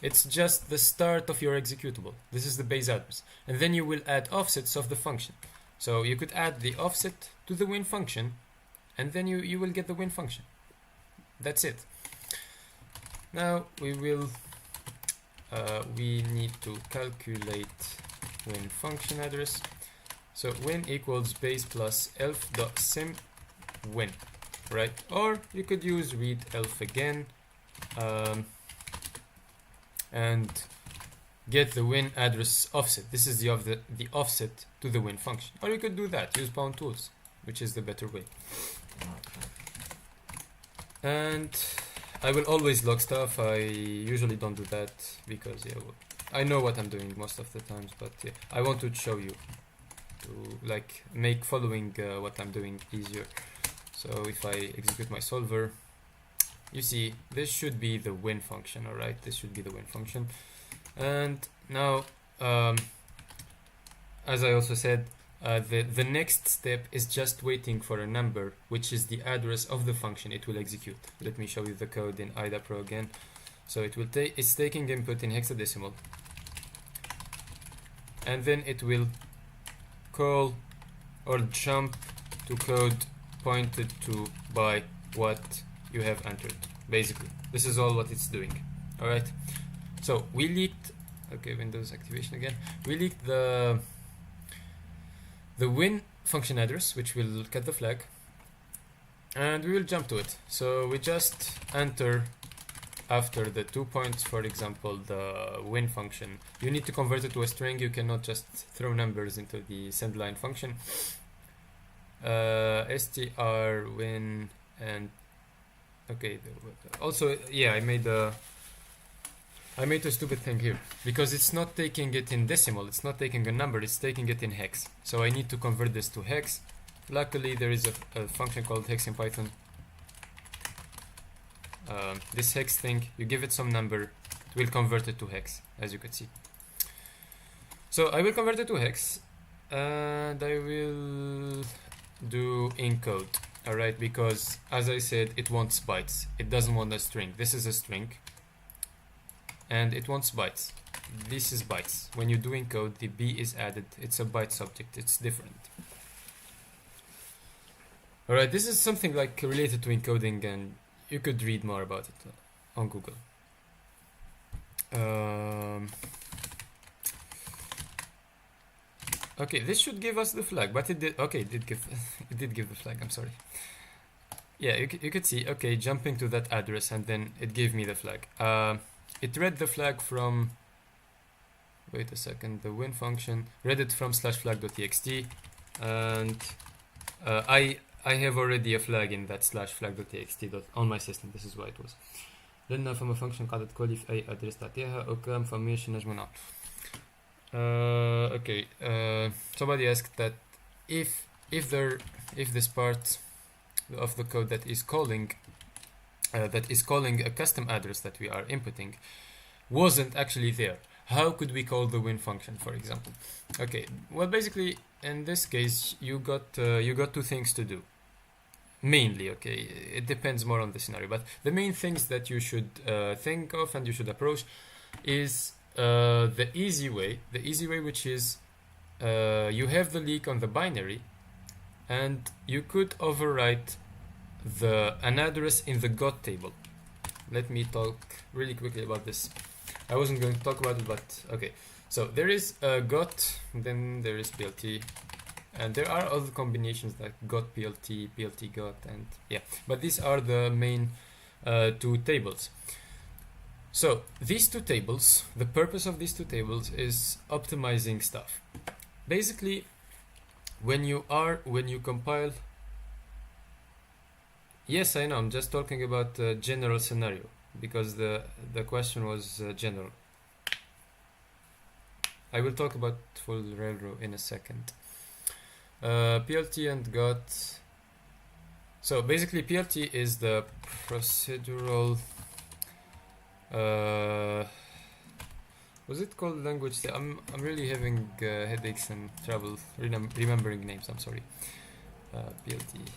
It's just the start of your executable. This is the base address. And then you will add offsets of the function. So you could add the offset to the win function, and then you will get the win function. That's it. Now we need to calculate win function address. So win equals base plus elf.sim win, right? Or you could use read elf again, and get the win address offset. This is the offset to the win function. Or you could do that, use bound tools, which is the better way. And I will always log stuff. I usually don't do that because I know what I'm doing most of the times, but I want to show you to like make following what I'm doing easier. So if I execute my solver, you see this should be the win function. All right, this should be the win function. And now, as I also said, the next step is just waiting for a number, which is the address of the function it will execute. Let me show you the code in IDA Pro again. So it's taking input in hexadecimal, and then it will call or jump to code pointed to by what you have entered. Basically, this is all what it's doing. All right. So we leaked. Okay, Windows activation again. We leaked the win function address, which will get the flag, and we will jump to it. So we just enter after the 2 points, for example, the win function. You need to convert it to a string. You cannot just throw numbers into the send line function. str win and okay. Also, yeah, I made a stupid thing here because it's not taking it in decimal. It's not taking a number. It's taking it in hex. So I need to convert this to hex. Luckily, there is a function called hex in Python. This hex thing, you give it some number, it will convert it to hex, as you can see. So I will convert it to hex, and I will do encode. All right, because as I said, it wants bytes. It doesn't want a string. This is a string, and it wants bytes. This is bytes. When you do encode, the B is added. It's a byte subject. It's different. All right, this is something like related to encoding, and you could read more about it on Google. Okay, this should give us the flag, but it did. Okay, it did give the flag. I'm sorry. Yeah, you could see. Okay, jumping to that address, and then it gave me the flag. It read the flag from. Wait a second. The win function read it from /flag.txt, and I have already a flag in that /flag.txt on my system. This is why it was. لأن فما function قاعدة تقولي في أي address تعطيها أو كان فماش نجمو نعمل. Okay. Somebody asked that if this part of the code that is calling a custom address that we are inputting wasn't actually there, how could we call the win function, for example? Okay. Well, basically, in this case, you got two things to do. Mainly, okay, it depends more on the scenario, but the main things that you should think of and you should approach is the easy way, which is you have the leak on the binary, and you could overwrite an address in the GOT table. Let me talk really quickly about this. I wasn't going to talk about it, but okay. So there is GOT, then there is PLT, and there are other combinations like GOT PLT, PLT GOT, and yeah. But these are the main two tables. So these two tables, the purpose of these two tables is optimizing stuff. Basically, when you compile. Yes, I know. I'm just talking about general scenario because the question was general. I will talk about full railroad in a second. PLT and GOT. So basically, PLT is the procedural. Was it called language? I'm really having headaches and trouble remembering names. I'm sorry. PLT.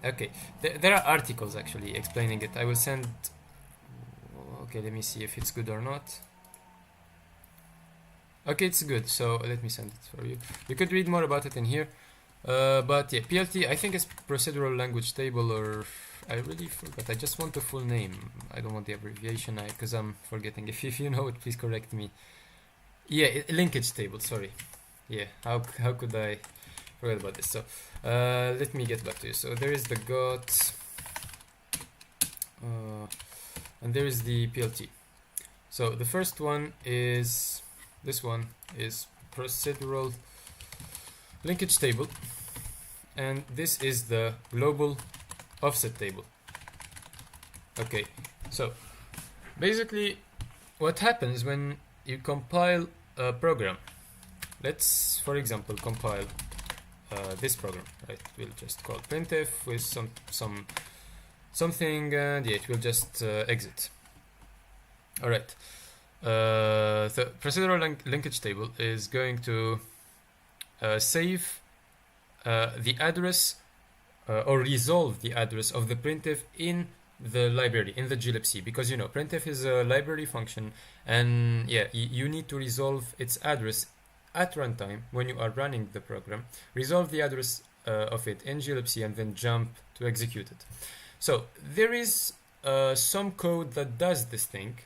Okay, there are articles actually explaining it. I will send. Okay, let me see if it's good or not. Okay, it's good, so let me send it for you. You could read more about it in here. But yeah, PLT, I think it's procedural language table, or I really forgot. I just want the full name. I don't want the abbreviation, because I'm forgetting. If you know it, please correct me. Yeah, linkage table. Sorry. Yeah, how could I forget about this? So let me get back to you. So there is the GOT, and there is the PLT. So the first one is. This one is procedural linkage table, and this is the global offset table. Okay, so basically what happens when you compile a program, let's for example compile this program, right? We'll just call printf with something, and yeah, it will just exit. All right. The procedural linkage table is going to save the address or resolve the address of the printf in the library, in the glibc, because you know printf is a library function, and yeah, you need to resolve its address at runtime when you are running the program. Resolve the address of it in glibc and then jump to execute it. So there is some code that does this thing.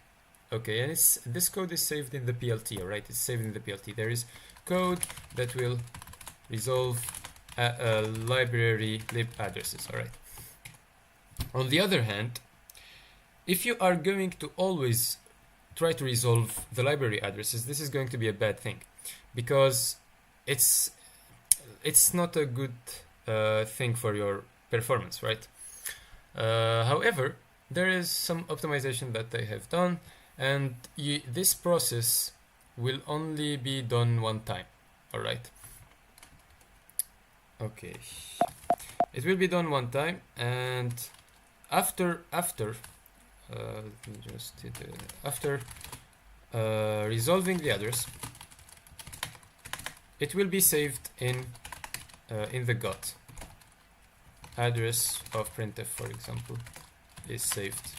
Okay, and this code is saved in the PLT, alright? It's saved in the PLT. There is code that will resolve library lib addresses, alright? On the other hand, if you are going to always try to resolve the library addresses, this is going to be a bad thing, because it's not a good thing for your performance, right? However, there is some optimization that they have done, and this process will only be done one time. All right. Okay. It will be done one time, and after let me just hit after resolving the address, it will be saved in the GOT. Address of printf, for example, is saved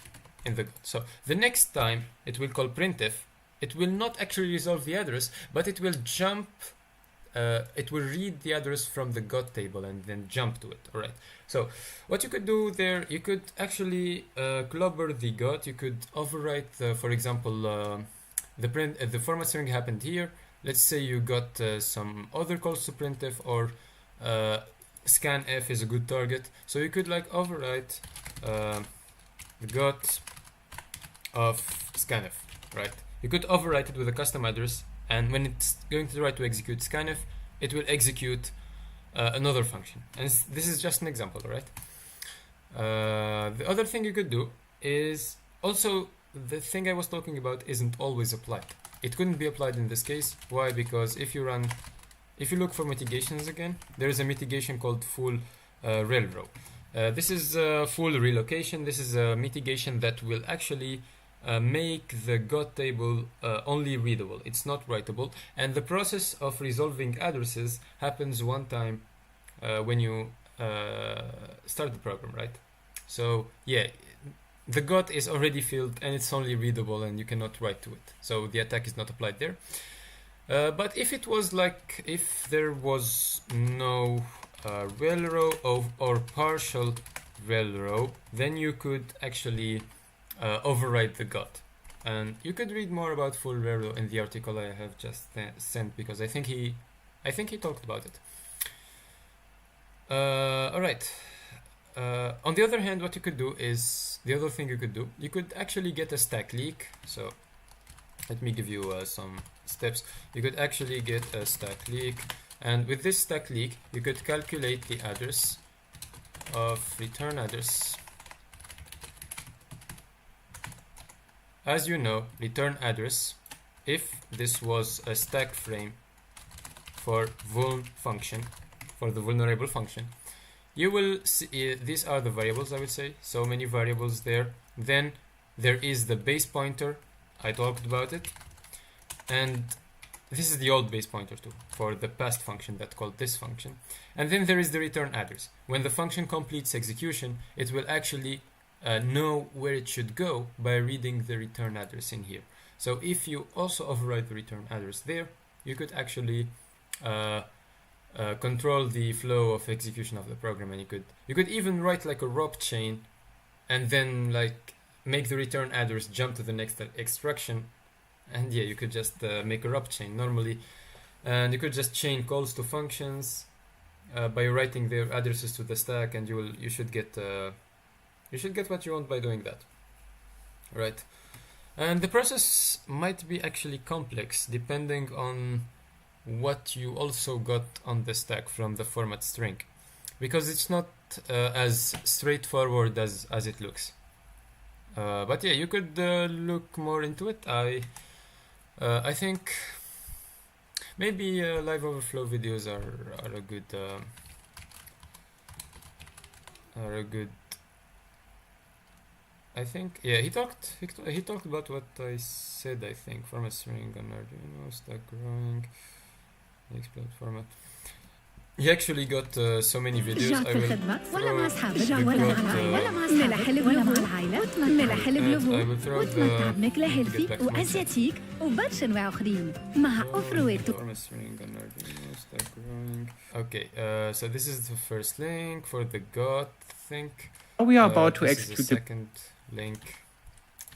in the GOT. So the next time it will call printf, it will not actually resolve the address, but it will jump. It will read the address from the GOT table and then jump to it. All right. So what you could do there, you could actually clobber the GOT. You could overwrite, for example, the format string happened here. Let's say you got some other calls to printf, or scanf is a good target. So you could like overwrite the GOT of scanf, right? You could overwrite it with a custom address, and when it's going to try to execute scanf, it will execute another function. And this is just an example, right? The other thing you could do is also the thing I was talking about isn't always applied. It couldn't be applied in this case. Why? Because if you look for mitigations again, there is a mitigation called full railrow. This is full relocation. This is a mitigation that will actually make the GOT table only readable. It's not writable. And the process of resolving addresses happens one time when you start the program, right? So yeah, the GOT is already filled and it's only readable and you cannot write to it. So the attack is not applied there. But if it was like, if there was no railrow or partial railrow, then you could actually override the GOT. And you could read more about full railrow in the article I have just sent, because I think he talked about it. Alright. On the other hand, what you could do is, the other thing you could do, you could actually get a stack leak. So let me give you some steps. You could actually get a stack leak, and with this stack leak you could calculate the address of return address. As you know, return address, if this was a stack frame for vuln function, for the vulnerable function, you will see these are the variables, I would say, so many variables there. Then there is the base pointer, I talked about it, and this is the old base pointer too for the past function that called this function. And then there is the return address. When the function completes execution, it will actually know where it should go by reading the return address in here. So if you also override the return address there, you could actually control the flow of execution of the program, and you could even write like a ROP chain and then like make the return address jump to the next extraction, and yeah, you could just make a ROP chain normally, and you could just chain calls to functions by writing their addresses to the stack, and you should get what you want by doing that, right? And the process might be actually complex depending on what you also got on the stack from the format string, because it's not as straightforward as it looks. But yeah, you could look more into it. I think maybe live overflow videos are a good. I think yeah, he talked about what I said. I think format string on Arduino, stack growing, exploit format. He actually got so many videos. I will throw Okay, so this is the first link for the GOT thing. We are about to execute the second link.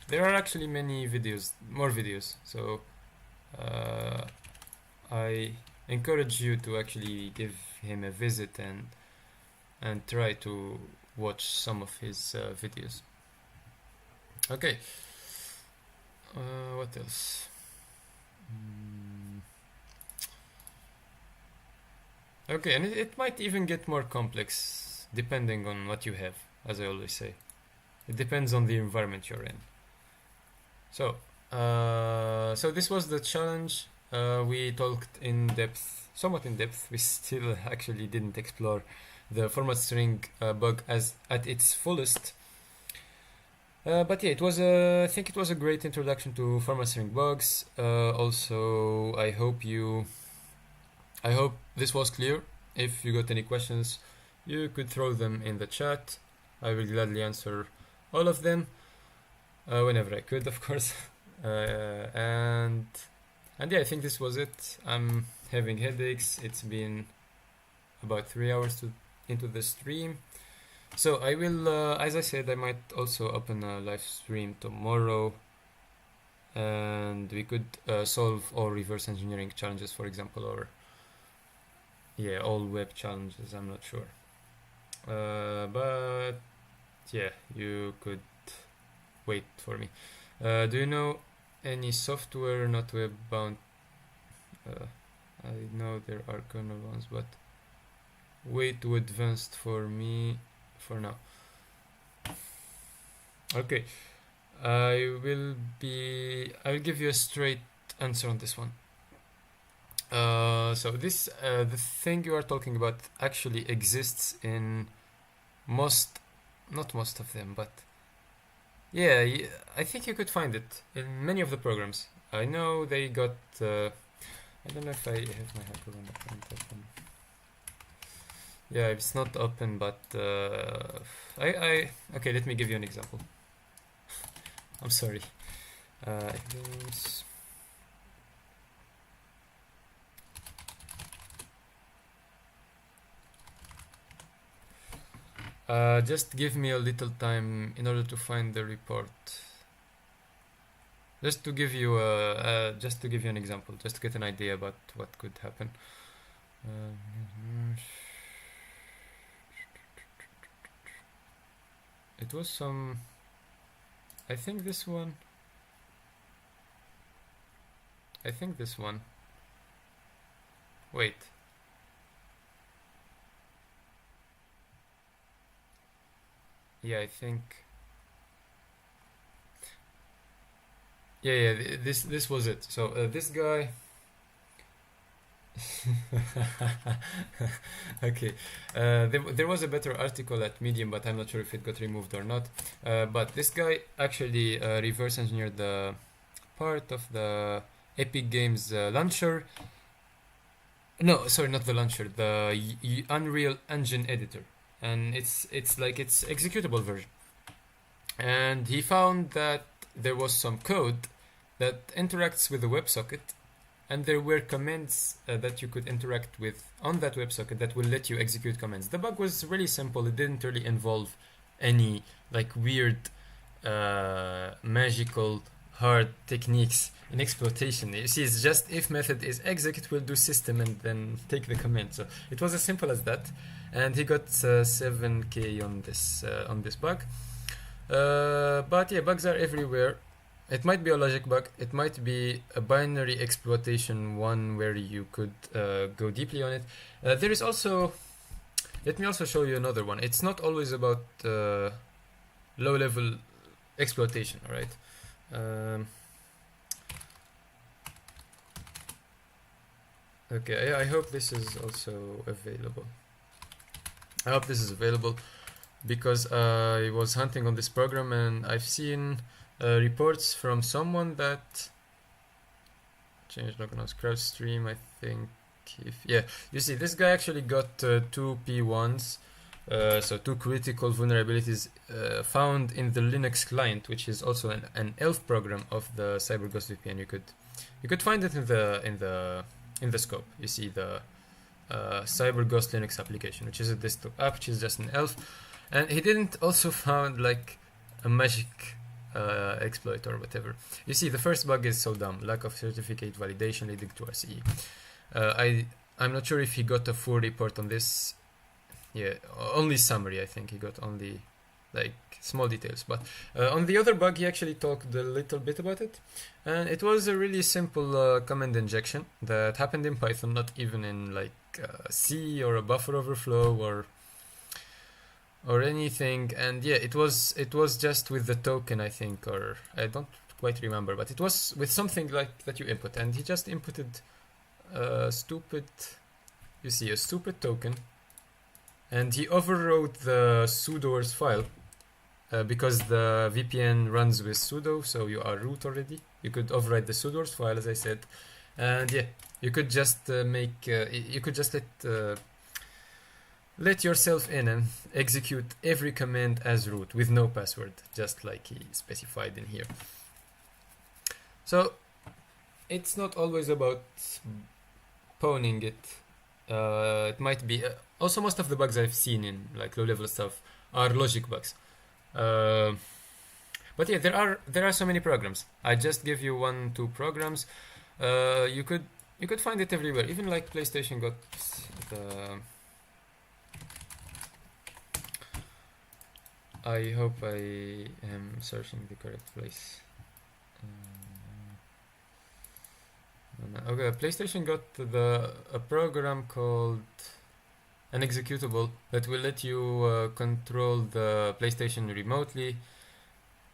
There are actually many videos, more videos, so I encourage you to actually give him a visit and try to watch some of his videos. Okay, what else? Okay, and it might even get more complex depending on what you have, as I always say. It depends on the environment you're in. So this was the challenge. We talked somewhat in depth. We still actually didn't explore the format string bug at its fullest. But yeah, I think it was a great introduction to format string bugs. Also, I hope this was clear. If you got any questions, you could throw them in the chat. I will gladly answer all of them whenever I could, of course. And yeah, I think this was it. I'm having headaches. It's been about 3 hours into the stream. So I will, as I said, I might also open a live stream tomorrow, and we could solve all reverse engineering challenges, for example, or yeah, all web challenges. I'm not sure, but yeah, you could wait for me. Do you know any software not web bound? I know there are kernel ones, but way too advanced for me for now. Okay, I'll give you a straight answer on this one. So this the thing you are talking about actually exists in most, not most of them, but yeah, I think you could find it in many of the programs. I know they got. I don't know if I have my HackerOne open. Yeah, it's not open, but okay. Let me give you an example. I'm sorry. This- just give me a little time in order to find the report. Just to give you an example, just to get an idea about what could happen. It was some. I think this one. I think this one. Wait. Yeah, I think. Yeah, this was it. So this guy. Okay, there was a better article at Medium, but I'm not sure if it got removed or not. But this guy actually reverse engineered the part of the Epic Games launcher. No, sorry, not the launcher. The Unreal Engine editor, and it's like its executable version. And he found that there was some code that interacts with the WebSocket, and there were commands that you could interact with on that WebSocket that will let you execute commands. The bug was really simple. It didn't really involve any like weird, magical, hard techniques in exploitation. You see, it's just if method is exec, it will do system and then take the command. So it was as simple as that. And he got 7K on this bug. But yeah, bugs are everywhere. It might be a logic bug. It might be a binary exploitation one where you could go deeply on it. There is also. Let me also show you another one. It's not always about low-level exploitation. All right. Okay. I hope this is also available. I hope this is available because I was hunting on this program and I've seen reports from someone that changed logos crowd stream. I think you see this guy actually got two P1s, so two critical vulnerabilities found in the Linux client, which is also an ELF program of the CyberGhost VPN. You could find it in the scope. You see the CyberGhost Linux application, which is a desktop app, which is just an ELF, and he didn't also found like a magic exploit or whatever. You see, the first bug is so dumb: lack of certificate validation leading to RCE. I'm not sure if he got a full report on this. Yeah, only summary. I think he got only like small details. But on the other bug, he actually talked a little bit about it, and it was a really simple command injection that happened in Python, not even in like C or a buffer overflow or anything. And yeah, it was just with the token, I think, or I don't quite remember, but it was with something like that you input, and he just inputted a stupid token, and he overrode the sudoers file because the VPN runs with sudo, so you are root already. You could override the sudoers file, as I said, and yeah, you could just let yourself in and execute every command as root with no password, just like he specified in here. So it's not always about pwning it. It might be also most of the bugs I've seen in like low-level stuff are logic bugs. But yeah, there are so many programs. I just give you 1-2 programs. You could find it everywhere. Even like PlayStation got the. I hope I am searching the correct place. Okay, PlayStation got a program called an executable that will let you control the PlayStation remotely.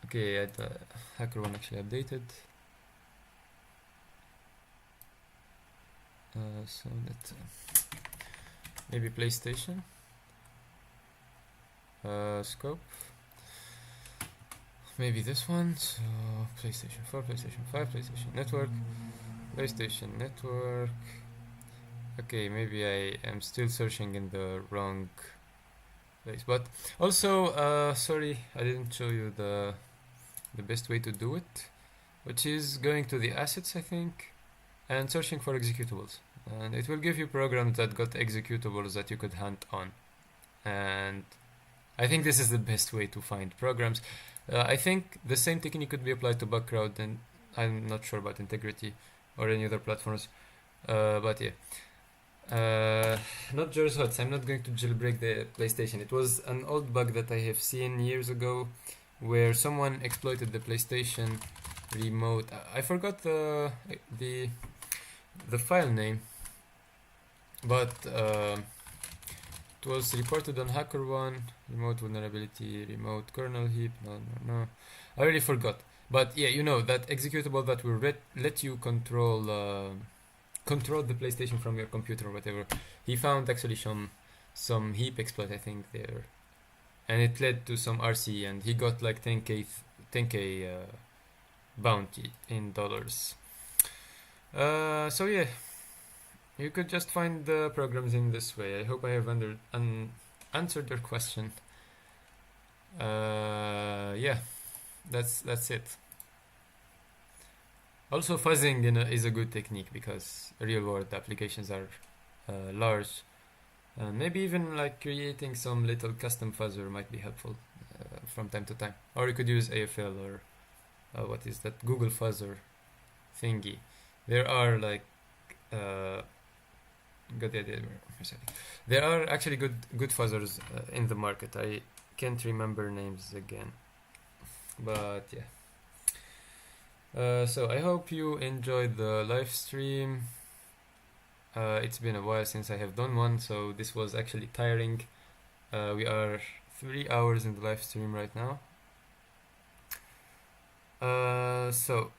Okay, HackerOne actually updated. So that maybe PlayStation scope. Maybe this one. So PlayStation 4, PlayStation 5, PlayStation Network, PlayStation Network. Okay, maybe I am still searching in the wrong place. But also, sorry, I didn't show you the best way to do it, which is going to the assets, I think, and searching for executables. And it will give you programs that got executables that you could hunt on. And I think this is the best way to find programs. I think the same technique could be applied to Bugcrowd, and I'm not sure about Integrity or any other platforms. But yeah. Not George Hotz. I'm not going to jailbreak the PlayStation. It was an old bug that I have seen years ago where someone exploited the PlayStation remote. I forgot the file name, but it was reported on HackerOne. Remote vulnerability, remote kernel heap. No. I really forgot. But yeah, you know, that executable that will let you control the PlayStation from your computer or whatever. He found actually some heap exploit, I think, there, and it led to some RC, and he got like 10k bounty in dollars. So yeah, you could just find the programs in this way. I hope I have answered your question. Yeah, that's it. Also, fuzzing is a good technique because real-world applications are large. Maybe even like creating some little custom fuzzer might be helpful from time to time. Or you could use AFL or what is that, Google Fuzzer thingy. There are like there are actually good fuzzers in the market. I can't remember names again, but yeah. So I hope you enjoyed the live stream. It's been a while since I have done one, so this was actually tiring. We are 3 hours in the live stream right now. So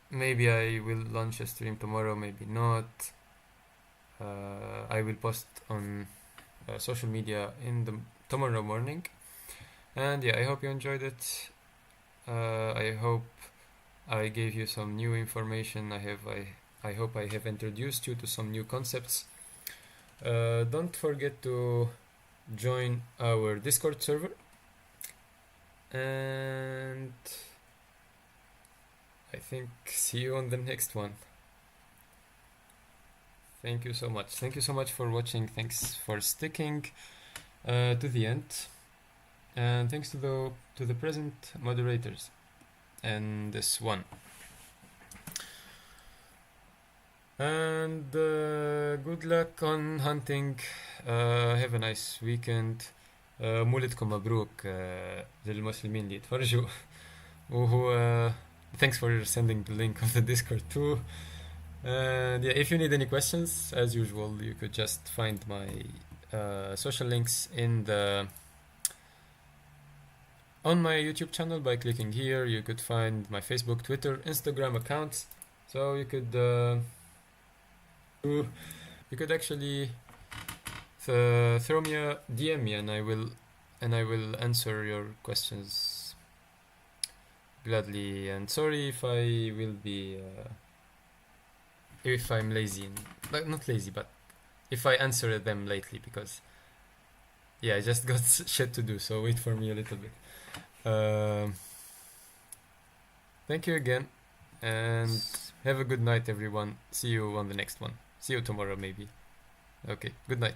maybe I will launch a stream tomorrow, maybe not. I will post on social media in the tomorrow morning. And yeah, I hope you enjoyed it. I hope I gave you some new information. I hope I have introduced you to some new concepts. Don't forget to join our Discord server. And I think see you on the next one. Thank you so much. Thank you so much for watching. Thanks for sticking to the end. And thanks to the present moderators and this one. And good luck on hunting. Have a nice weekend. مولدكم مبروك للمسلمين اللي يتفرجوا. وهو thanks for sending the link of the Discord too. And yeah, if you need any questions, as usual, you could just find my social links on my YouTube channel by clicking here. You could find my Facebook, Twitter, Instagram accounts. So you could actually throw me a DM me, and I will answer your questions gladly. And sorry if I will be if I'm lazy, not lazy, but if I answer them lately, because yeah, I just got shit to do, so wait for me a little bit. Thank you again, and have a good night, everyone. See you on the next one. See you tomorrow, maybe. Okay, good night.